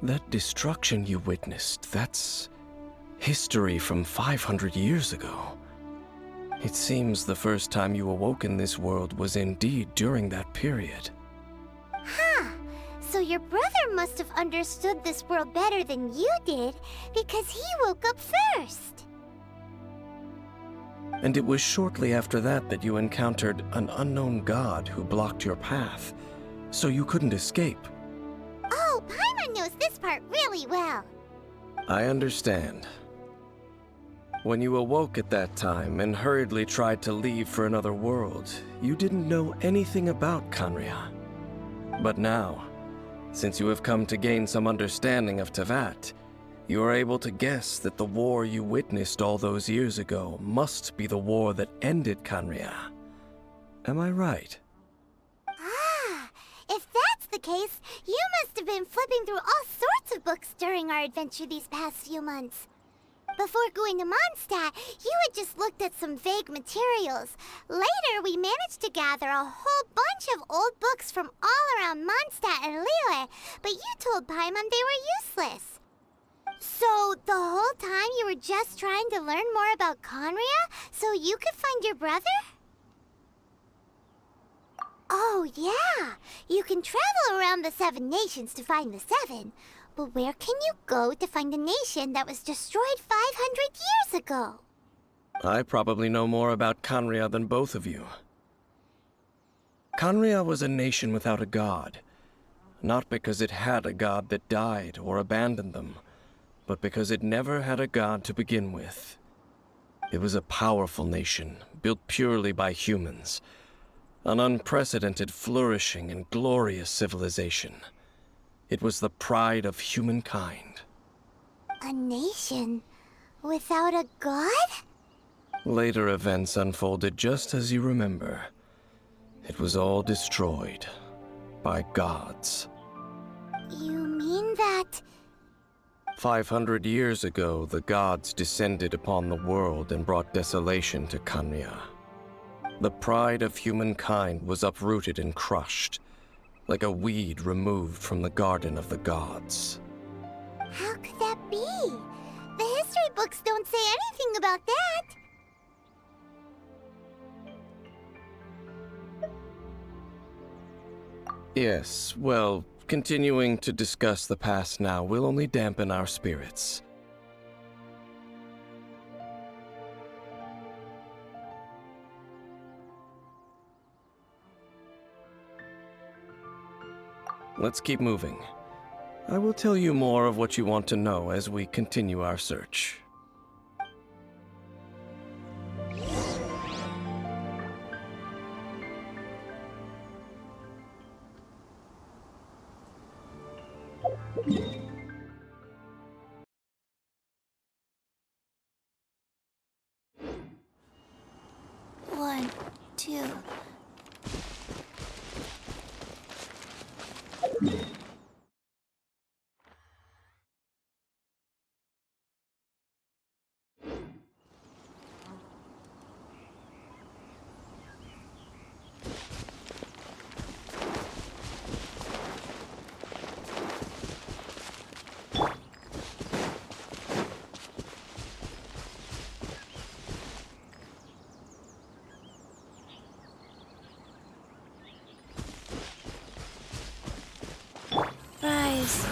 That destruction you witnessed, that's history from 500 years ago. It seems the first time you awoke in this world was indeed during that period. Huh. So your brother must have understood this world better than you did, because he woke up first. And it was shortly after that that you encountered an unknown god who blocked your path, so you couldn't escape. Oh, Paimon knows this part really well. I understand. When you awoke at that time and hurriedly tried to leave for another world, you didn't know anything about Kanria. But now, since you have come to gain some understanding of Tevat, you are able to guess that the war you witnessed all those years ago must be the war that ended Kanria. Am I right? Ah, if that's the case, you must have been flipping through all sorts of books during our adventure these past few months. Before going to Mondstadt, you had just looked at some vague materials. Later, we managed to gather a whole bunch of old books from all around Mondstadt and Liyue, but you told Paimon they were useless. So, the whole time you were just trying to learn more about Conria so you could find your brother? Oh, yeah. You can travel around the 7 nations to find the 7. But where can you go to find a nation that was destroyed 500 years ago? I probably know more about Kanria than both of you. Kanria was a nation without a god. Not because it had a god that died or abandoned them, but because it never had a god to begin with. It was a powerful nation, built purely by humans. An unprecedented, flourishing, and glorious civilization. It was the pride of humankind. A nation without a god? Later events unfolded just as you remember. It was all destroyed by gods. You mean that... 500 years ago, the gods descended upon the world and brought desolation to Kanria. The pride of humankind was uprooted and crushed, like a weed removed from the garden of the gods. How could that be? The history books don't say anything about that. Yes, well, continuing to discuss the past now will only dampen our spirits. Let's keep moving. I will tell you more of what you want to know as we continue our search. One, two. Rise.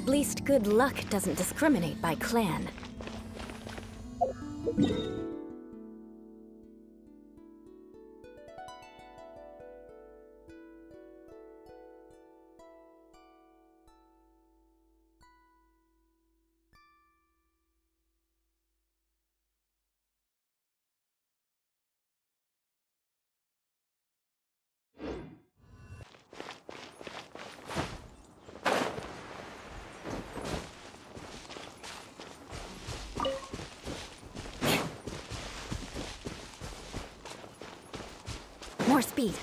least good luck doesn't discriminate by clan. More speed.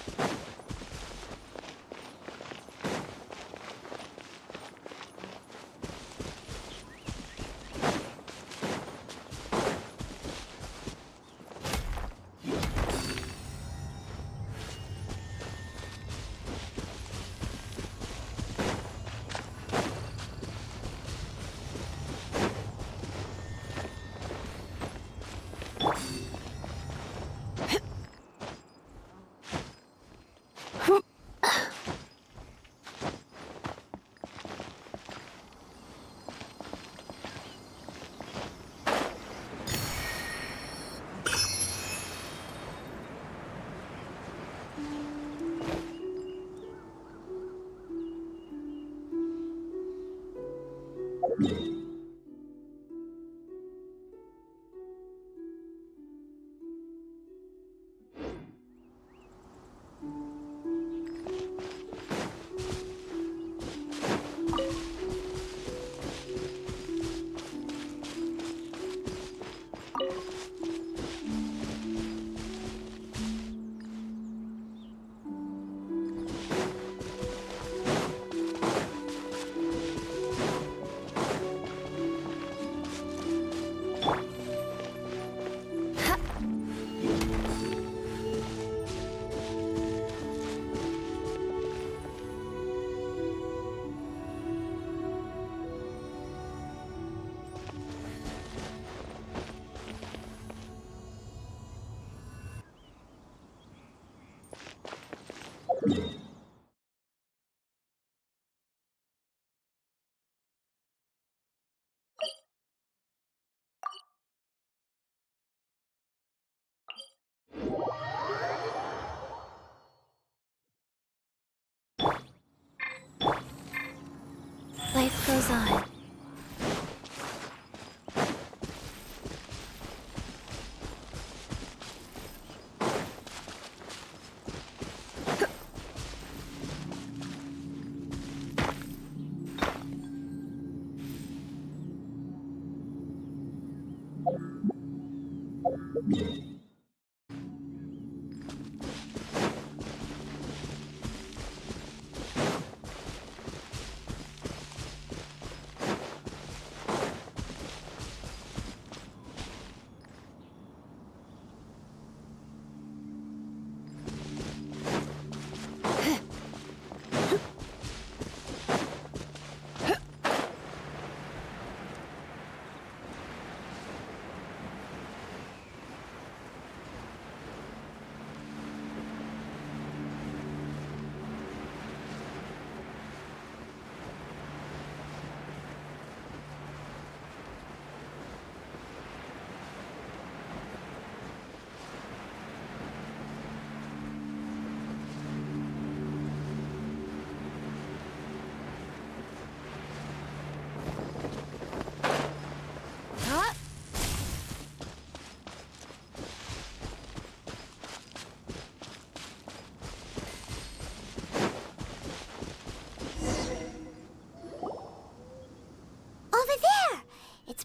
Life goes on.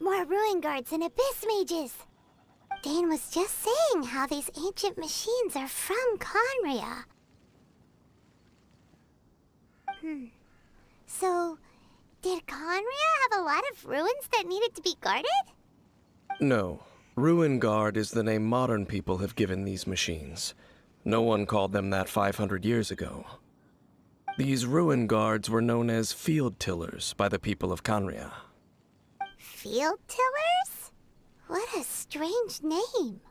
More ruin guards and abyss mages. Dane was just saying how these ancient machines are from Conria. So, did Conria have a lot of ruins that needed to be guarded? No. Ruin Guard is the name modern people have given these machines. No one called them that 500 years ago. These Ruin Guards were known as Field Tillers by the people of Conria. Field Tillers? What a strange name.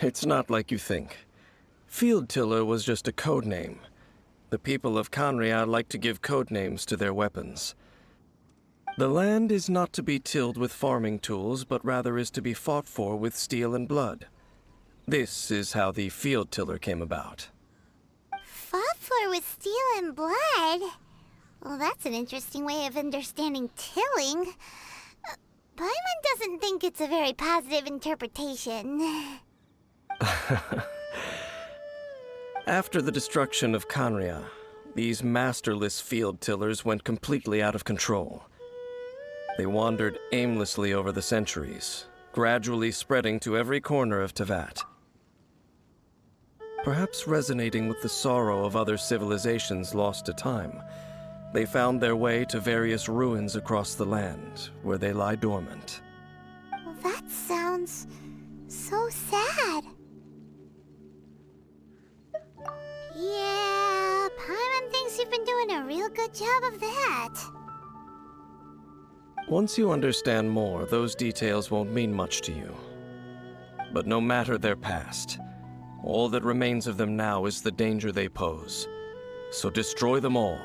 It's not like you think. Field Tiller was just a code name. The people of Canria like to give code names to their weapons. The land is not to be tilled with farming tools, but rather is to be fought for with steel and blood. This is how the field tiller came about. Fought for with steel and blood? Well, that's an interesting way of understanding tilling. Paimon doesn't think it's a very positive interpretation. After the destruction of Canria, these masterless field tillers went completely out of control. They wandered aimlessly over the centuries, gradually spreading to every corner of Teyvat. Perhaps resonating with the sorrow of other civilizations lost to time, they found their way to various ruins across the land, where they lie dormant. Well, that sounds so sad. Yeah, Paimon thinks you've been doing a real good job of that. Once you understand more, those details won't mean much to you. But no matter their past, all that remains of them now is the danger they pose. So destroy them all.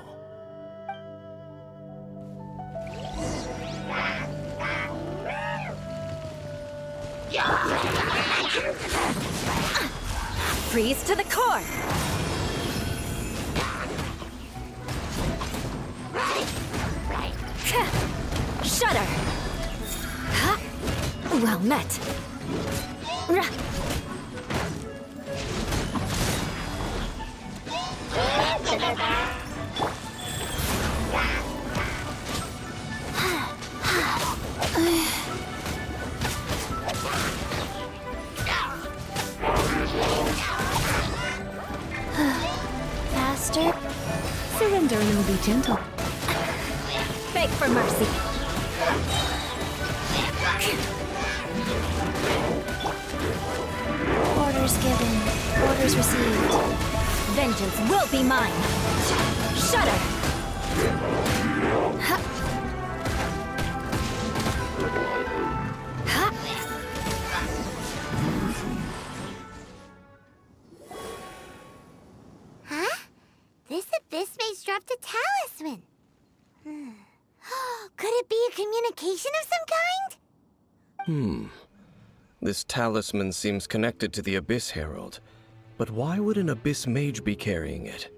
Freeze to the core! Shudder! Well met. Faster. Surrender and it will be gentle. Beg for mercy. Orders given. Orders received. Vengeance will be mine. Shudder! Huh? This abyss maze dropped a talisman. Could it be a communication of some kind? This talisman seems connected to the Abyss Herald. But why would an Abyss Mage be carrying it?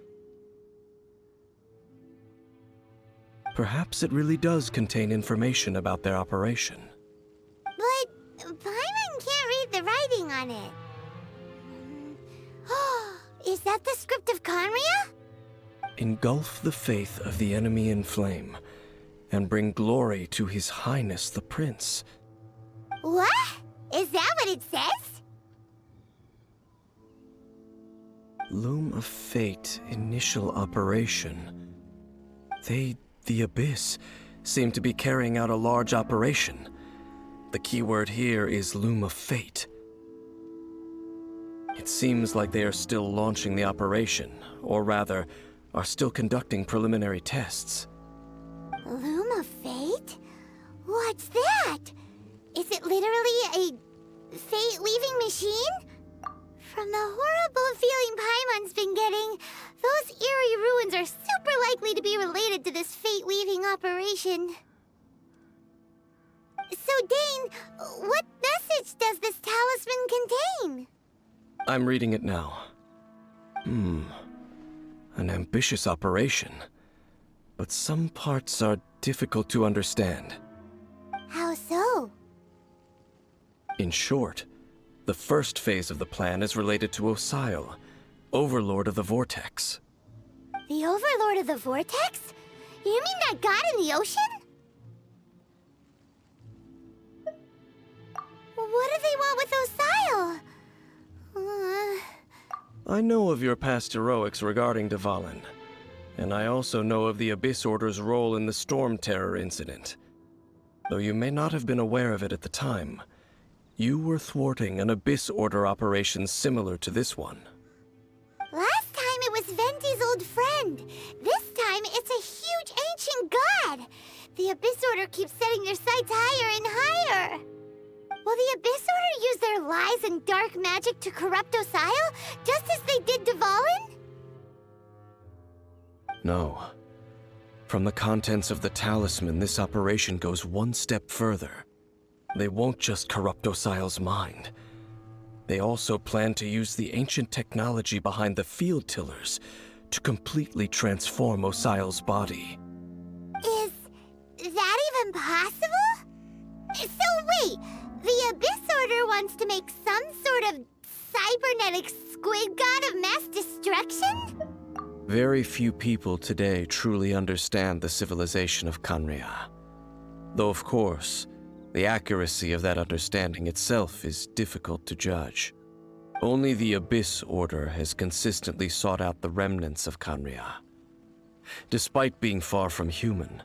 Perhaps it really does contain information about their operation. But Paimon can't read the writing on it. Is that the script of Canria? Engulf the faith of the enemy in flame, and bring glory to His Highness the Prince. What? Is that what it says? Loom of Fate, initial operation. They, the Abyss, seem to be carrying out a large operation. The keyword here is Loom of Fate. It seems like they are still launching the operation, or rather, are still conducting preliminary tests. Loom of Fate? What's that? Is it literally a fate-weaving machine? From the horrible feeling Paimon's been getting, those eerie ruins are super likely to be related to this fate-weaving operation. So, Dane, what message does this talisman contain? I'm reading it now. An ambitious operation. But some parts are difficult to understand. How so? In short, the first phase of the plan is related to Osile, Overlord of the Vortex. The Overlord of the Vortex? You mean that god in the ocean? What do they want with Osile? I know of your past heroics regarding Dvalin, and I also know of the Abyss Order's role in the Storm Terror incident. Though you may not have been aware of it at the time, you were thwarting an Abyss Order operation similar to this one. Last time it was Venti's old friend. This time it's a huge ancient god. The Abyss Order keeps setting their sights higher and higher. Will the Abyss Order use their lies and dark magic to corrupt Osile, just as they did Dvalin? No. From the contents of the talisman, this operation goes one step further. They won't just corrupt Osial's mind. They also plan to use the ancient technology behind the field tillers to completely transform Osial's body. Is that even possible? So wait, the Abyss Order wants to make some sort of cybernetic squid god of mass destruction? Very few people today truly understand the civilization of Khaenri'ah. Though of course, the accuracy of that understanding itself is difficult to judge. Only the Abyss Order has consistently sought out the remnants of Khaenri'ah. Despite being far from human,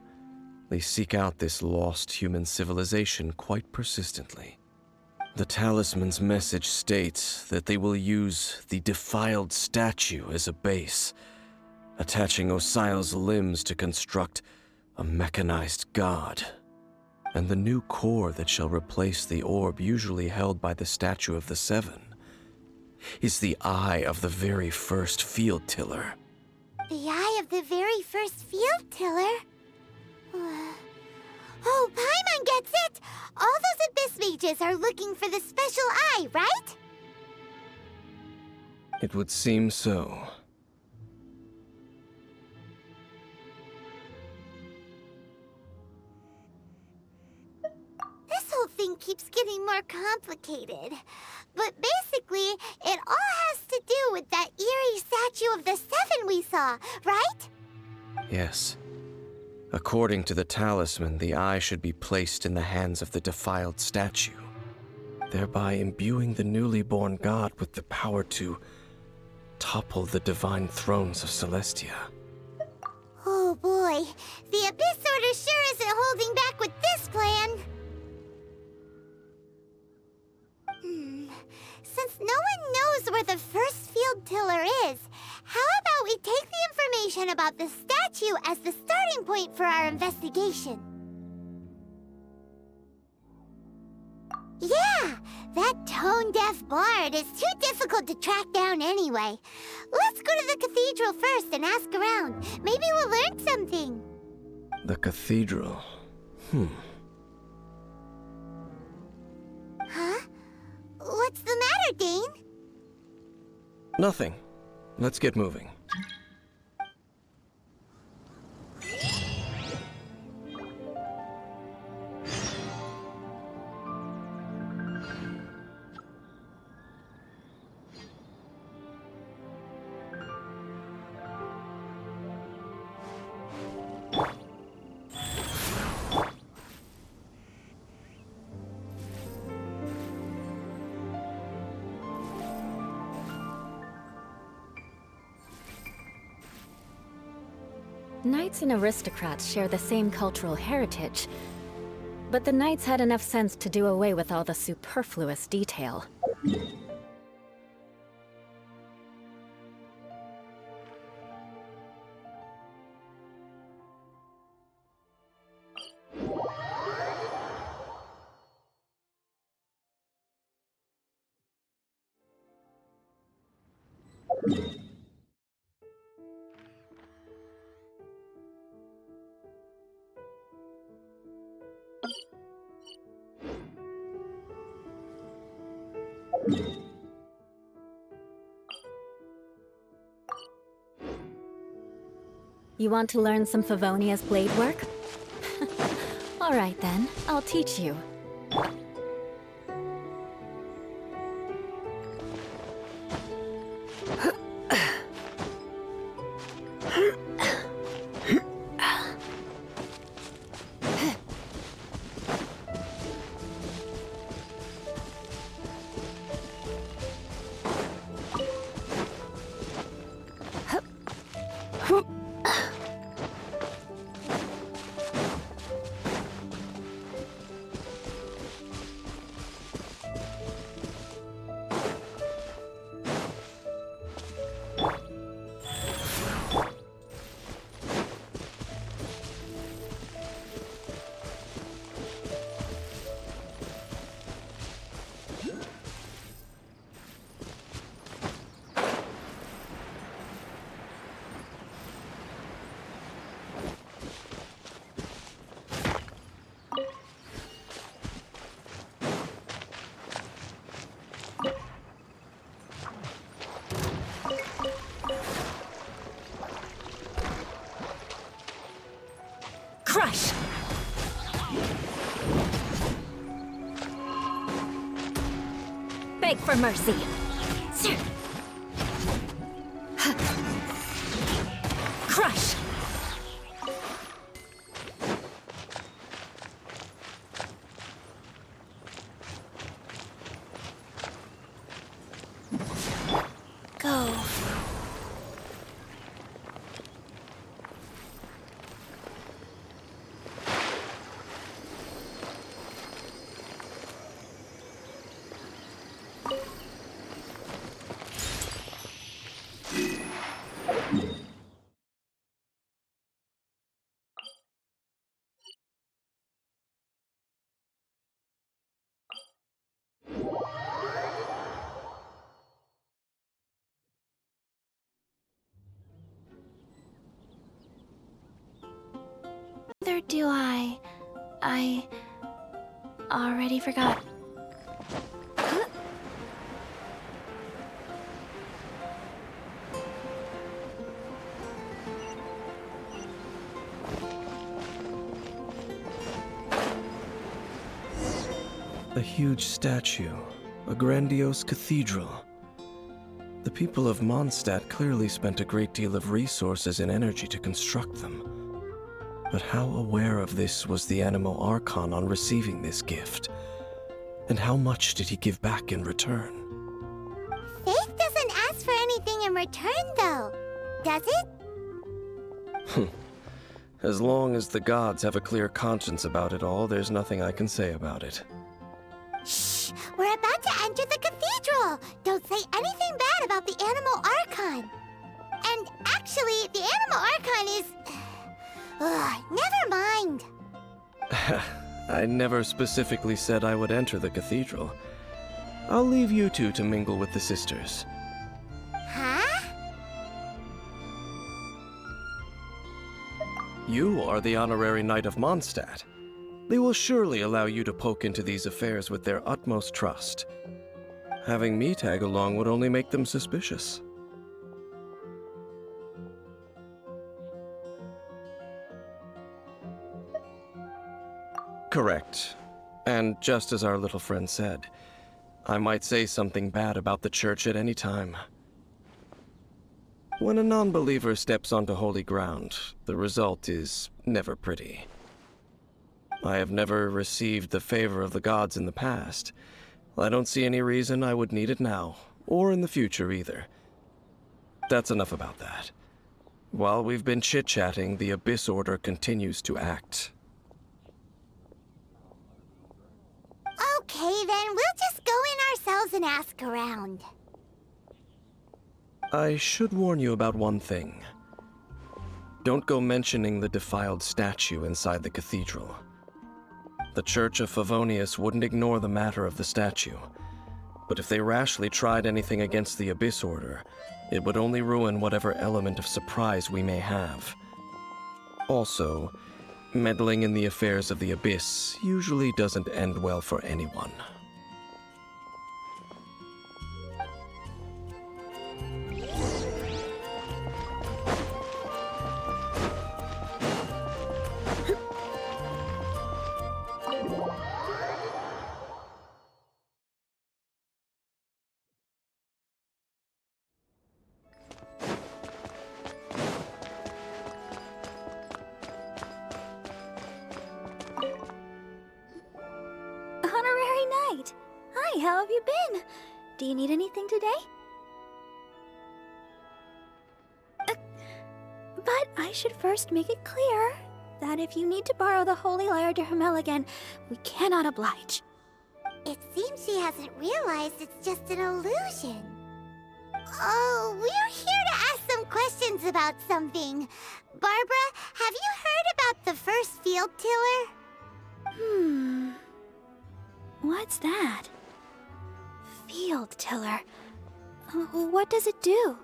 they seek out this lost human civilization quite persistently. The talisman's message states that they will use the defiled statue as a base, attaching Osial's limbs to construct a mechanized god. And the new core that shall replace the orb usually held by the Statue of the Seven is the eye of the very first field tiller. The eye of the very first field tiller? Oh, Paimon gets it! All those Abyss mages are looking for the special eye, right? It would seem so. This whole thing keeps getting more complicated. But basically, it all has to do with that eerie Statue of the Seven we saw, right? Yes. According to the talisman, the eye should be placed in the hands of the defiled statue, thereby imbuing the newly born god with the power to topple the divine thrones of Celestia. Oh boy, the Abyss Order sure isn't holding back with this plan. Since no one knows where the first field tiller is, how about we take the information about the statue as the starting point for our investigation? Yeah, that tone-deaf bard is too difficult to track down anyway. Let's go to the cathedral first and ask around. Maybe we'll learn something. The cathedral. Huh? What's the matter, Dane? Nothing. Let's get moving. Knights and aristocrats share the same cultural heritage, but the knights had enough sense to do away with all the superfluous detail. You want to learn some Favonia's blade work? All right then, I'll teach you. beg for mercy. Crush! Go. Neither do I. I already forgot. A huge statue, a grandiose cathedral. The people of Mondstadt clearly spent a great deal of resources and energy to construct them. But how aware of this was the Animo Archon on receiving this gift? And how much did he give back in return? Faith doesn't ask for anything in return, though. Does it? As long as the gods have a clear conscience about it all, there's nothing I can say about it. Shh! We're about to enter the cathedral! Don't say anything bad about the Animo Archon! And actually, the Animo Archon is... never mind! I never specifically said I would enter the cathedral. I'll leave you two to mingle with the sisters. Huh? You are the honorary knight of Mondstadt. They will surely allow you to poke into these affairs with their utmost trust. Having me tag along would only make them suspicious. Correct. And just as our little friend said, I might say something bad about the church at any time. When a non-believer steps onto holy ground, the result is never pretty. I have never received the favor of the gods in the past. I don't see any reason I would need it now, or in the future either. That's enough about that. While we've been chit-chatting, the Abyss Order continues to act. Okay, then we'll just go in ourselves and ask around. I should warn you about one thing. Don't go mentioning the defiled statue inside the cathedral. The Church of Favonius wouldn't ignore the matter of the statue, but if they rashly tried anything against the Abyss Order, it would only ruin whatever element of surprise we may have. Also, meddling in the affairs of the Abyss usually doesn't end well for anyone. Honorary Knight! Hi, how have you been? Do you need anything today? But I should first make it clear that if you need to borrow the Holy Lyre to Hermel again, we cannot oblige. It seems she hasn't realized it's just an illusion. Oh, we're here to ask some questions about something. Barbara, have you heard about the first field tiller? What's that? Field tiller. What does it do?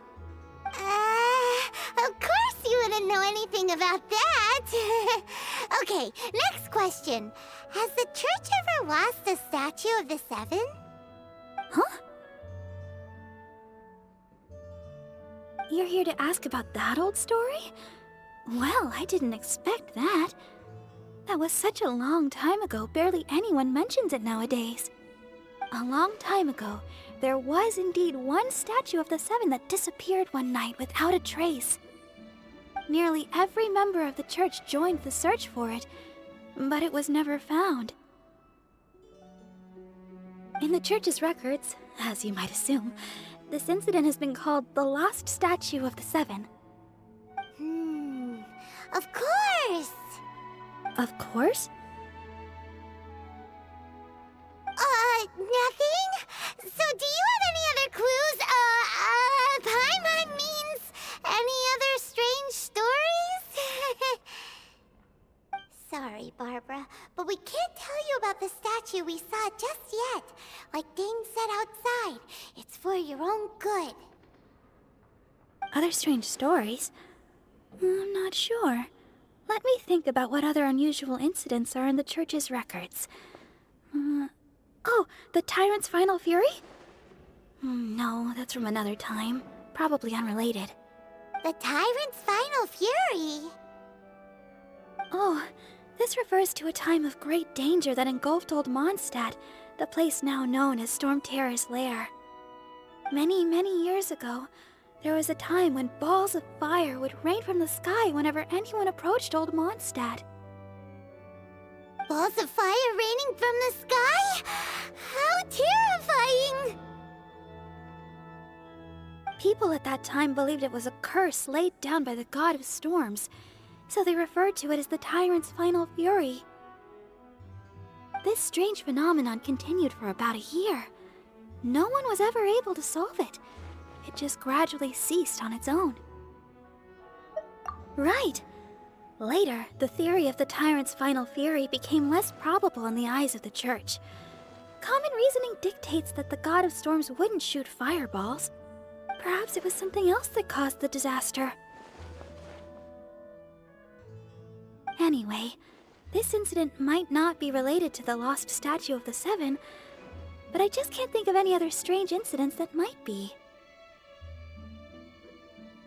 Of course you wouldn't know anything about that. Okay, next question. Has the church ever lost a statue of the Seven? Huh? You're here to ask about that old story? Well, I didn't expect that. That was such a long time ago, barely anyone mentions it nowadays. A long time ago, there was indeed one statue of the Seven that disappeared one night without a trace. Nearly every member of the church joined the search for it, but it was never found. In the church's records, as you might assume, this incident has been called the Lost Statue of the Seven. Of course! Of course? Nothing? So do you have any other clues? Paimon means any other strange stories? Sorry, Barbara, but we can't tell you about the statue we saw just yet. Like Dane said outside, it's for your own good. Other strange stories? I'm not sure. Let me think about what other unusual incidents are in the church's records. Oh, the Tyrant's Final Fury? No, that's from another time. Probably unrelated. The Tyrant's Final Fury? Oh, this refers to a time of great danger that engulfed Old Mondstadt, the place now known as Storm Terror's lair. Many, many years ago, there was a time when balls of fire would rain from the sky whenever anyone approached Old Mondstadt. Balls of fire raining from the sky? How terrifying! People at that time believed it was a curse laid down by the god of storms, so they referred to it as the Tyrant's Final Fury. This strange phenomenon continued for about a year. No one was ever able to solve it. It just gradually ceased on its own. Right! Later, the theory of the Tyrant's Final Fury became less probable in the eyes of the Church. Common reasoning dictates that the god of storms wouldn't shoot fireballs. Perhaps it was something else that caused the disaster. Anyway, this incident might not be related to the lost statue of the Seven, but I just can't think of any other strange incidents that might be.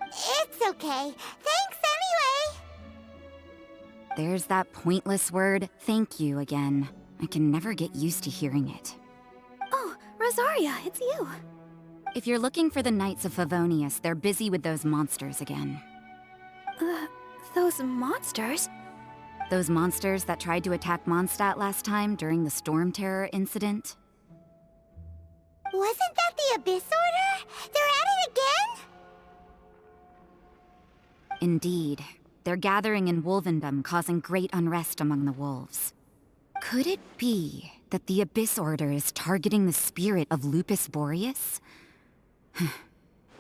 It's okay. Thanks anyway! There's that pointless word, thank you, again. I can never get used to hearing it. Oh, Rosaria, it's you. If you're looking for the Knights of Favonius, they're busy with those monsters again. Those monsters? Those monsters that tried to attack Mondstadt last time during the Storm Terror incident? Wasn't that the Abyss Order? They're at it again? Indeed. They're gathering in Wolvendom, causing great unrest among the wolves. Could it be that the Abyss Order is targeting the spirit of Lupus Boreas?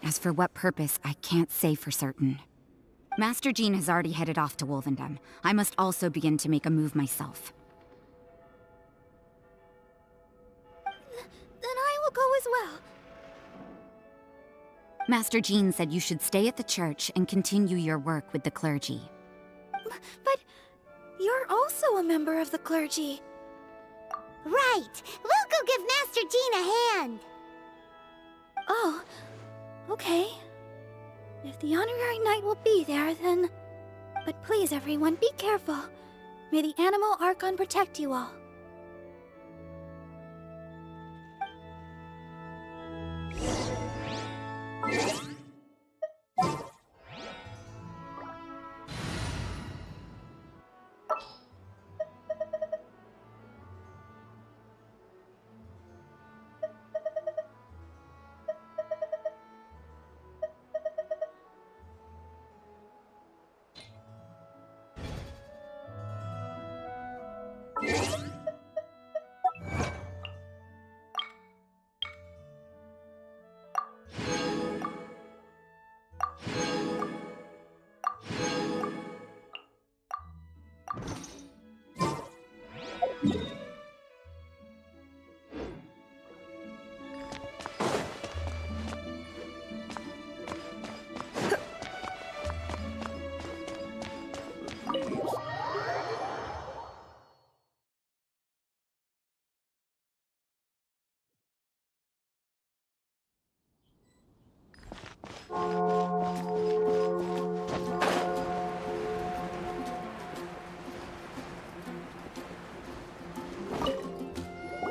As for what purpose, I can't say for certain. Master Jean has already headed off to Wolvendom. I must also begin to make a move myself. Then I will go as well. Master Jean said you should stay at the church and continue your work with the clergy. But you're also a member of the clergy. Right! We'll go give Master Jean a hand! Oh, okay. If the honorary knight will be there, then... But please, everyone, be careful. May the Animal Archon protect you all.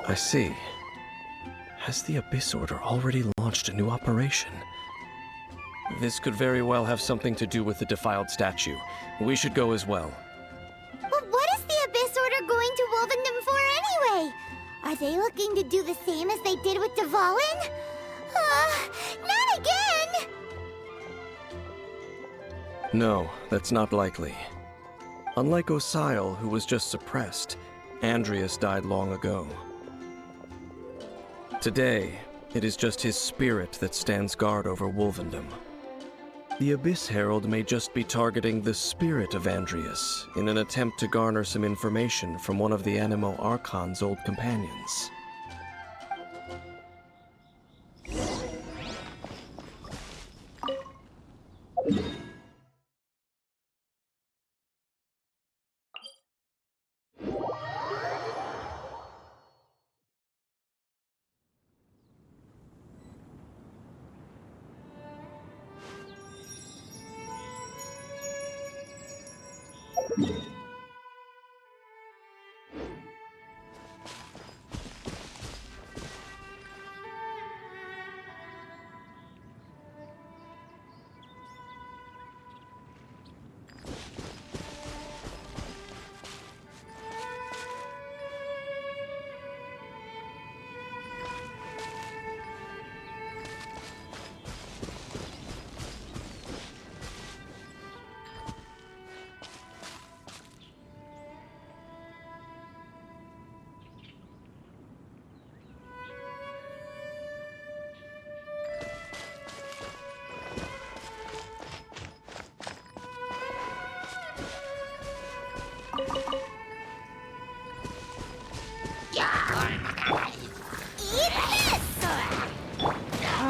I see. Has the Abyss Order already launched a new operation? This could very well have something to do with the defiled statue. We should go as well. But what is the Abyss Order going to Wolvendom for anyway? Are they looking to do the same as they did with Dvalin? Not again! No, that's not likely. Unlike Osile, who was just suppressed, Andreas died long ago. Today, it is just his spirit that stands guard over Wolvendom. The Abyss Herald may just be targeting the spirit of Andreas in an attempt to garner some information from one of the Animo Archon's old companions.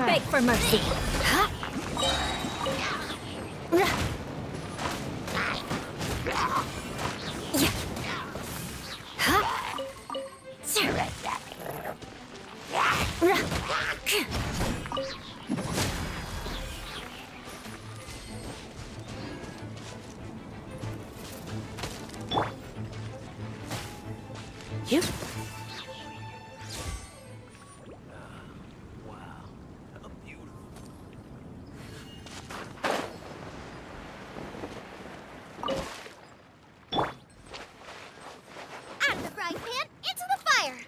Beg for mercy. You. Out of the frying pan, into the fire!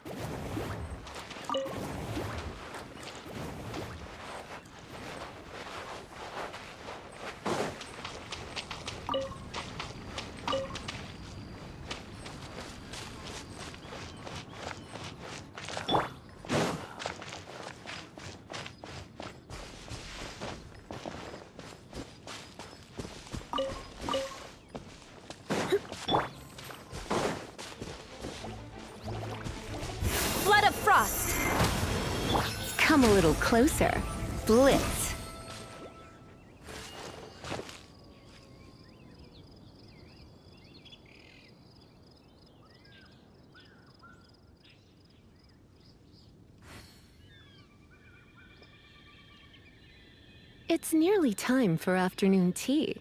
Flood of frost. Come a little closer. Blitz. It's nearly time for afternoon tea.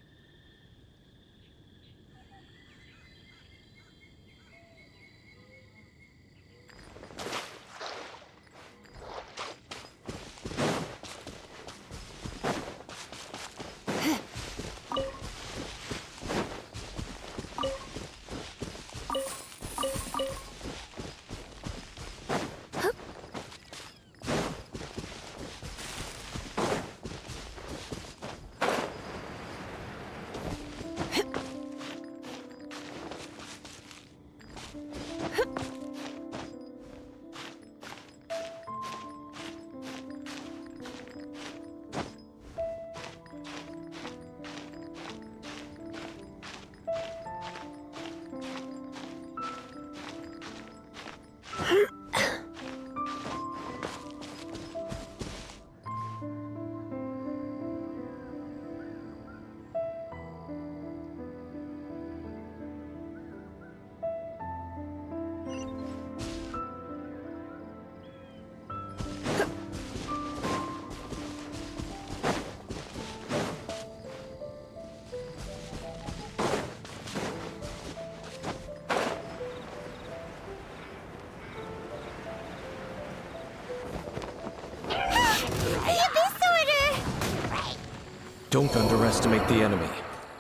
Don't underestimate the enemy.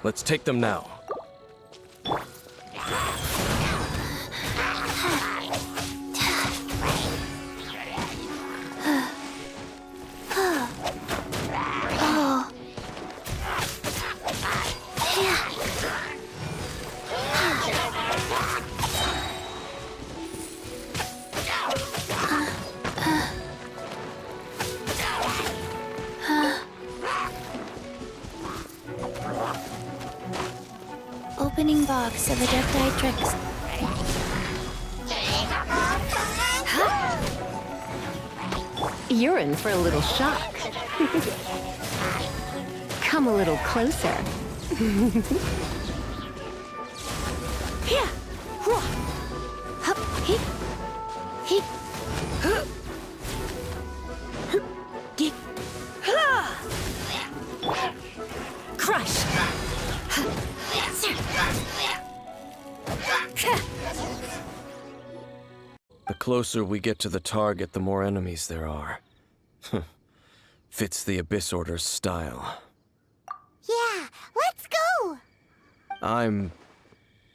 Let's take them now. Opening box of Adepti Tricks. You're in for a little shock. Come a little closer. Crush! The closer we get to the target, the more enemies there are. Fits the Abyss Order's style. Yeah, let's go! I'm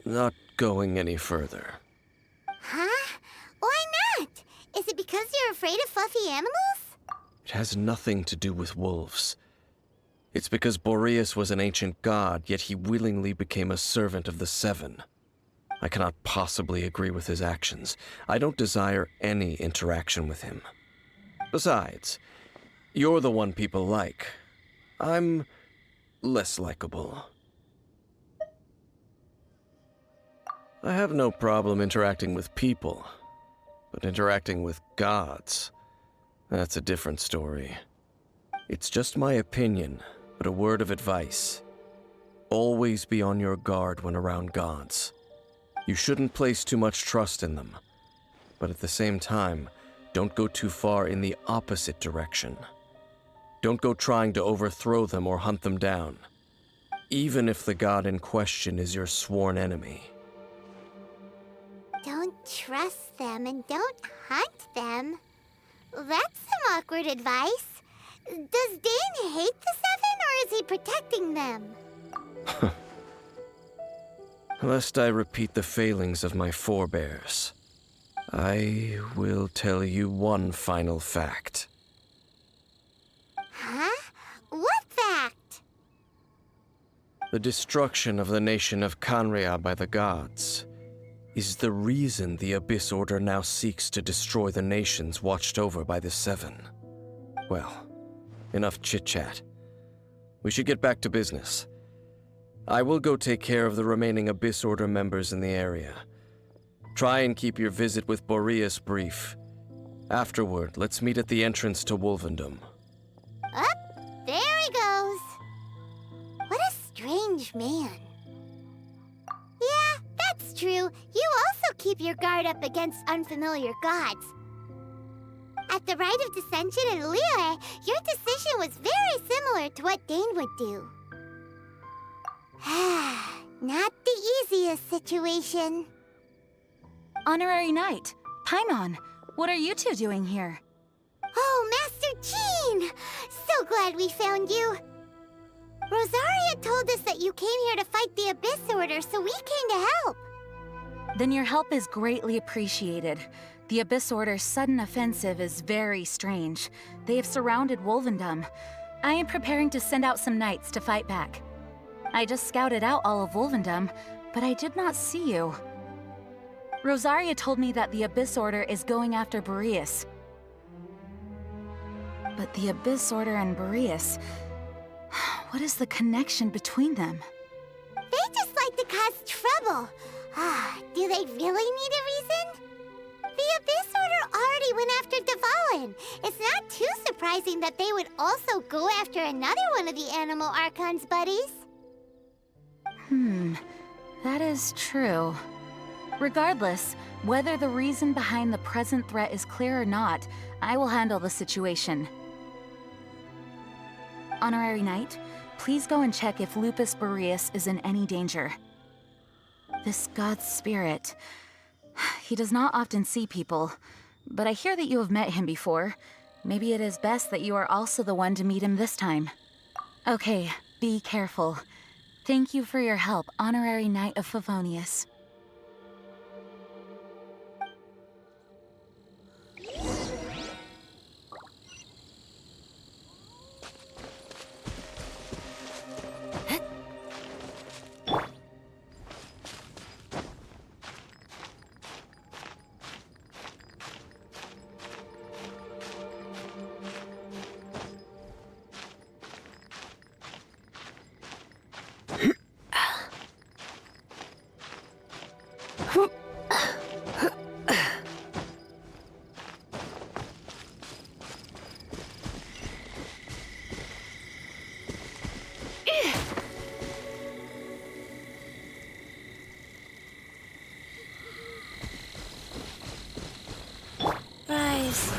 not going any further. Huh? Why not? Is it because you're afraid of fluffy animals? It has nothing to do with wolves. It's because Boreas was an ancient god, yet he willingly became a servant of the Seven. I cannot possibly agree with his actions. I don't desire any interaction with him. Besides, you're the one people like. I'm less likable. I have no problem interacting with people, but interacting with gods, that's a different story. It's just my opinion, but a word of advice. Always be on your guard when around gods. You shouldn't place too much trust in them, but at the same time, don't go too far in the opposite direction. Don't go trying to overthrow them or hunt them down, even if the god in question is your sworn enemy. Don't trust them and don't hunt them. That's some awkward advice. Does Dane hate the Seven, or is he protecting them? Lest I repeat the failings of my forebears, I will tell you one final fact. Huh? What fact? The destruction of the nation of Canria by the gods is the reason the Abyss Order now seeks to destroy the nations watched over by the Seven. Well, enough chit-chat. We should get back to business. I will go take care of the remaining Abyss Order members in the area. Try and keep your visit with Boreas brief. Afterward, let's meet at the entrance to Wolvendom. Up, there he goes. What a strange man. Yeah, that's true. You also keep your guard up against unfamiliar gods. At the Rite of Dissension in Liyue, your decision was very similar to what Dane would do. Not the easiest situation. Honorary Knight, Paimon, what are you two doing here? Oh, Master Jean! So glad we found you. Rosaria told us that you came here to fight the Abyss Order, so we came to help. Then your help is greatly appreciated. The Abyss Order's sudden offensive is very strange. They have surrounded Wolvendom. I am preparing to send out some knights to fight back. I just scouted out all of Wolvendom, but I did not see you. Rosaria told me that the Abyss Order is going after Boreas. But the Abyss Order and Boreas... what is the connection between them? They just like to cause trouble. Do they really need a reason? The Abyss Order already went after Dvalin. It's not too surprising that they would also go after another one of the Animal Archon's buddies. That is true. Regardless, whether the reason behind the present threat is clear or not, I will handle the situation. Honorary Knight, please go and check if Lupus Boreas is in any danger. This god's spirit... he does not often see people, but I hear that you have met him before. Maybe it is best that you are also the one to meet him this time. Okay, be careful. Thank you for your help, Honorary Knight of Favonius. Rise.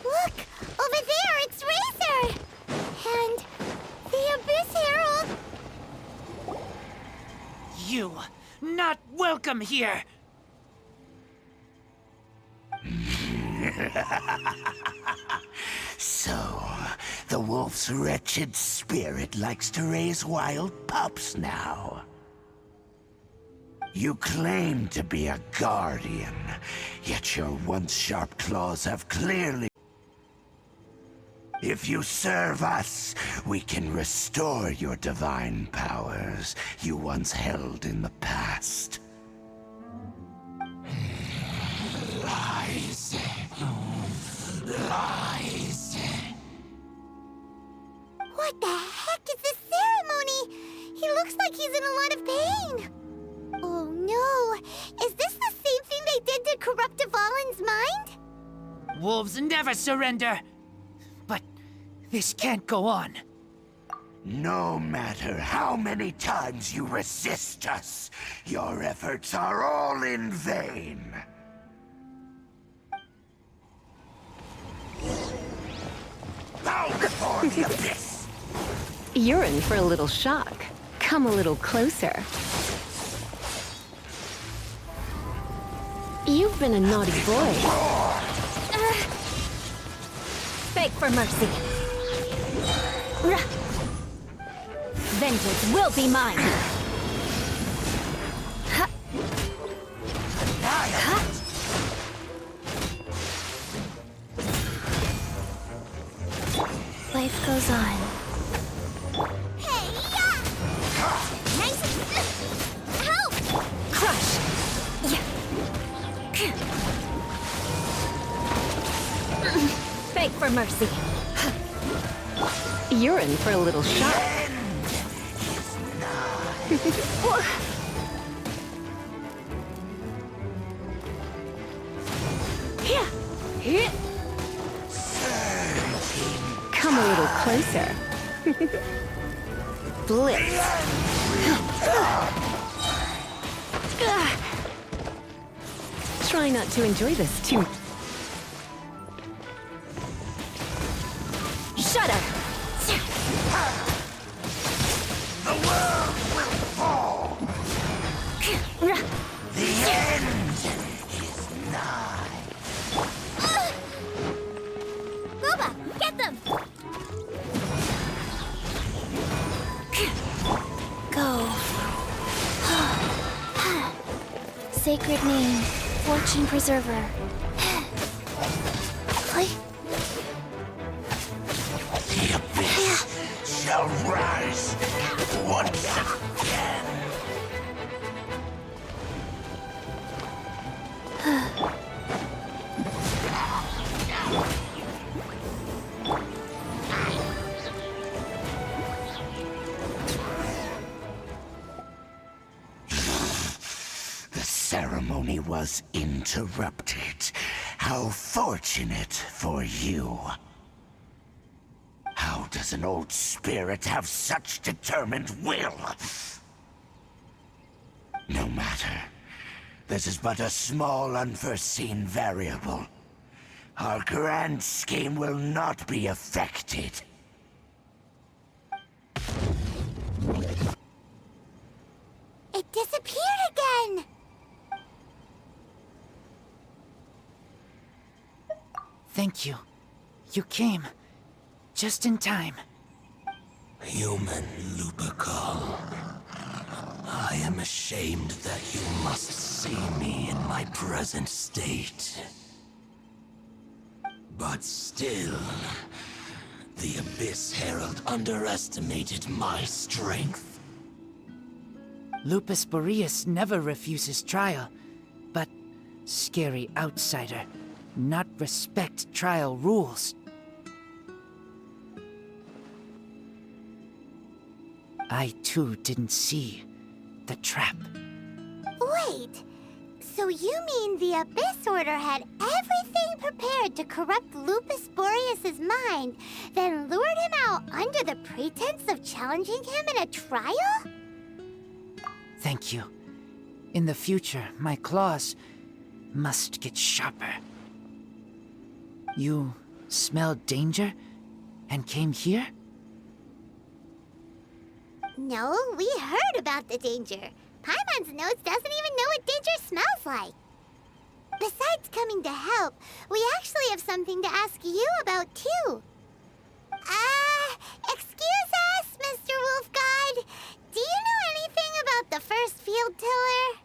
Look! Over there, it's Razor! And the Abyss Herald! You, not welcome here! So, the wolf's wretched spirit likes to raise wild pups now. You claim to be a guardian, yet your once sharp claws have clearly... If you serve us, we can restore your divine powers you once held in the past. Lies. Lies. What the heck is this ceremony? He looks like he's in a lot of pain. Oh no! Is this the same thing they did to corrupt Avalin's mind? Wolves never surrender! But this can't go on. No matter how many times you resist us, your efforts are all in vain. Bow before the abyss! You're in for a little shock. Come a little closer. You've been a naughty boy. Beg for mercy. Vengeance will be mine. Life goes on. Nice. Help! Crush. Beg for mercy. You're in for a little shock. Come a little closer. Blitz. Try not to enjoy this too. Shut up. The world will fall. The end is nigh. Boba, get them! Go. Sacred name, Fortune Preserver. The abyss shall rise once again. ceremony was interrupted. How fortunate for you. How does an old spirit have such determined will? No matter. This is but a small, unforeseen variable. Our grand scheme will not be affected. It disappeared again! Thank you. You came. Just in time. Human Lupercal. I am ashamed that you must see me in my present state. But still, the Abyss Herald underestimated my strength. Lupus Boreas never refuses trial, but scary outsider, not respect trial rules. I too didn't see the trap. Wait, so you mean the Abyss Order had everything prepared to corrupt Lupus Boreas' mind, then lured him out under the pretense of challenging him in a trial? Thank you. In the future, my claws must get sharper. You smelled danger and came here? No, we heard about the danger. Paimon's notes doesn't even know what danger smells like. Besides coming to help, we actually have something to ask you about too. Excuse us, Mr. Wolf God. Do you know anything about the first field tiller?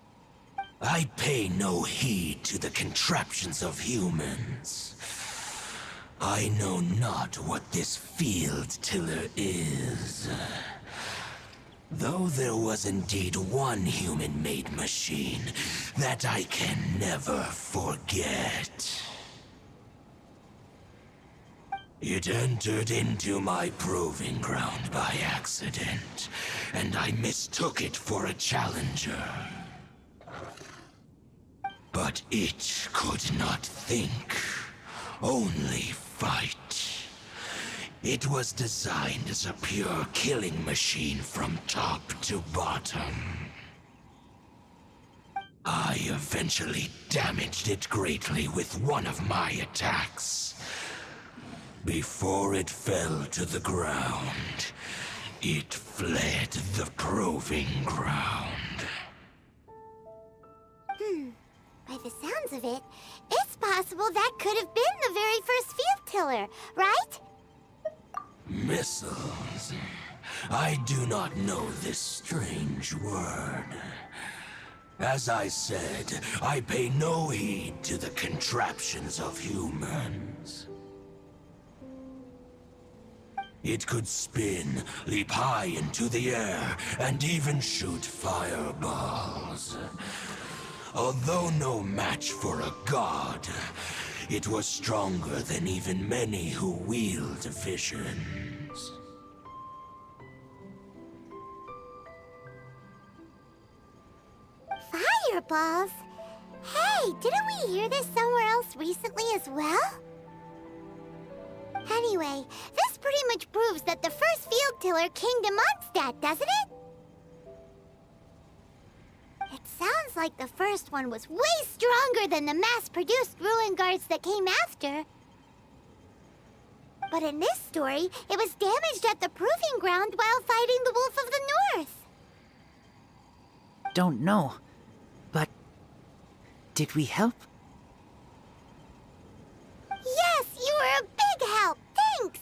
I pay no heed to the contraptions of humans. I know not what this field tiller is. Though there was indeed one human-made machine that I can never forget. It entered into my proving ground by accident, and I mistook it for a challenger. But it could not think, only fight. It was designed as a pure killing machine from top to bottom. I eventually damaged it greatly with one of my attacks. Before it fell to the ground, it fled the proving ground. By the sounds of it, it's possible that could have been the very first field tiller, right? Missiles. I do not know this strange word. As I said, I pay no heed to the contraptions of humans. It could spin, leap high into the air, and even shoot fireballs. Although no match for a god, it was stronger than even many who wield visions. Fireballs? Hey, didn't we hear this somewhere else recently as well? Anyway, this pretty much proves that the first field tiller came to Mondstadt, doesn't it? It sounds like the first one was way stronger than the mass-produced ruin guards that came after. But in this story, it was damaged at the proving ground while fighting the Wolf of the North. Don't know, but did we help? Yes, you were a big help. Thanks.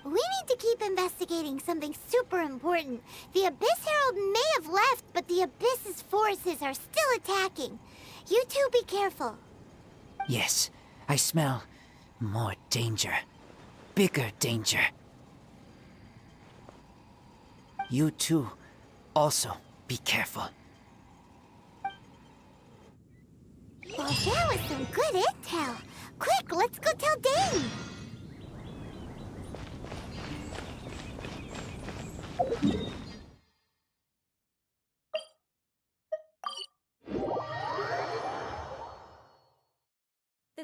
We need to keep investigating something super important. The Abyss Herald may have left, but the Abyss's forces are still attacking. You two be careful. Yes, I smell more danger. Bigger danger. You too, also be careful. Well, that was some good intel. Quick, let's go tell Dane.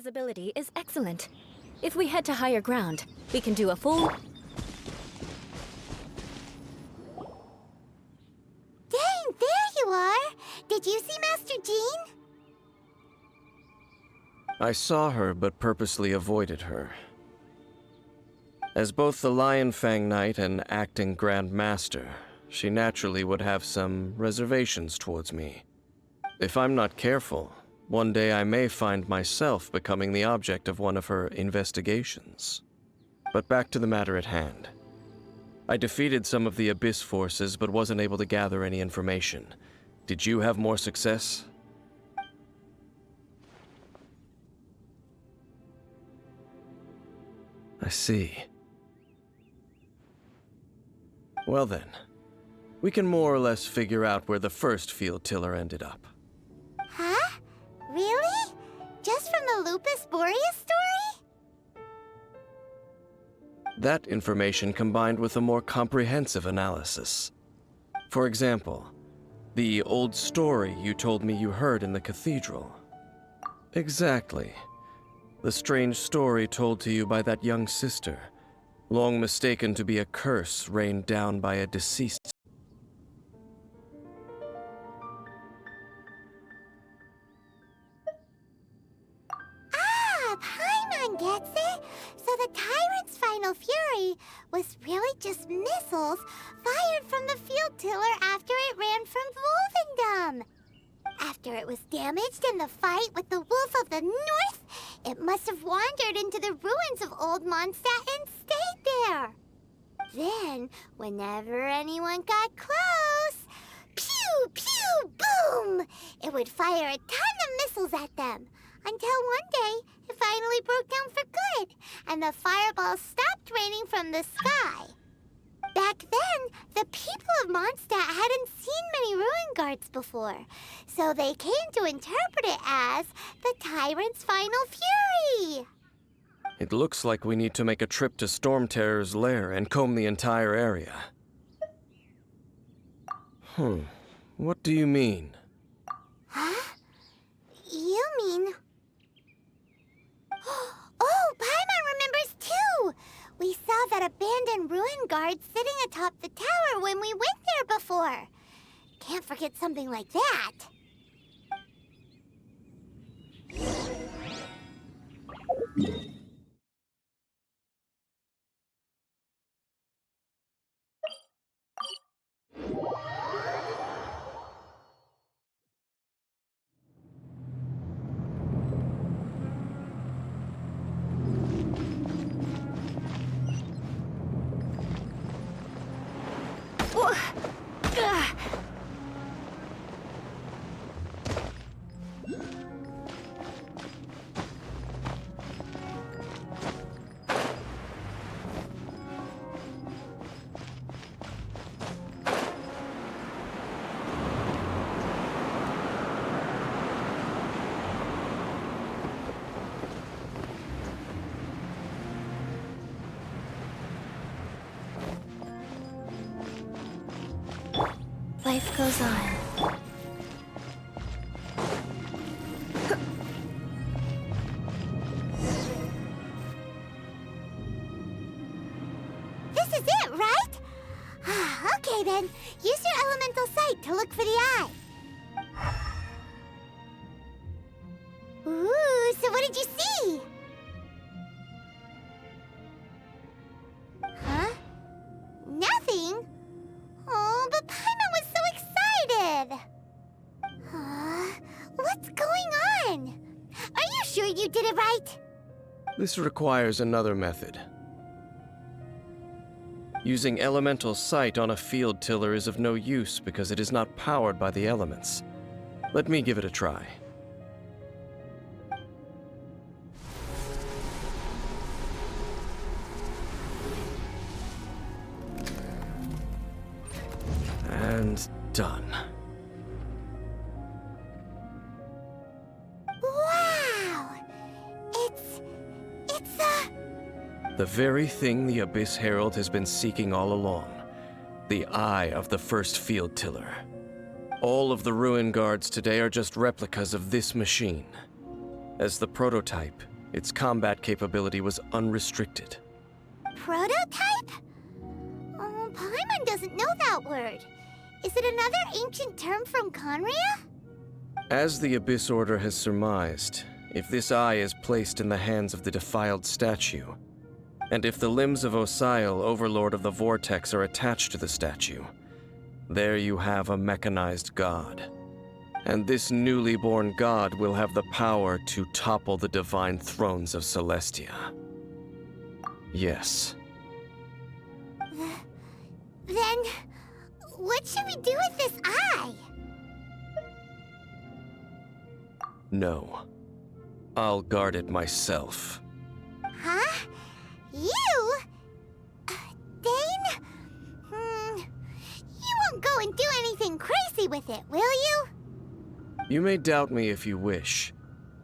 visibility is excellent. If we head to higher ground, we can do a full... Dang, there you are! Did you see Master Jean? I saw her, but purposely avoided her. As both the Lion Fang Knight and acting Grand Master, she naturally would have some reservations towards me. If I'm not careful, one day I may find myself becoming the object of one of her investigations. But back to the matter at hand. I defeated some of the Abyss forces, but wasn't able to gather any information. Did you have more success? I see. Well then, we can more or less figure out where the first field tiller ended up. Huh? Really? Just from the Lupus Boreas story? That information combined with a more comprehensive analysis. For example, the old story you told me you heard in the cathedral. Exactly. The strange story told to you by that young sister, long mistaken to be a curse rained down by a deceased. Ah, Paimon gets it! So the Tyrant's final fury was really just missiles fired from the field tiller after it ran from Wolvendom. After it was damaged in the fight with the Wolf of the North, it must have wandered into the ruins of Old Mondstadt and stayed there. Then, whenever anyone got close, pew, pew, boom! It would fire a ton of missiles at them, until one day it finally broke down for good, and the fireballs stopped raining from the sky. Back then, the people of Mondstadt hadn't seen many ruin guards before, so they came to interpret it as the Tyrant's final fury. It looks like we need to make a trip to Storm Terror's lair and comb the entire area. What do you mean? Huh? You mean... Oh, Paimon remembers too! We saw that abandoned ruin guard sitting atop the tower when we went there before. Can't forget something like that. Life goes on. This is it, right? Okay then, use your elemental sight to look for the eye. Ooh, so what did you see? Huh? Nothing? Oh, but Paimon was so excited! What's going on? Are you sure you did it right? This requires another method. Using elemental sight on a field tiller is of no use because it is not powered by the elements. Let me give it a try. And done. Wow! It's The very thing the Abyss Herald has been seeking all along. The eye of the first field tiller. All of the ruin guards today are just replicas of this machine. As the prototype, Its combat capability was unrestricted. Prototype? Oh, Paimon doesn't know that word. Is it another ancient term from Conria? As the Abyss Order has surmised, if this eye is placed in the hands of the defiled statue, and if the limbs of Osial, Overlord of the Vortex, are attached to the statue, there you have a mechanized god. And this newly born god will have the power to topple the divine thrones of Celestia. Yes. Then, what should we do with this eye? No. I'll guard it myself. Huh? You? Dane? You won't go and do anything crazy with it, will you? You may doubt me if you wish,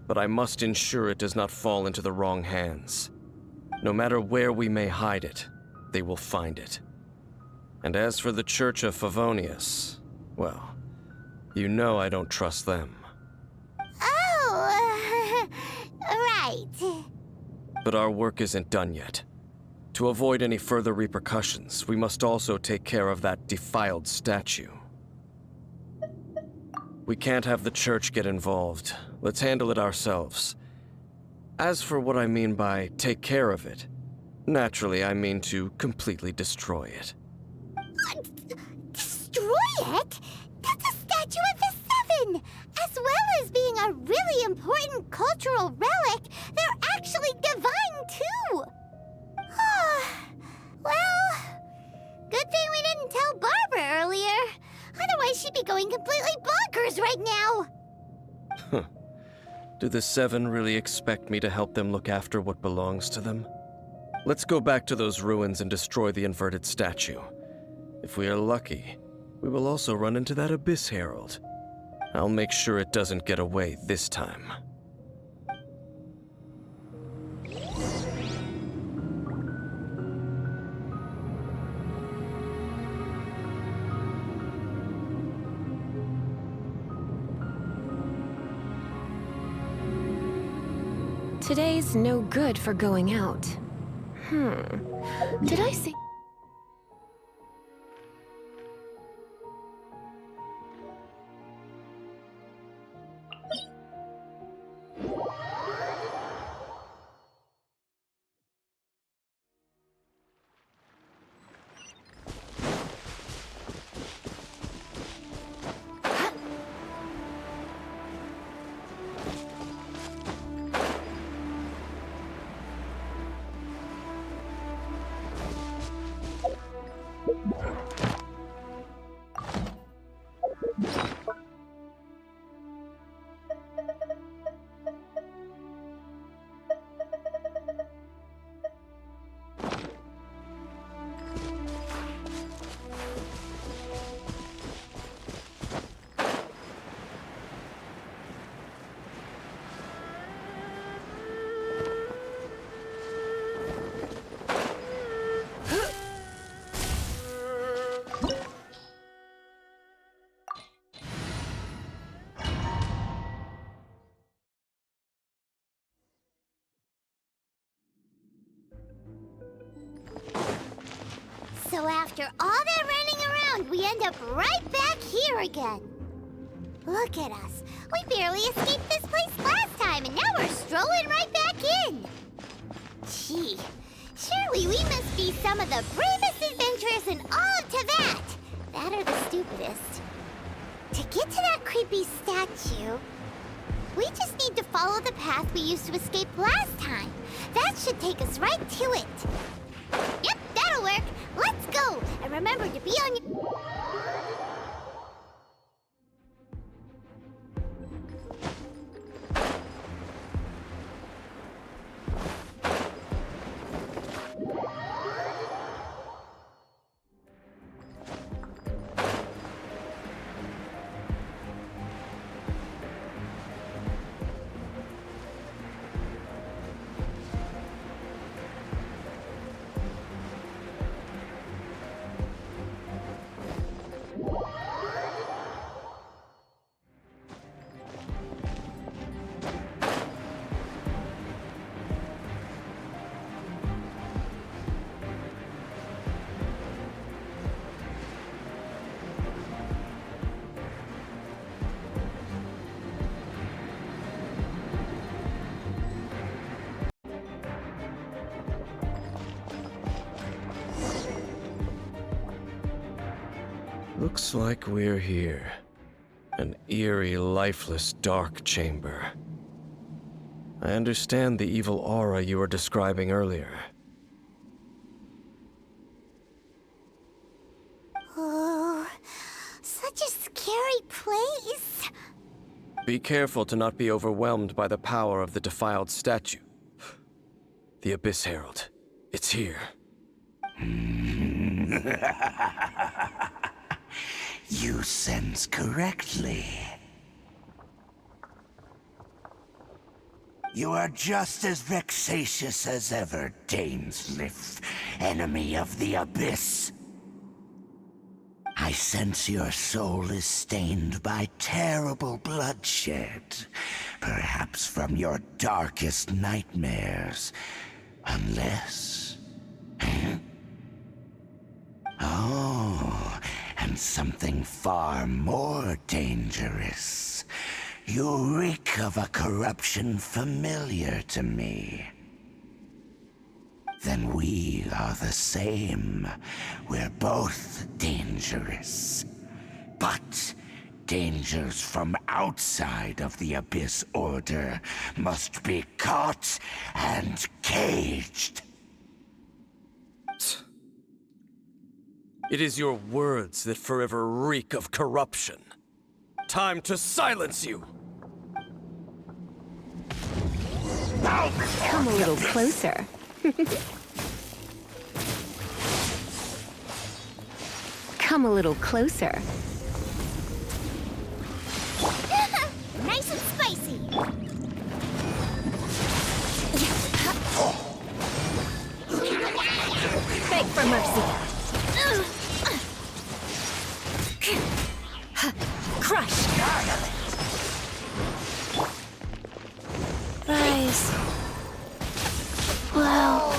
but I must ensure it does not fall into the wrong hands. No matter where we may hide it, they will find it. And as for the Church of Favonius, well, you know I don't trust them. Oh, right. But our work isn't done yet. To avoid any further repercussions, we must also take care of that defiled statue. We can't have the Church get involved. Let's handle it ourselves. As for what I mean by take care of it, naturally I mean to completely destroy it. Destroy it? That's a statue of the Seven! As well as being a really important cultural relic, they're actually divine too! Well, good thing we didn't tell Barbara earlier. Otherwise she'd be going completely bonkers right now! Do the Seven really expect me to help them look after what belongs to them? Let's go back to those ruins and destroy the inverted statue. If we are lucky, we will also run into that Abyss Herald. I'll make sure it doesn't get away this time. Today's no good for going out. Did I see... So after all that running around, we end up right back here again. Look at us. We barely escaped this place last time, and now we're strolling right back in. Gee, surely we must be some of the bravest adventurers in all of Teyvat. That or the stupidest. To get to that creepy statue, we just need to follow the path we used to escape last time. That should take us right to it. Yep, that'll work. Let's go! And remember to be on your... Looks like we're here. An eerie, lifeless, dark chamber. I understand the evil aura you were describing earlier. Oh, such a scary place. Be careful to not be overwhelmed by the power of the defiled statue. The Abyss Herald. It's here. You sense correctly. You are just as vexatious as ever, Dainsleif, enemy of the Abyss. I sense your soul is stained by terrible bloodshed, perhaps from your darkest nightmares, unless... Oh, and something far more dangerous. You reek of a corruption familiar to me. Then we are the same. We're both dangerous. But dangers from outside of the Abyss Order must be caught and caged. It is your words that forever reek of corruption. Time to silence you! Come a little closer. Come a little closer. Nice and spicy. Beg for mercy. Crush! Rise. Wow.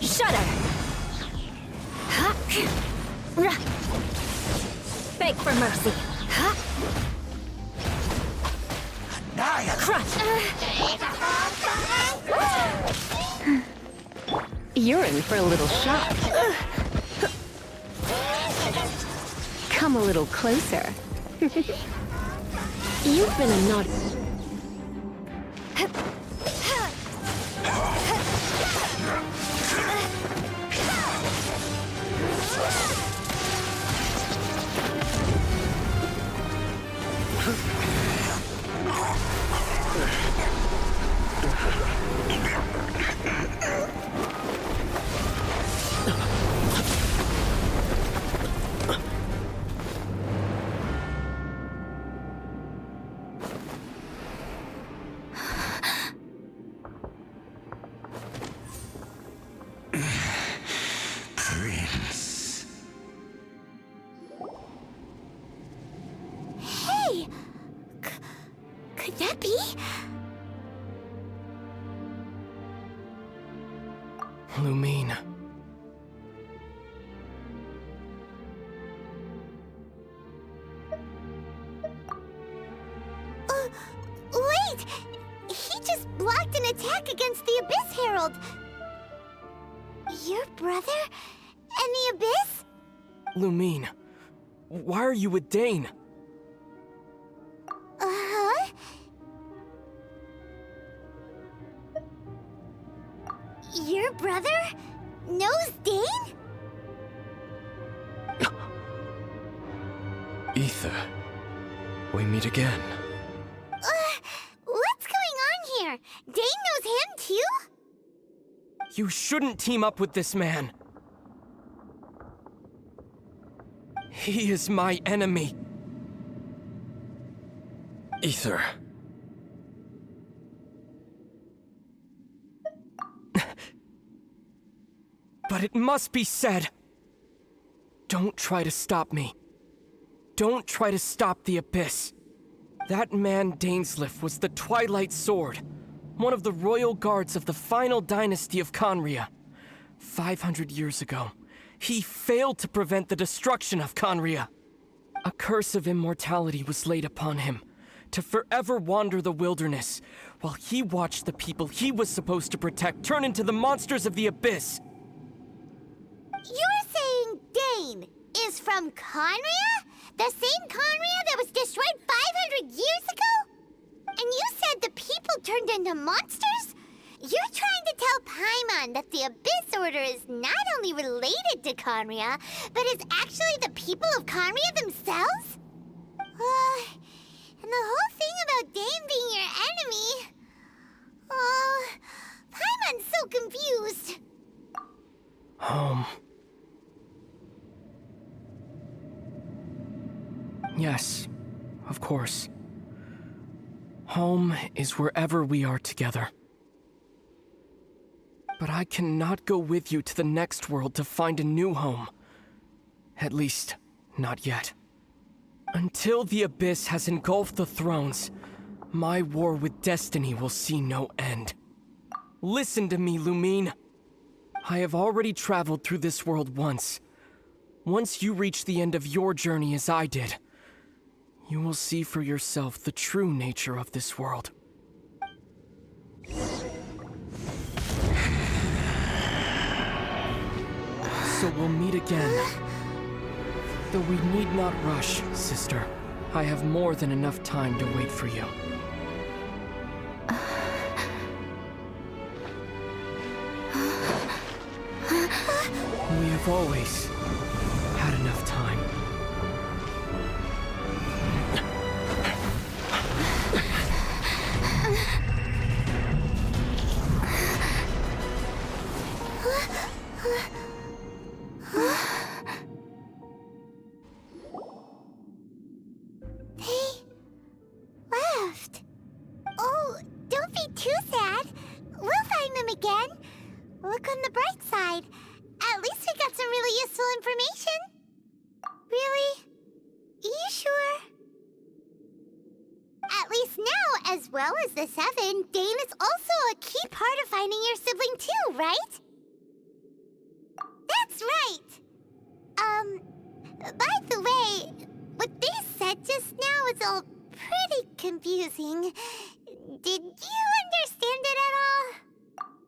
Shudder! Beg for mercy. Crush! You're in for a little shock. Come a little closer. You've been a naughty... Prince. Hey! Could that be? Lumine. Wait! He just blocked an attack against the Abyss Herald. Your brother? And the Abyss? Lumine, why are you with Dane? Uh-huh. Your brother knows Dane? Ether. We meet again. What's going on here? Dane knows him too? You shouldn't team up with this man. He is my enemy. Ether. But it must be said. Don't try to stop me. Don't try to stop the Abyss. That man Dainsleif was the Twilight Sword, one of the royal guards of the final dynasty of Conria. 500 years ago, he failed to prevent the destruction of Conria. A curse of immortality was laid upon him, to forever wander the wilderness, while he watched the people he was supposed to protect turn into the monsters of the abyss. You're saying Dane is from Conria? The same Conria that was destroyed 500 years ago? And you said the people turned into monsters? You're trying to tell Paimon that the Abyss Order is not only related to Conria, but is actually the people of Conria themselves? And the whole thing about Dane being your enemy... Paimon's so confused. Yes, of course. Home is wherever we are together. But I cannot go with you to the next world to find a new home. At least, not yet. Until the Abyss has engulfed the thrones, my war with destiny will see no end. Listen to me, Lumine. I have already traveled through this world once. Once you reach the end of your journey as I did, you will see for yourself the true nature of this world. So we'll meet again. Though we need not rush, sister. I have more than enough time to wait for you. We have always had enough time. Left. Oh, don't be too sad. We'll find them again. Look on the bright side. At least we got some really useful information. Really? You sure? At least now, as well as the Seven, Dane is also a key part of finding your sibling too, right? That's right! By the way, what they said just now is all pretty confusing. Did you understand it at all?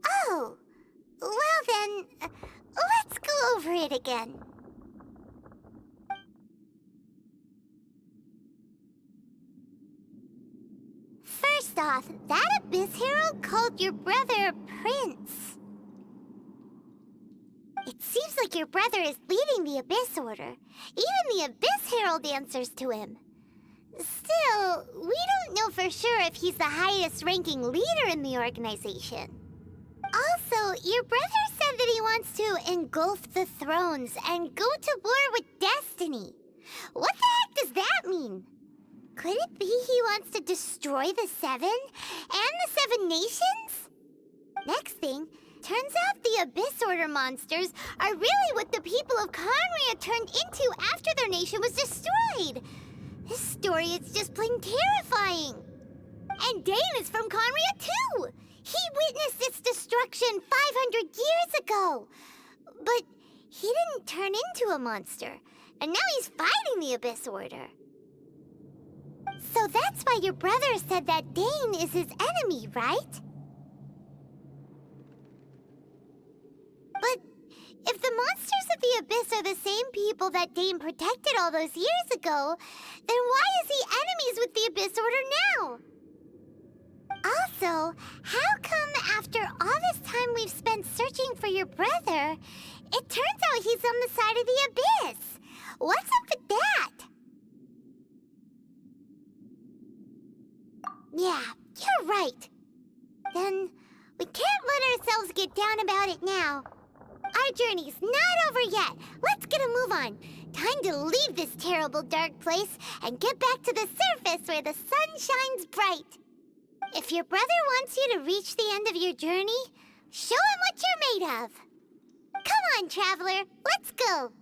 Oh, well then, let's go over it again. First off, that Abyss Herald called your brother Prince. It seems like your brother is leading the Abyss Order. Even the Abyss Herald answers to him. Still, we don't know for sure if he's the highest-ranking leader in the organization. Also, your brother said that he wants to engulf the thrones and go to war with destiny. What the heck does that mean? Could it be he wants to destroy the Seven and the Seven Nations? Next thing, turns out the Abyss Order monsters are really what the people of Conria turned into after their nation was destroyed. This story is just plain terrifying. And Dane is from Conria too. He witnessed its destruction 500 years ago. But he didn't turn into a monster. And now he's fighting the Abyss Order. So that's why your brother said that Dane is his enemy, right? But if the monsters of the Abyss are the same people that Dane protected all those years ago, then why is he enemies with the Abyss Order now? Also, how come after all this time we've spent searching for your brother, it turns out he's on the side of the Abyss? What's up with that? Yeah, you're right. Then we can't let ourselves get down about it now. Our journey's not over yet. Let's get a move on. Time to leave this terrible dark place and get back to the surface where the sun shines bright. If your brother wants you to reach the end of your journey, show him what you're made of. Come on, traveler, let's go.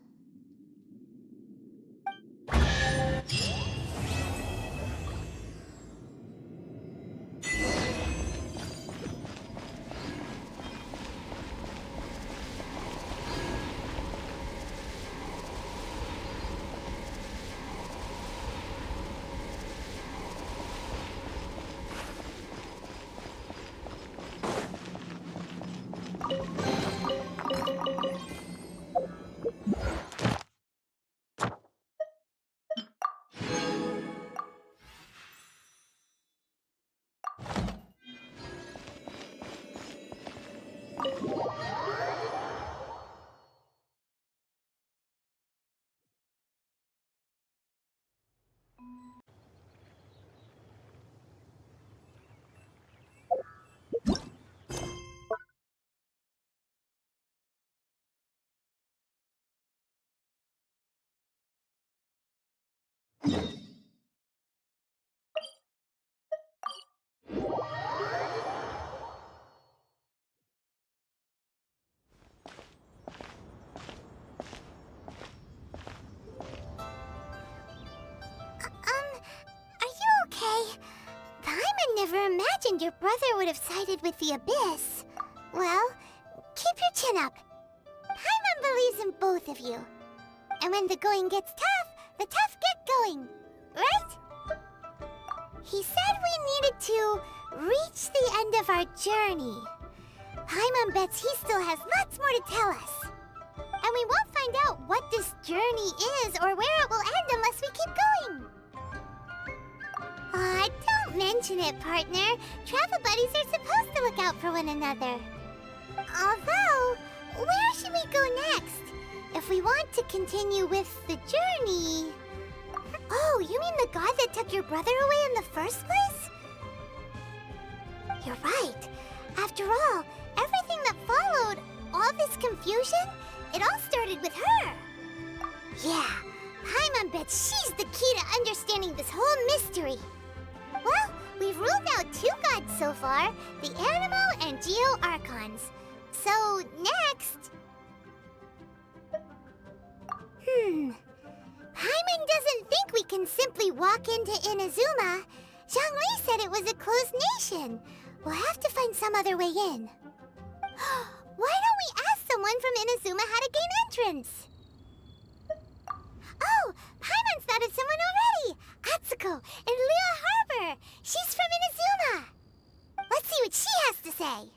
Are you okay? Paimon never imagined your brother would have sided with the Abyss. Well, keep your chin up. Paimon believes in both of you. And when the going gets tough, the tough get going. Right? He said we needed to reach the end of our journey. Paimon bets he still has lots more to tell us. And we won't find out what this journey is or where it will end unless we keep going. Aw, don't mention it, partner. Travel buddies are supposed to look out for one another. Although, where should we go next? If we want to continue with the journey... Oh, you mean the god that took your brother away in the first place? You're right. After all, everything that followed, all this confusion, it all started with her. Yeah, Paimon bets she's the key to understanding this whole mystery. Well, we've ruled out 2 gods so far, the Animo and Geo Archons. So, next... Paimon doesn't think we can simply walk into Inazuma. Zhongli said it was a closed nation. We'll have to find some other way in. Why don't we ask someone from Inazuma how to gain entrance? Oh, Paimon's thought of someone already! Atsuko in Liyue Harbor! She's from Inazuma! Let's see what she has to say.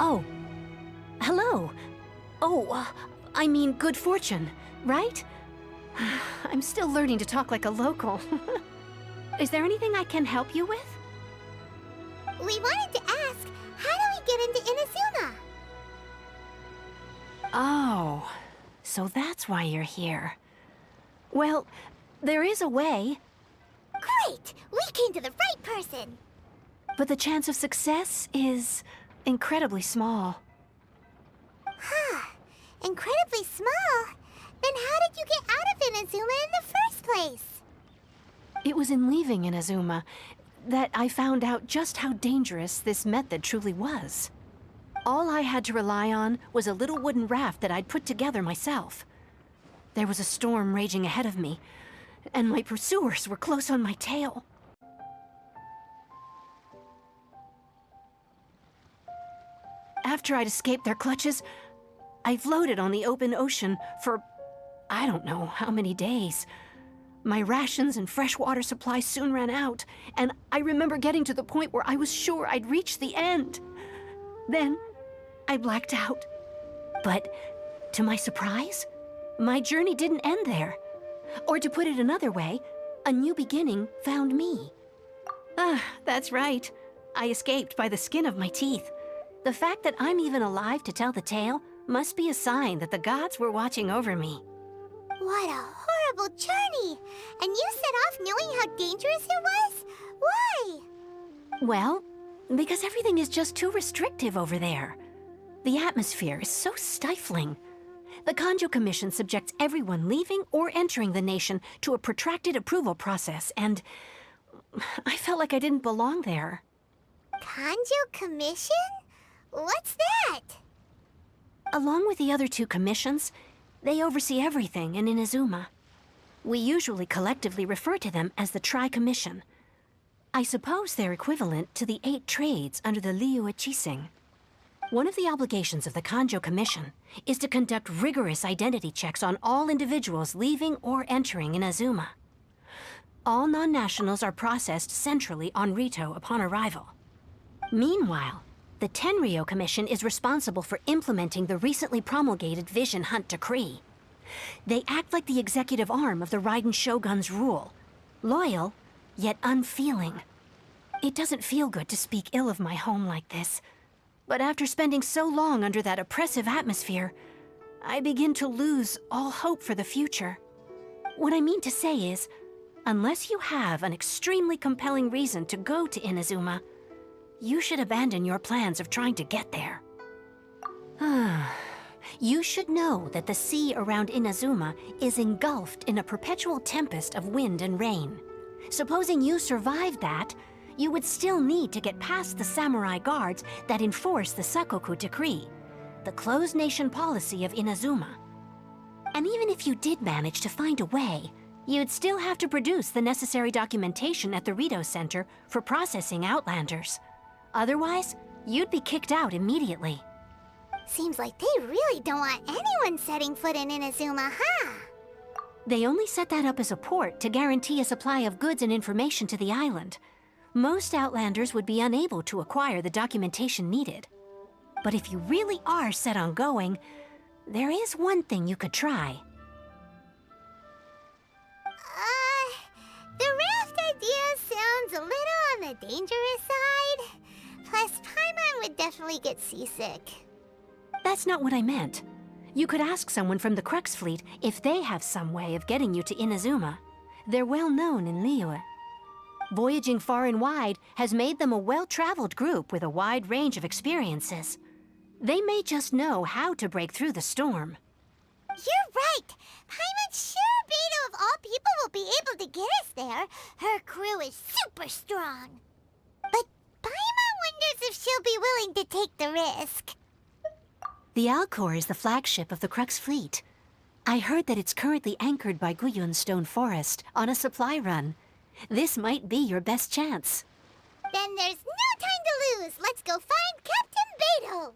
Oh. Hello. Oh, I mean good fortune, right? I'm still learning to talk like a local. Is there anything I can help you with? We wanted to ask, how do we get into Inazuma? Oh, so that's why you're here. Well, there is a way. Great! We came to the right person! But the chance of success is incredibly small. Huh. Incredibly small? Then how did you get out of Inazuma in the first place? It was in leaving Inazuma that I found out just how dangerous this method truly was. All I had to rely on was a little wooden raft that I'd put together myself. There was a storm raging ahead of me, and my pursuers were close on my tail. After I'd escaped their clutches, I floated on the open ocean for I don't know how many days. My rations and freshwater supply soon ran out, and I remember getting to the point where I was sure I'd reached the end. Then, I blacked out. But, to my surprise, my journey didn't end there. Or to put it another way, a new beginning found me. Ah, that's right. I escaped by the skin of my teeth. The fact that I'm even alive to tell the tale must be a sign that the gods were watching over me. What a horrible journey! And you set off knowing how dangerous it was? Why? Well, because everything is just too restrictive over there. The atmosphere is so stifling. The Kanjo Commission subjects everyone leaving or entering the nation to a protracted approval process, and I felt like I didn't belong there. Kanjo Commission? What's that? Along with the other two commissions, they oversee everything in Inazuma. We usually collectively refer to them as the Tri-Commission. I suppose they're equivalent to the 8 trades under the Liyue Chising. One of the obligations of the Kanjo Commission is to conduct rigorous identity checks on all individuals leaving or entering Inazuma. All non-nationals are processed centrally on Rito upon arrival. Meanwhile, the Tenryo Commission is responsible for implementing the recently promulgated Vision Hunt Decree. They act like the executive arm of the Raiden Shogun's rule, loyal, yet unfeeling. It doesn't feel good to speak ill of my home like this, but after spending so long under that oppressive atmosphere, I begin to lose all hope for the future. What I mean to say is, unless you have an extremely compelling reason to go to Inazuma, you should abandon your plans of trying to get there. You should know that the sea around Inazuma is engulfed in a perpetual tempest of wind and rain. Supposing you survived that, you would still need to get past the samurai guards that enforce the Sakoku Decree, the closed nation policy of Inazuma. And even if you did manage to find a way, you'd still have to produce the necessary documentation at the Rito Center for processing Outlanders. Otherwise, you'd be kicked out immediately. Seems like they really don't want anyone setting foot in Inazuma, huh? They only set that up as a port to guarantee a supply of goods and information to the island. Most Outlanders would be unable to acquire the documentation needed. But if you really are set on going, there is one thing you could try. The raft idea sounds a little on the dangerous side. Plus, Paimon would definitely get seasick. That's not what I meant. You could ask someone from the Crux Fleet if they have some way of getting you to Inazuma. They're well known in Liyue. Voyaging far and wide has made them a well-traveled group with a wide range of experiences. They may just know how to break through the storm. You're right! Paimon's sure Beto of all people will be able to get us there. Her crew is super strong. But Paimon wonders if she'll be willing to take the risk. The Alcor is the flagship of the Crux Fleet. I heard that it's currently anchored by Guyun Stone Forest on a supply run. This might be your best chance. Then there's no time to lose. Let's go find Captain Beto.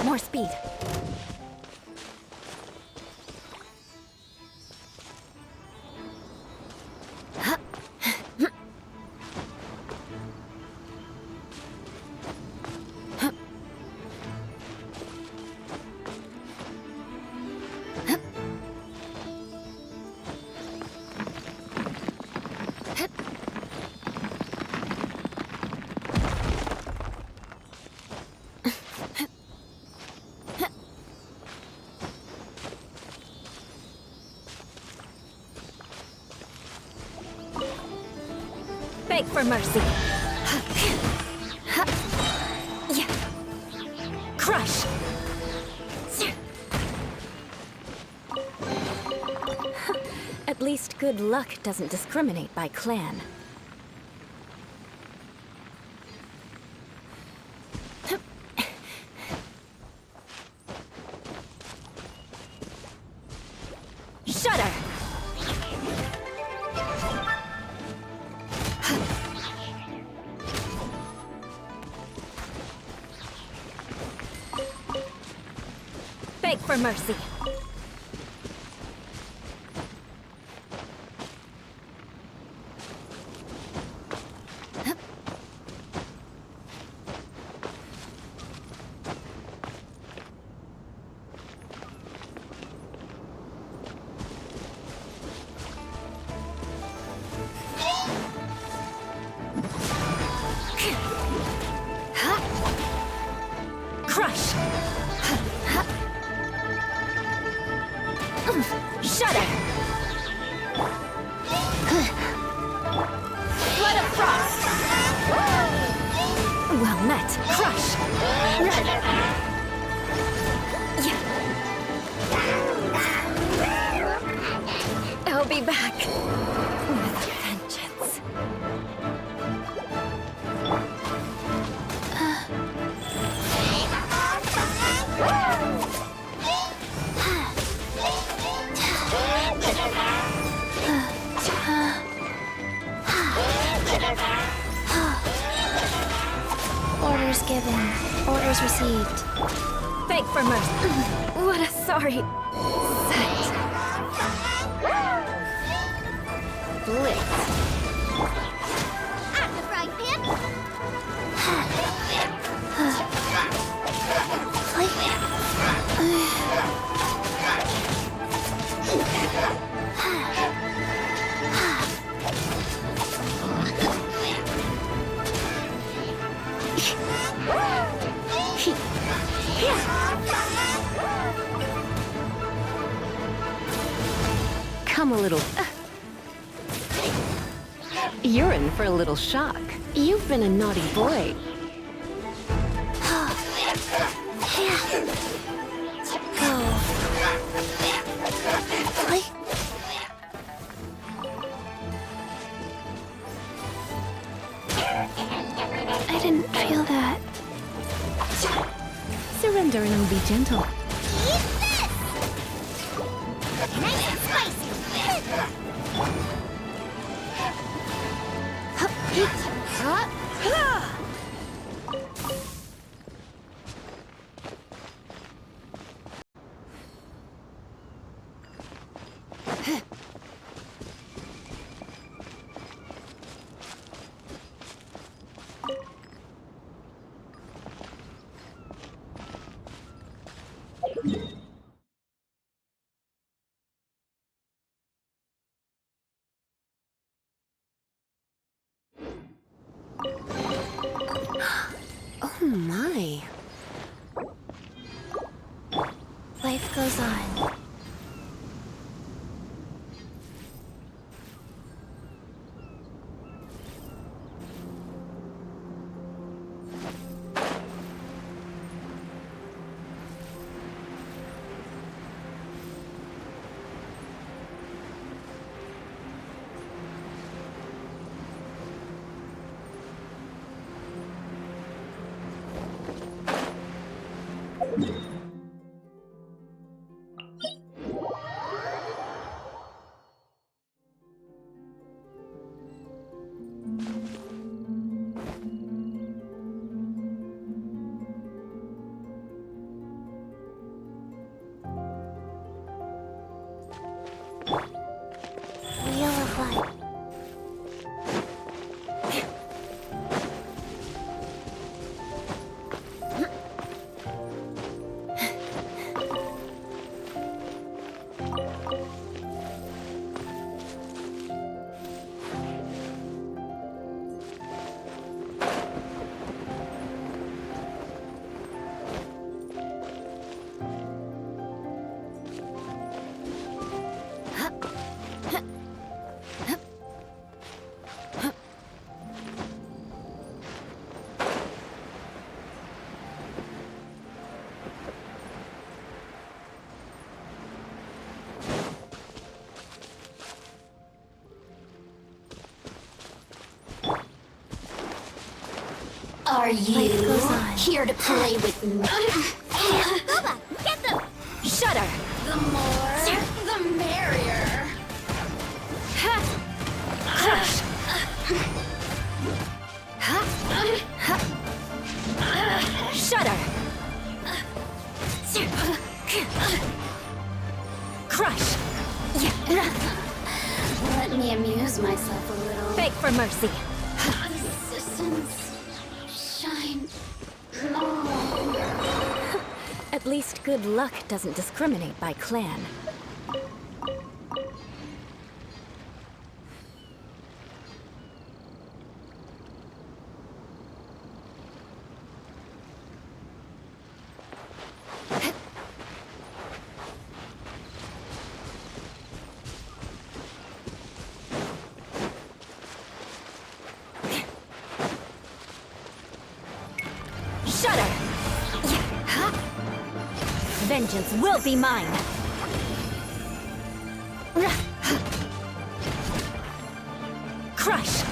More speed. Beg for mercy. Crush. At least good luck doesn't discriminate by clan. Shudder. Beg for mercy. Crush. Shudder. Blood of frost. Well met. Crush. I'll be back with a vengeance. Orders given. Orders received. Beg for mercy. What a sorry sight. Blitz. At the frying pan. Come a little. You're in for a little shock. You've been a naughty boy. I didn't feel that. Surrender and I'll be gentle. Eat this! Nice and spicy. Oh my. Life goes on. Wheel of Life. Are you here to play with me? Bubba, get them! Shudder! The more, the merrier. Crush! Shudder! Crush! Let me amuse myself a little. Beg for mercy. Assistance. Shine. No. At least good luck doesn't discriminate by clan. Shudder! Vengeance will be mine! Crush!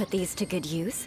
put these to good use.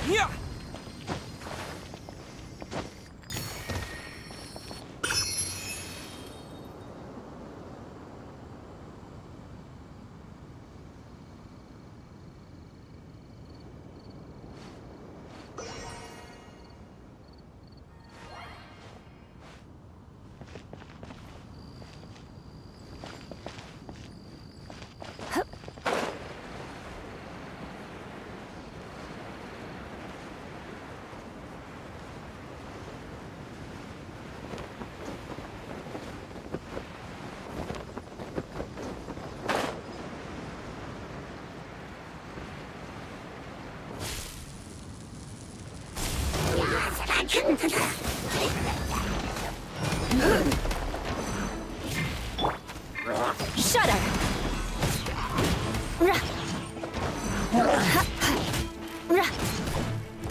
Yeah! Shudder!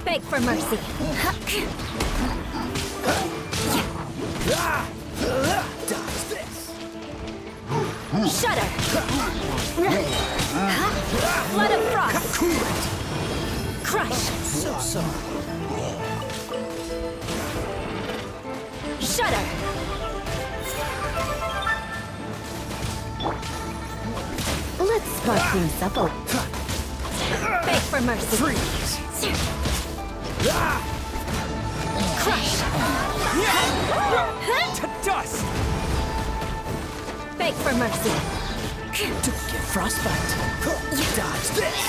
Beg for mercy. Shudder! Flood of frost! Crush! So sorry. Shudder! Let's spark things up a little. Beg for mercy. Freeze! Crush! To dust! Beg for mercy. Don't get frostbite. Dodge this.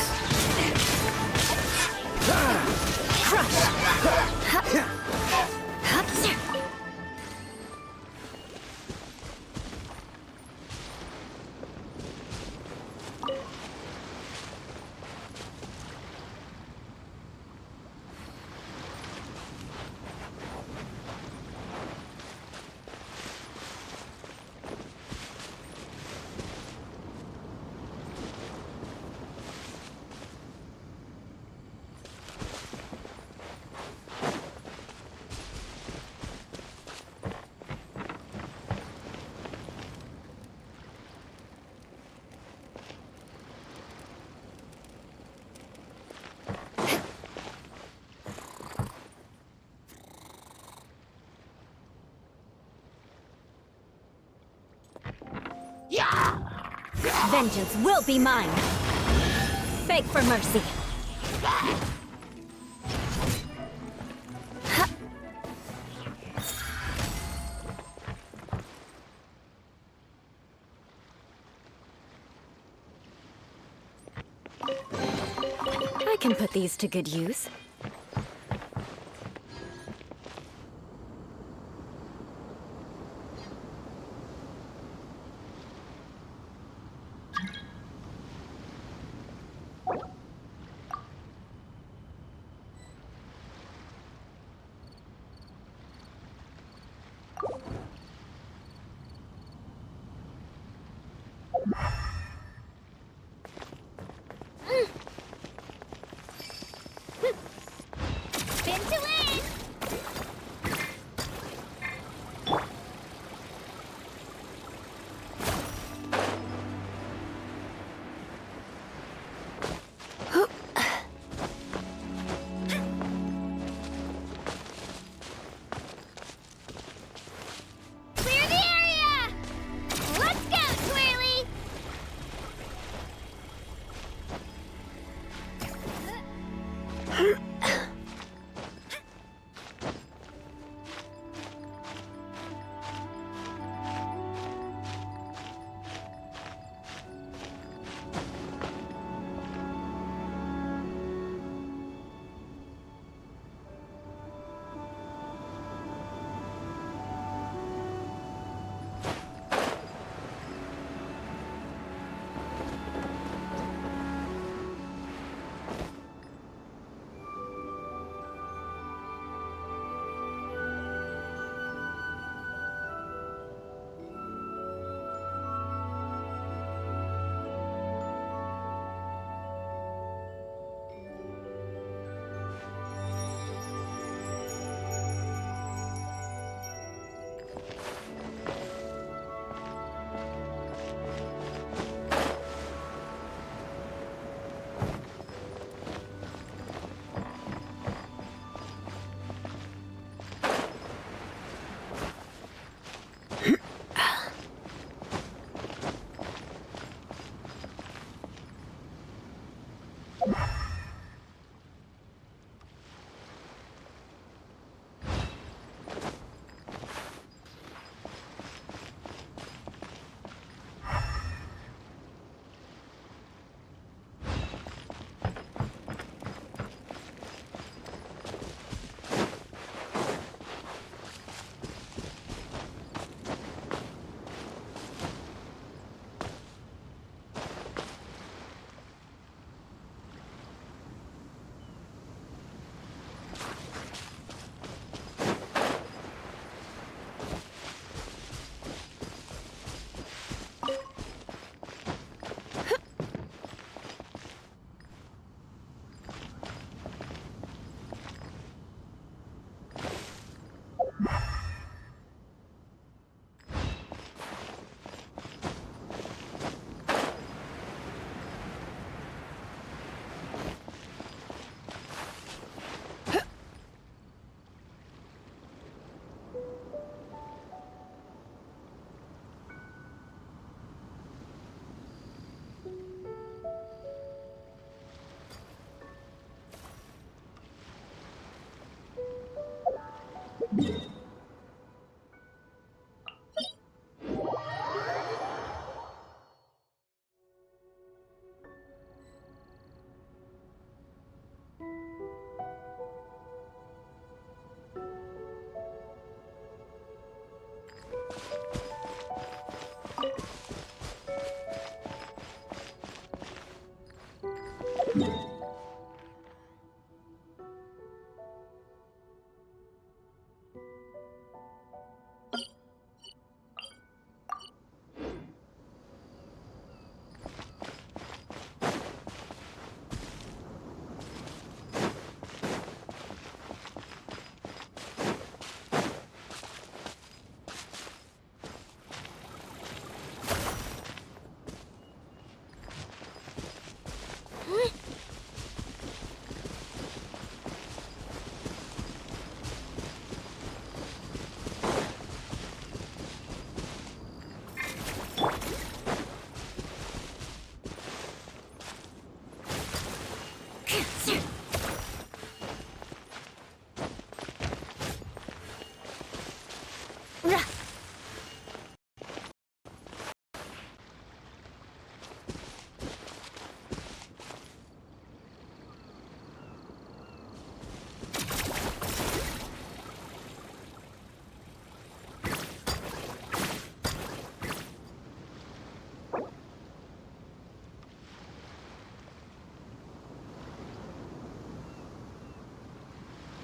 Vengeance will be mine. Beg for mercy. I can put these to good use. Spin to win! Clear the area! Let's go, Twirly!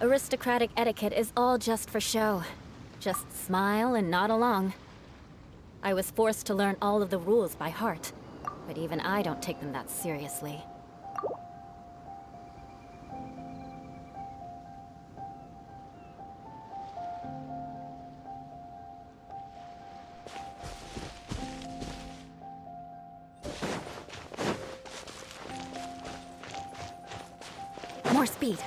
aristocratic etiquette is all just for show. Just smile and nod along. I was forced to learn all of the rules by heart, but even I don't take them that seriously. More speed.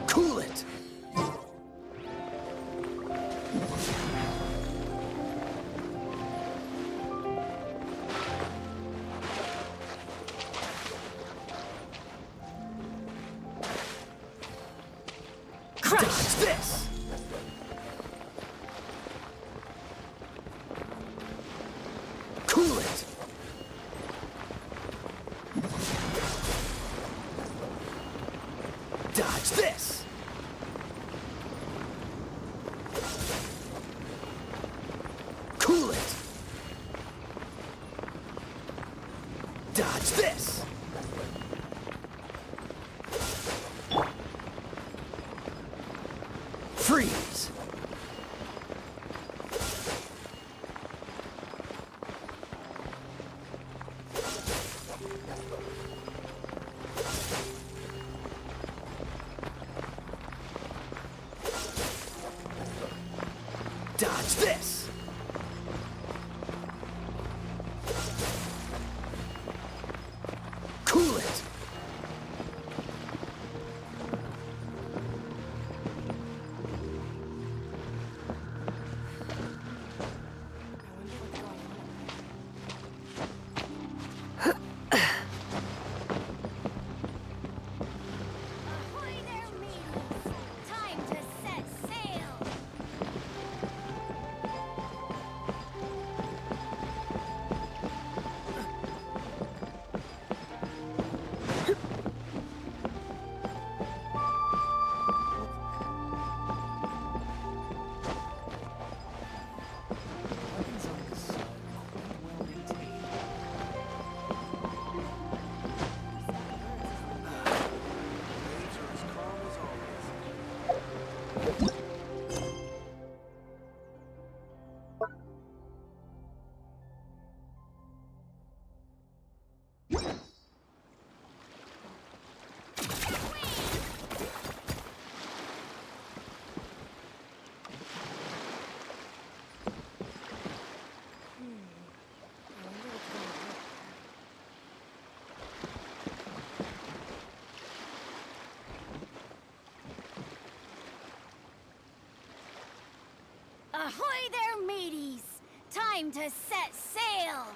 Cool it! Crush this! Cool it! Dodge this! Cool it! Dodge this! Freeze! Dodge this! Cool it! Ahoy there, mateys! Time to set sail!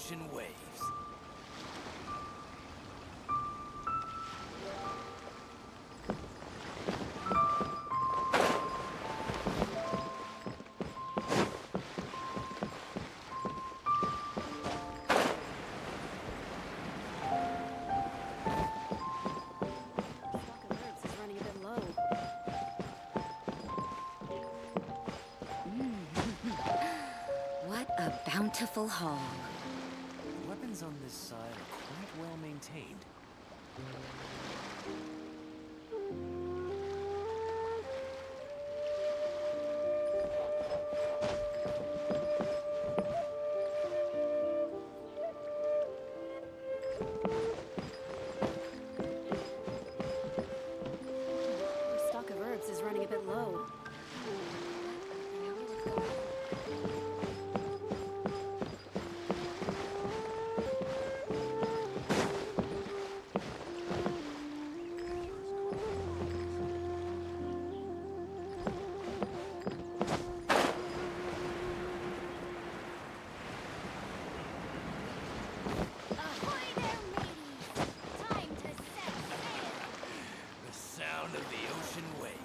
ocean waves. What a bountiful haul. The weapons on this side are quite well maintained. Our stock of herbs is running a bit low. The sound of the ocean waves.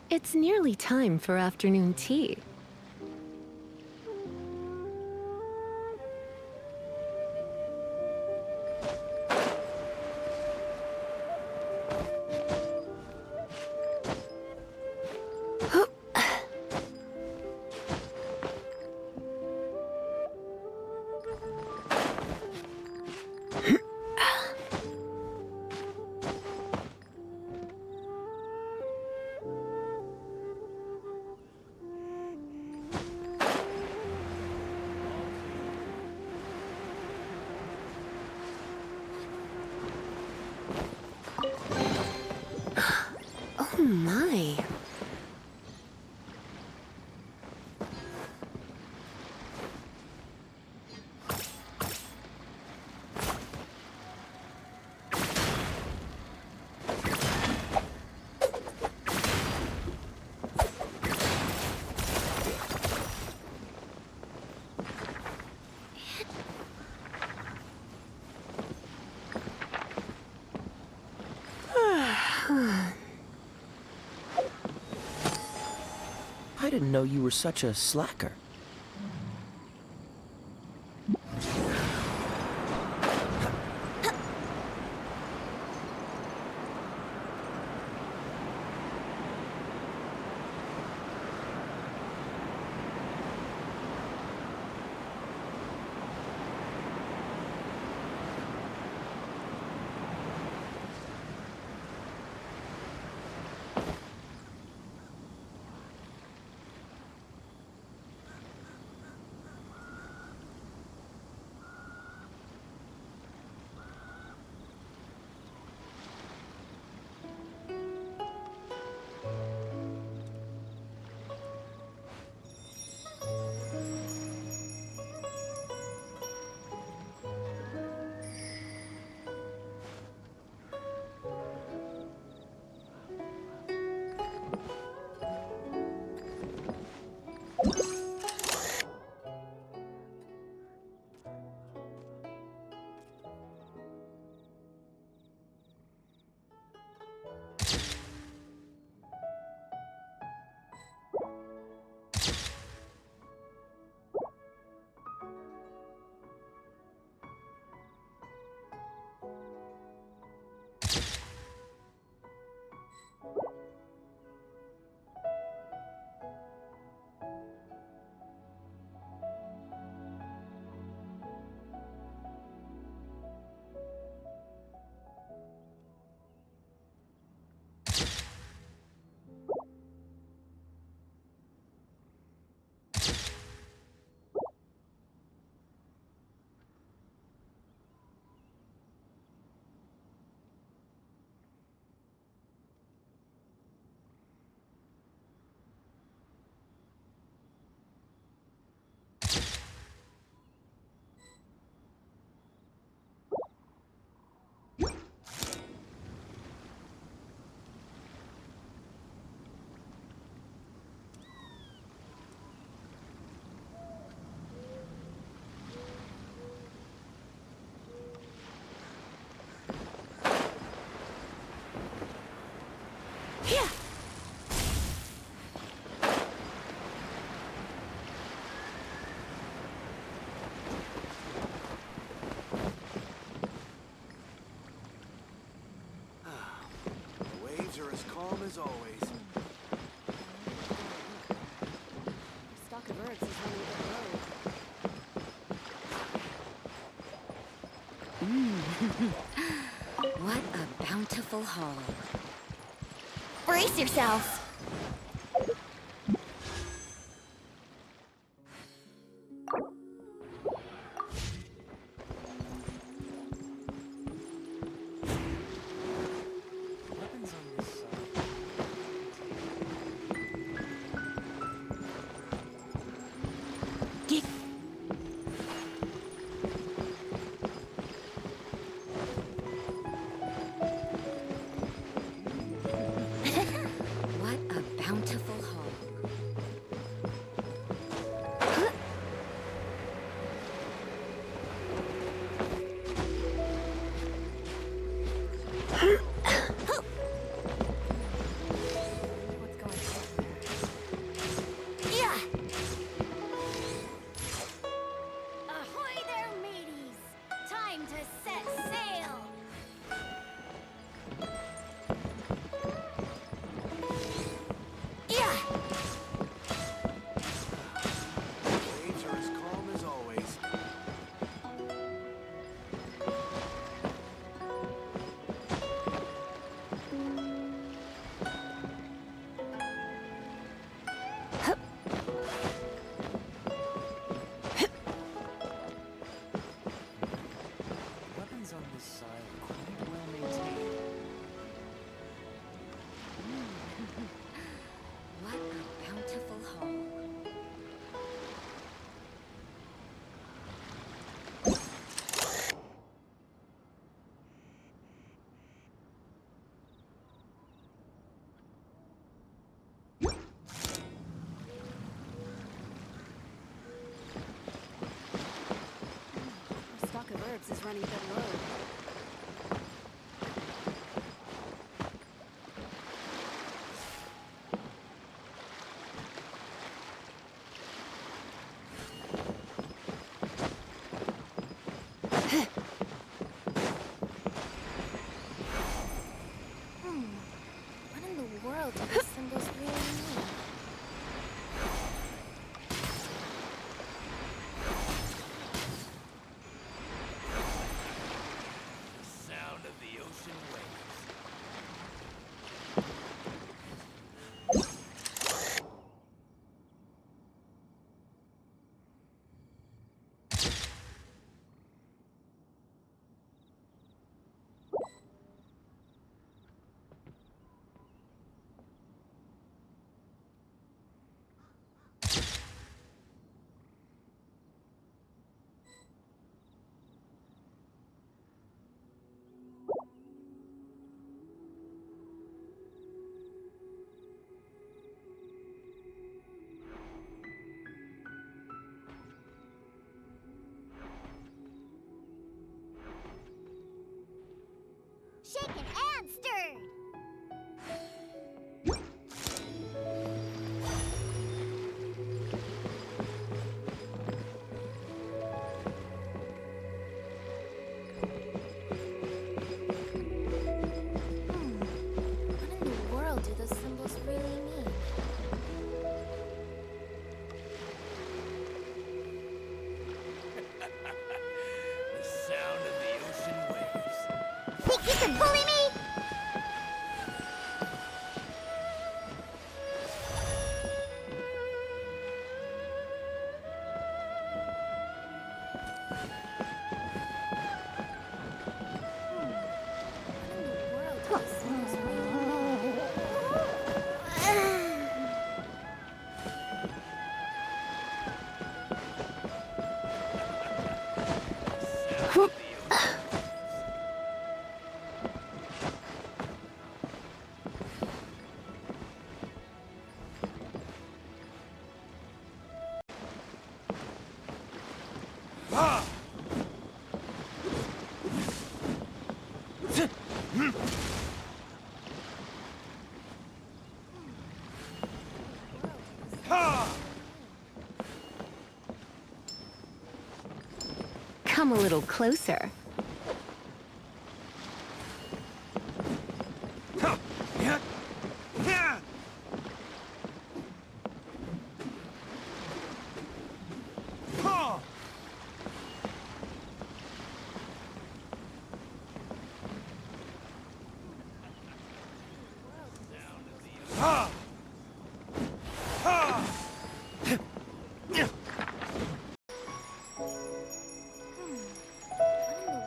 It's nearly time for afternoon tea. Oh my. I didn't know you were such a slacker. Are as calm as always. Stock of herbs is running the road. What a bountiful haul. Brace yourself! What a bountiful haul. Ahoy there, mateys! Time to set sail! Waves are as calm as always. Weapons on this side quite well maintained. What a bountiful haul. Stock of herbs is running the road. What in the world do these symbols really mean? come a little closer.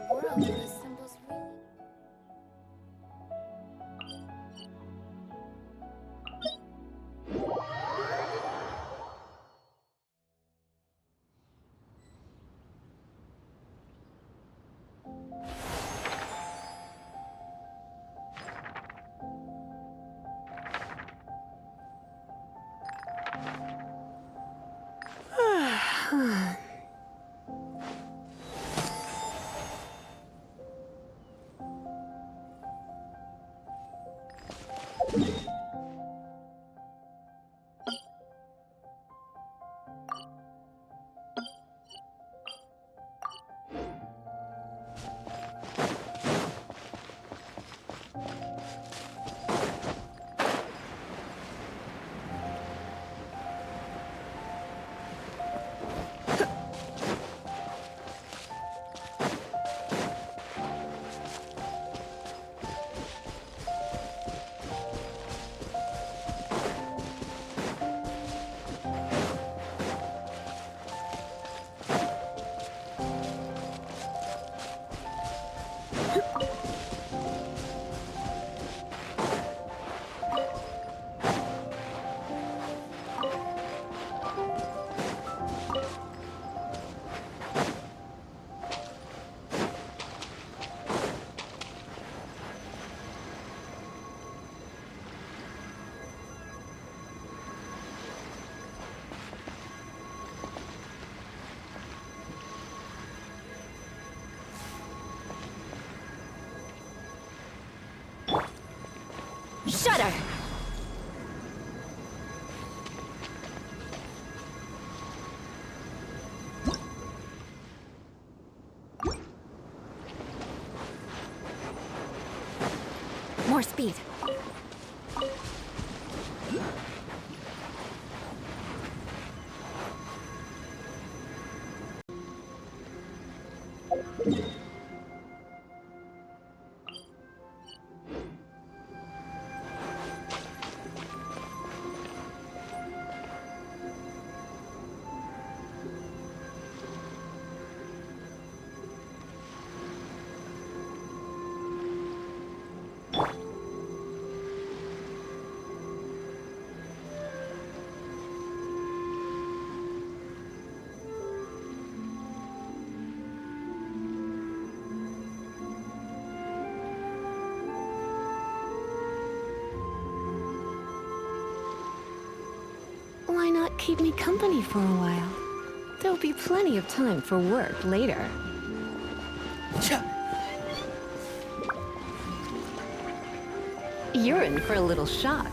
What in the world do these symbols mean? Shudder! More speed. Why not keep me company for a while? There'll be plenty of time for work later. You're in for a little shock.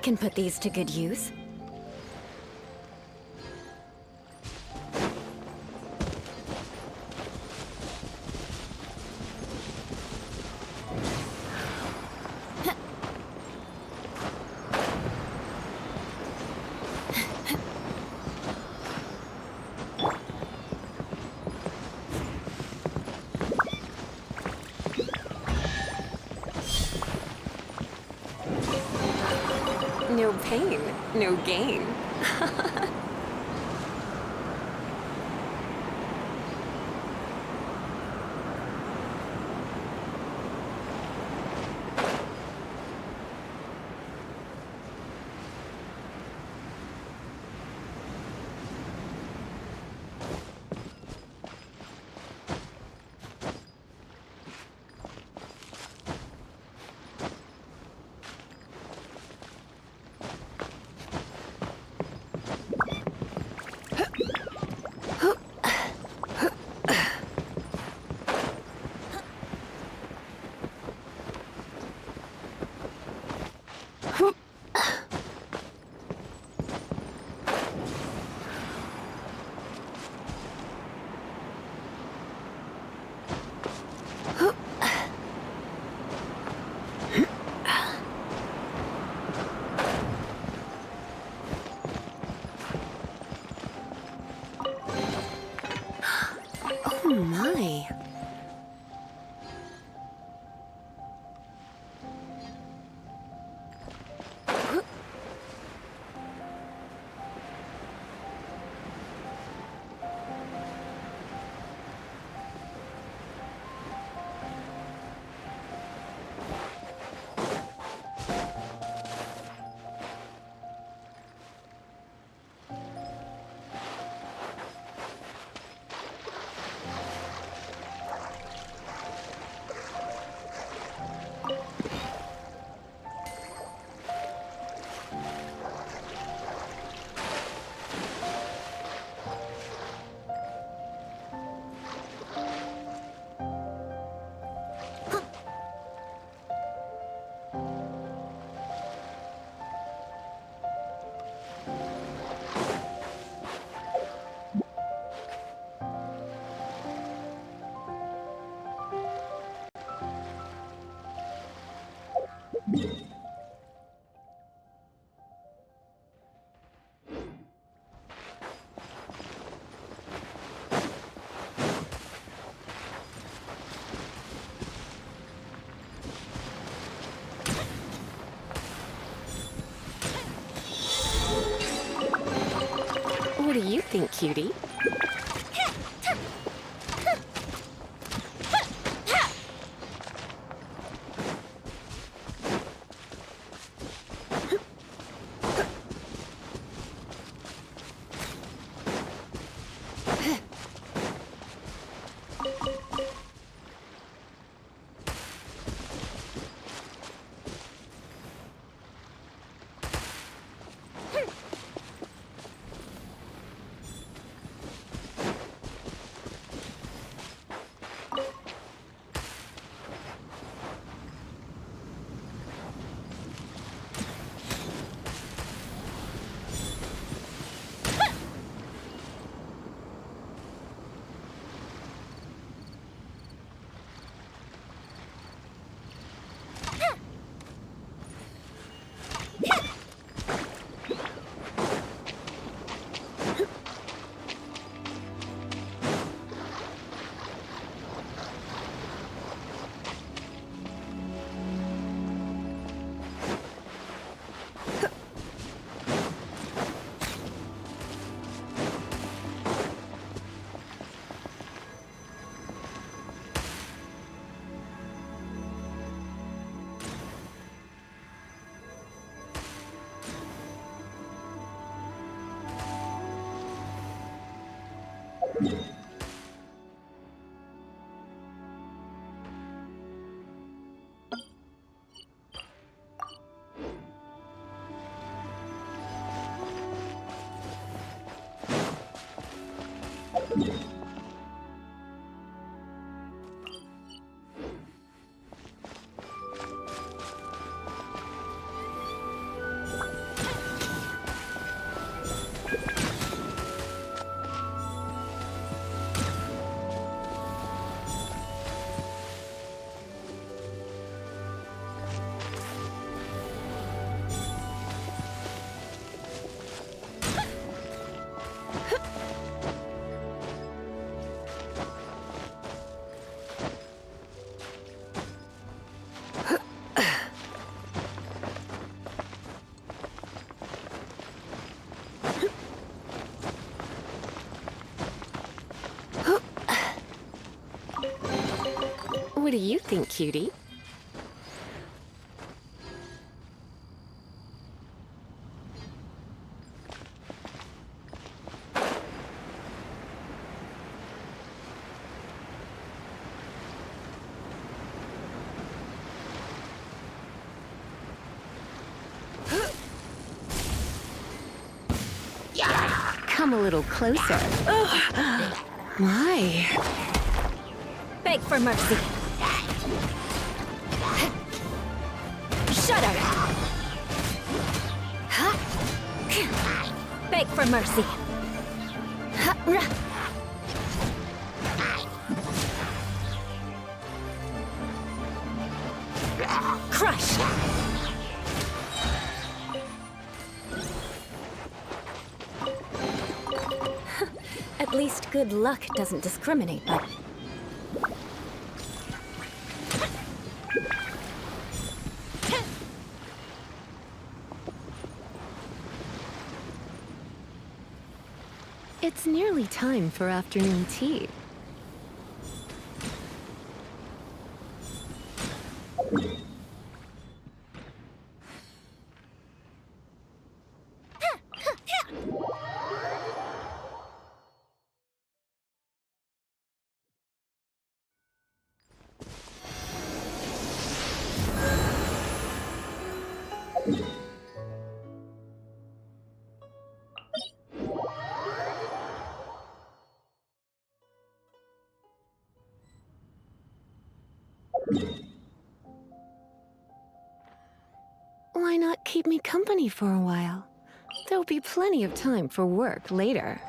can put these to good use. No pain, no gain. Oh my. What do you think, cutie? do you think, cutie? Come a little closer. My. Beg for mercy. Shudder. Beg for mercy. Crush. At least good luck doesn't discriminate, but... It's nearly time for afternoon tea. Why not keep me company for a while? There'll be plenty of time for work later.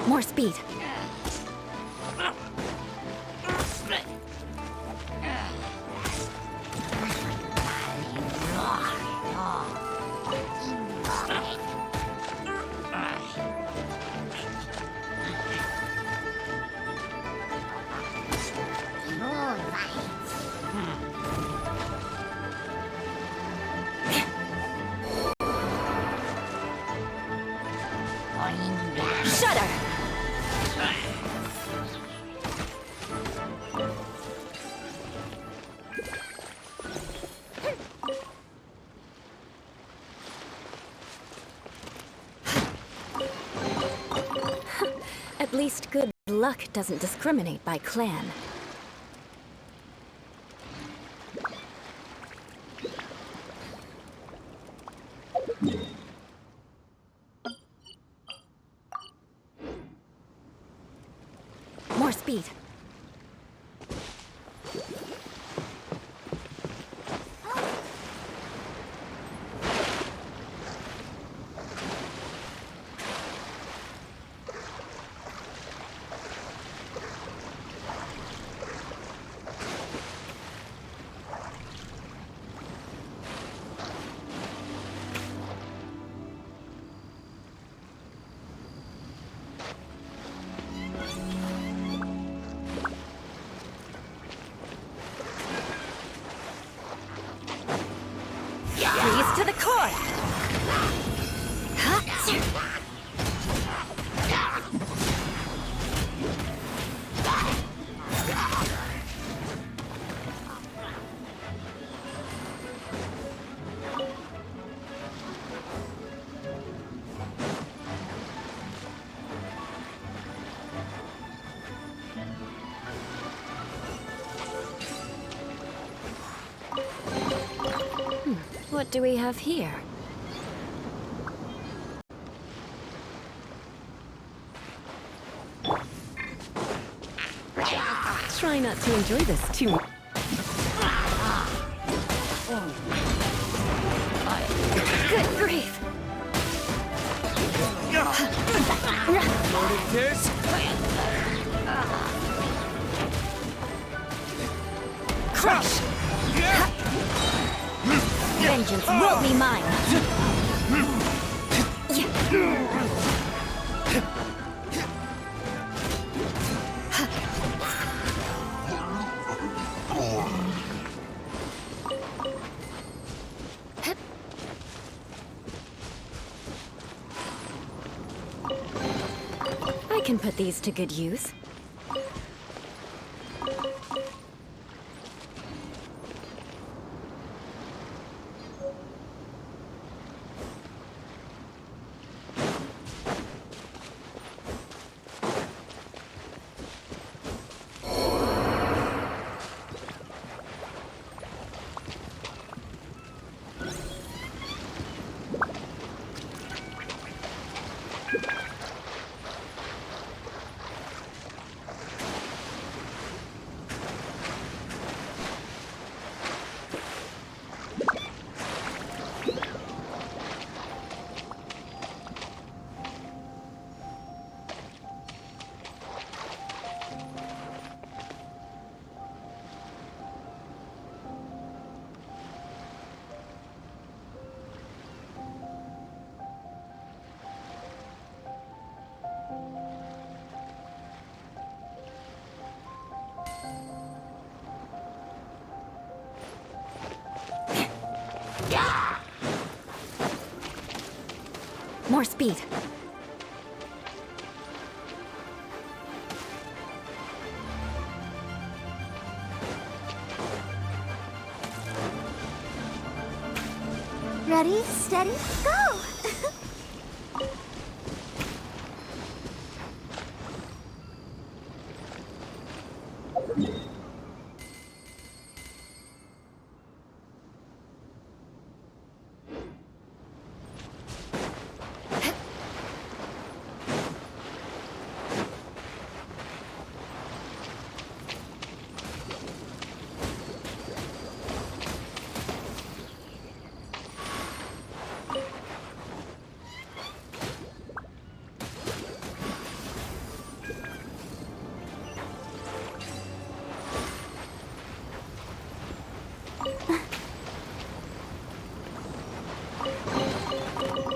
More speed. least good luck doesn't discriminate by clan. More speed. Freeze to the core! What do we have here? Try not to enjoy this too much. Good grief! Crush! Vengeance will be mine! I can put these to good use. More speed. Ready, steady, go!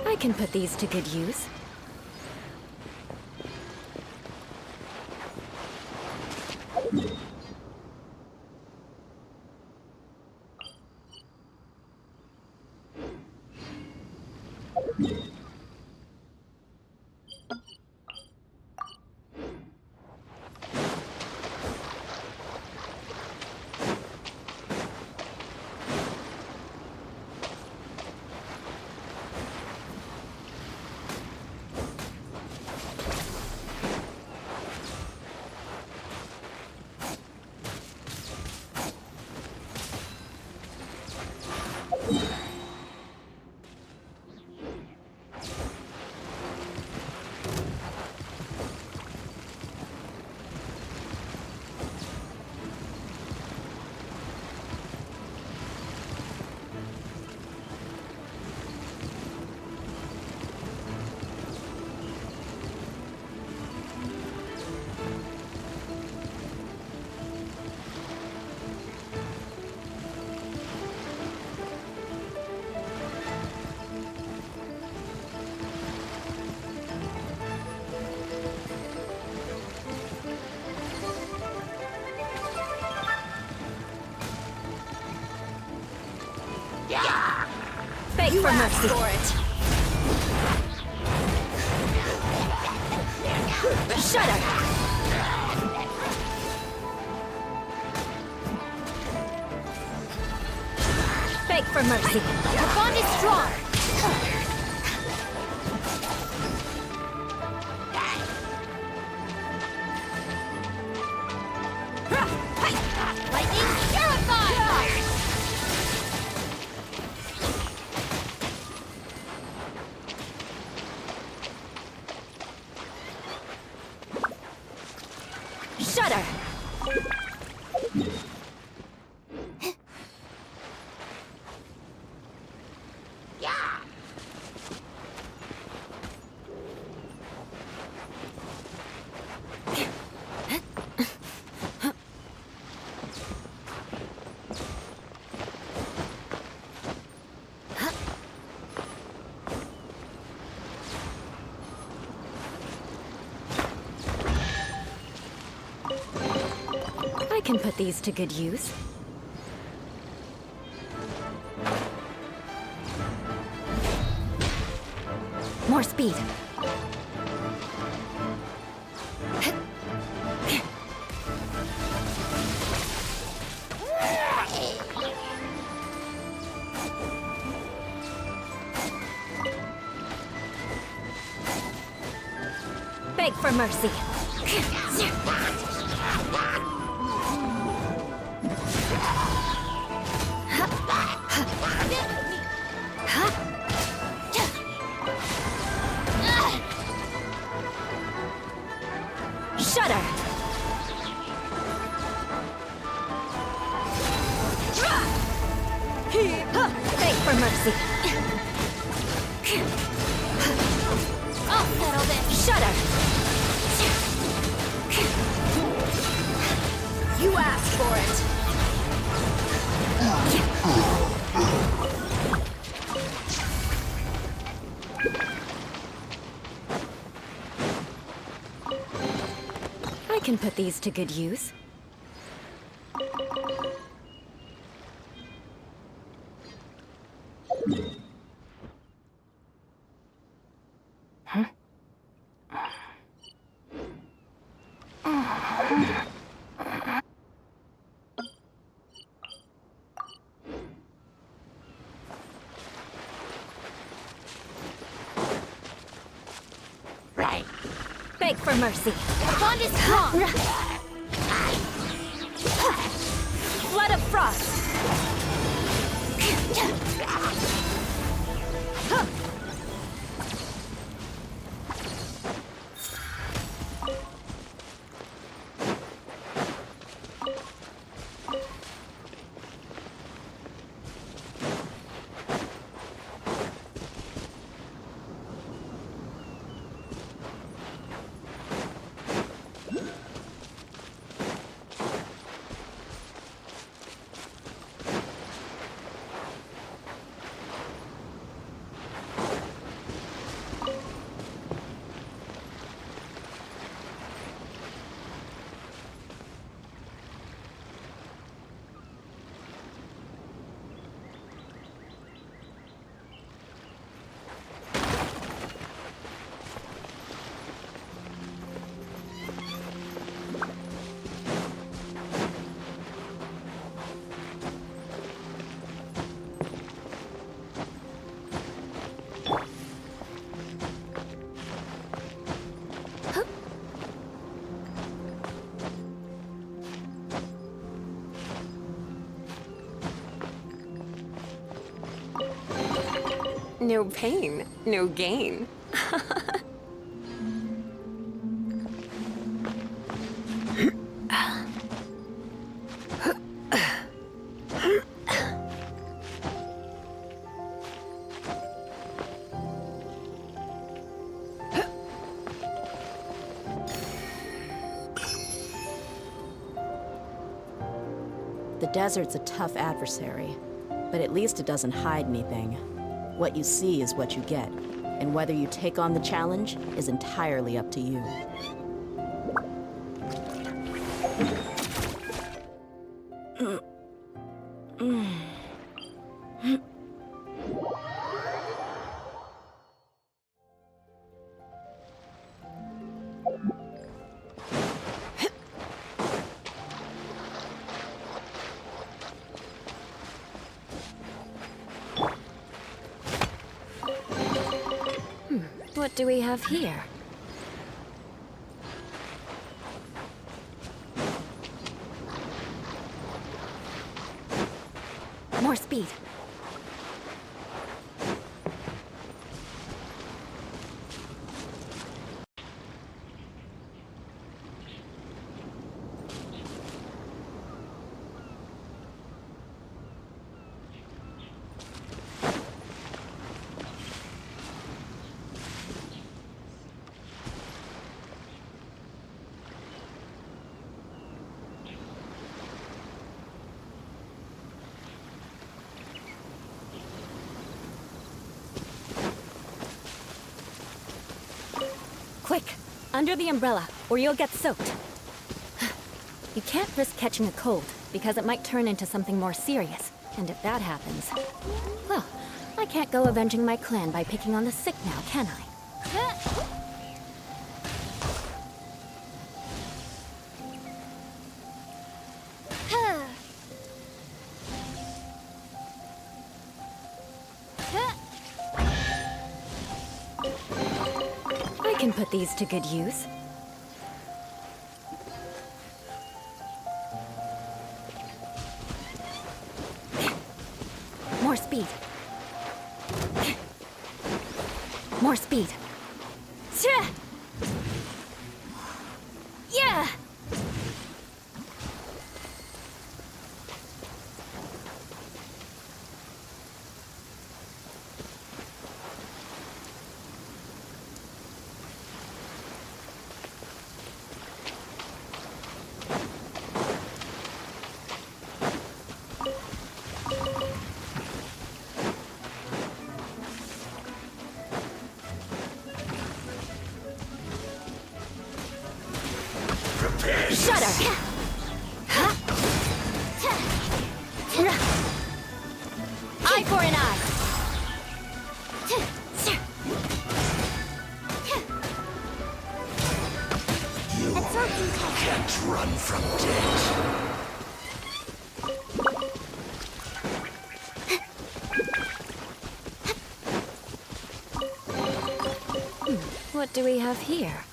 I can put these to good use. Beg for mercy. For it. Shudder! Beg for mercy. The bond is strong. Lightning purified! Shudder! I can put these to good use. More speed. Beg for mercy. Shudder! Beg for mercy. I'll settle this. Shudder! You asked for it. I can put these to good use. Right. Beg for mercy. The bond is strong. Flood of frost. No pain, no gain. The desert's a tough adversary, but at least it doesn't hide anything. What you see is what you get, and whether you take on the challenge is entirely up to you. What do we have here? More speed. Quick! Under the umbrella, or you'll get soaked. You can't risk catching a cold, because it might turn into something more serious. And if that happens... well, I can't go avenging my clan by picking on the sick now, can I? I can put these to good use. More speed. More speed. Yeah! Shudder! Eye for an eye! You can't run from death. What do we have here?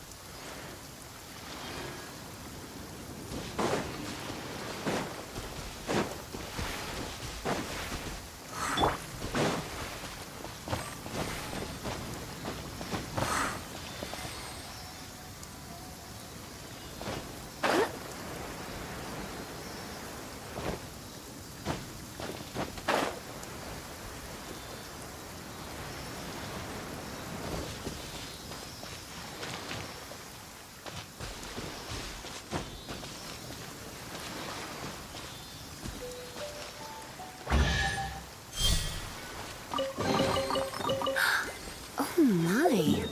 Oh my.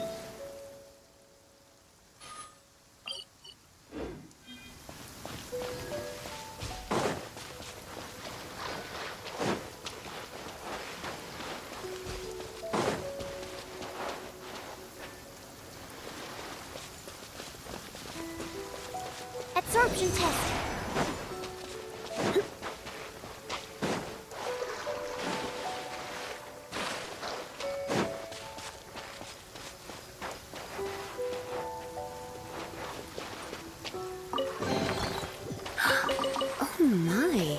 Absorption test. Oh my.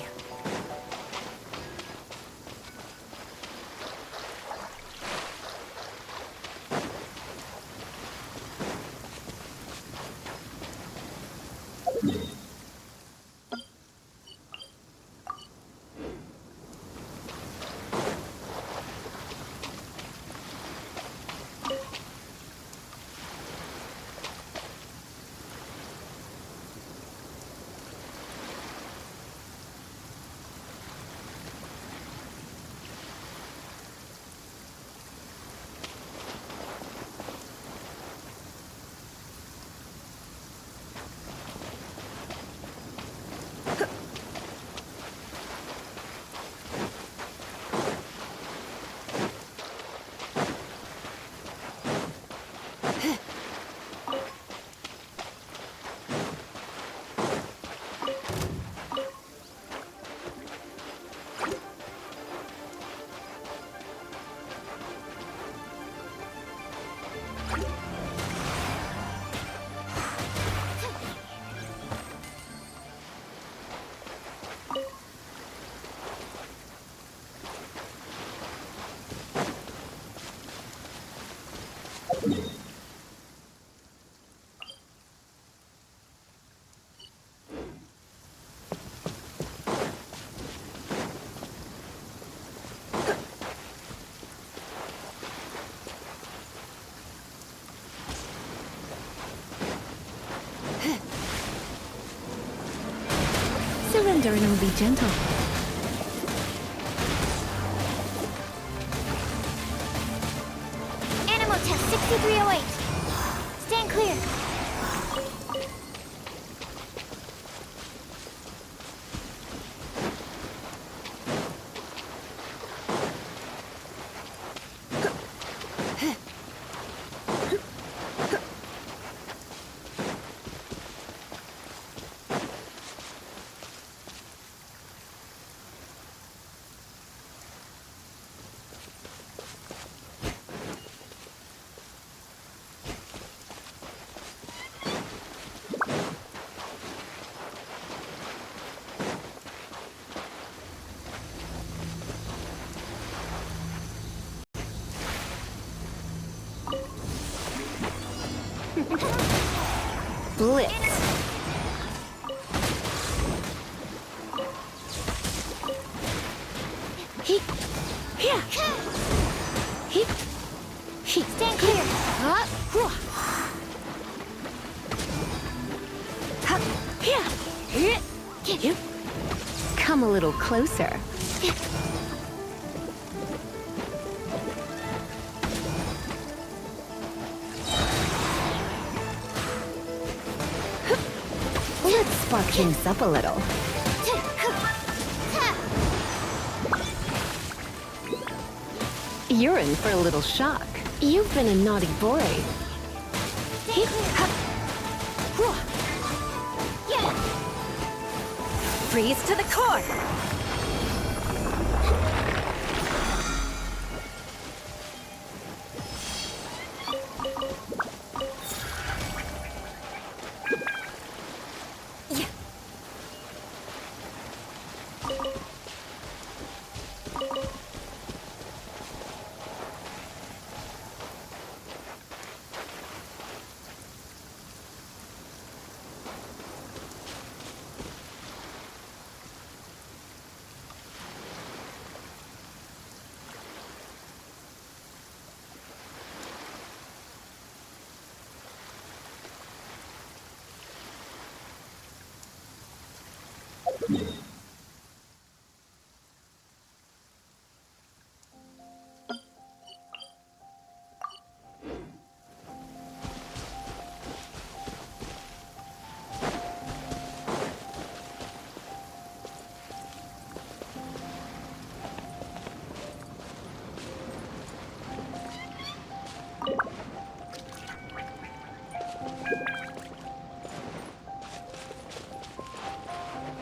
surrender and I'll be gentle. Animal test 6308. Stand clear. Blitz. He. Here. He. Stand clear. Here. You. Come a little closer. Let's spark things up a little. You're in for a little shock. You've been a naughty boy. Freeze to the core!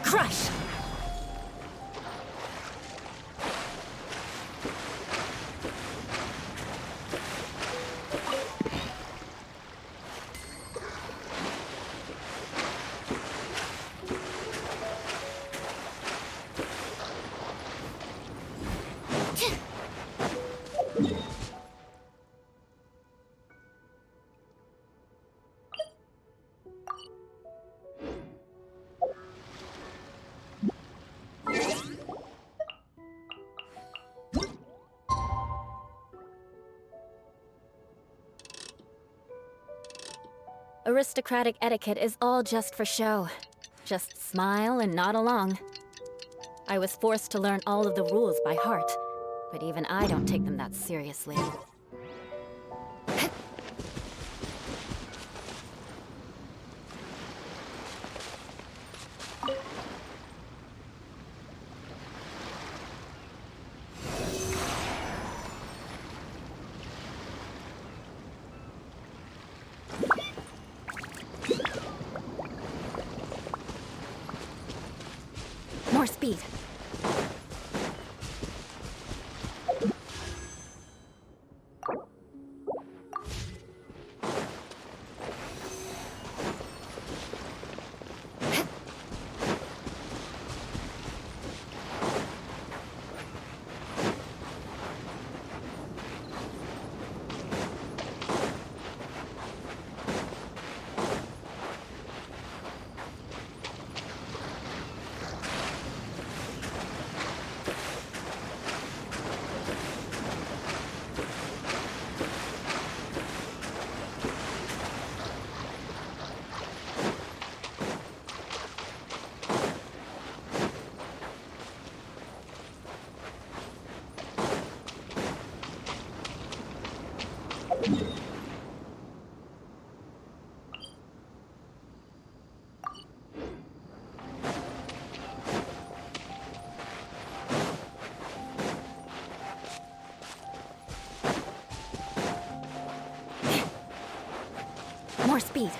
Crush! Aristocratic etiquette is all just for show. Just smile and nod along. I was forced to learn all of the rules by heart, but even I don't take them that seriously. More speed. more speed.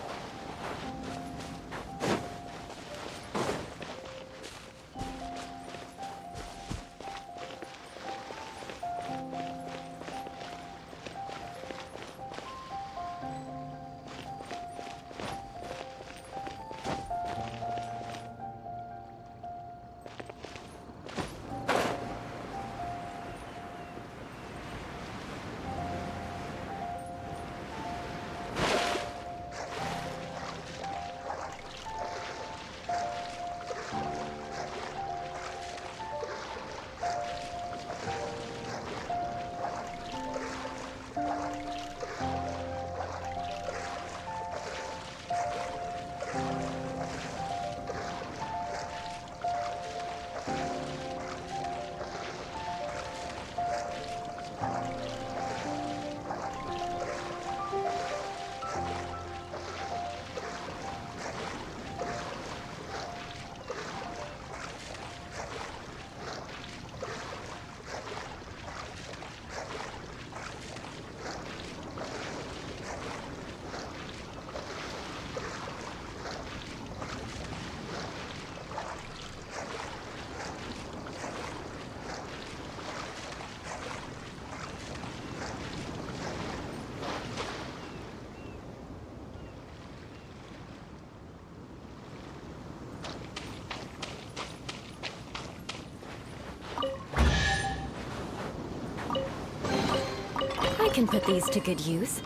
I can put these to good use.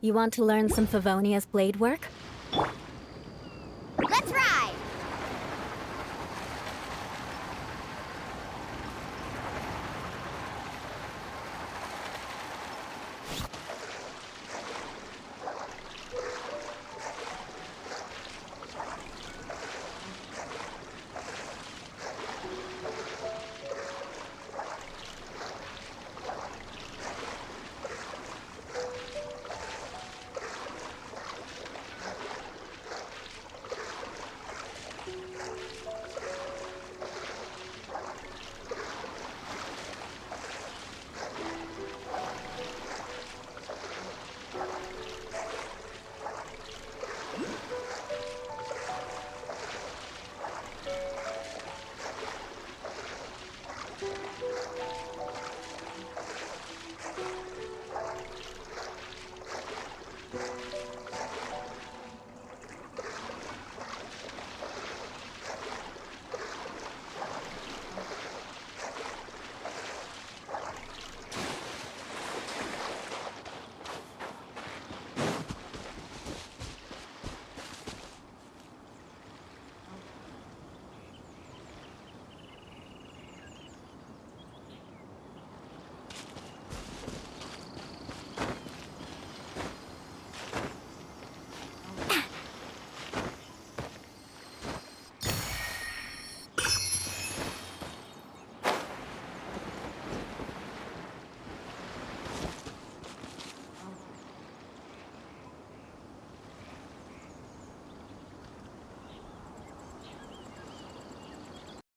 You want to learn some Favonia's blade work?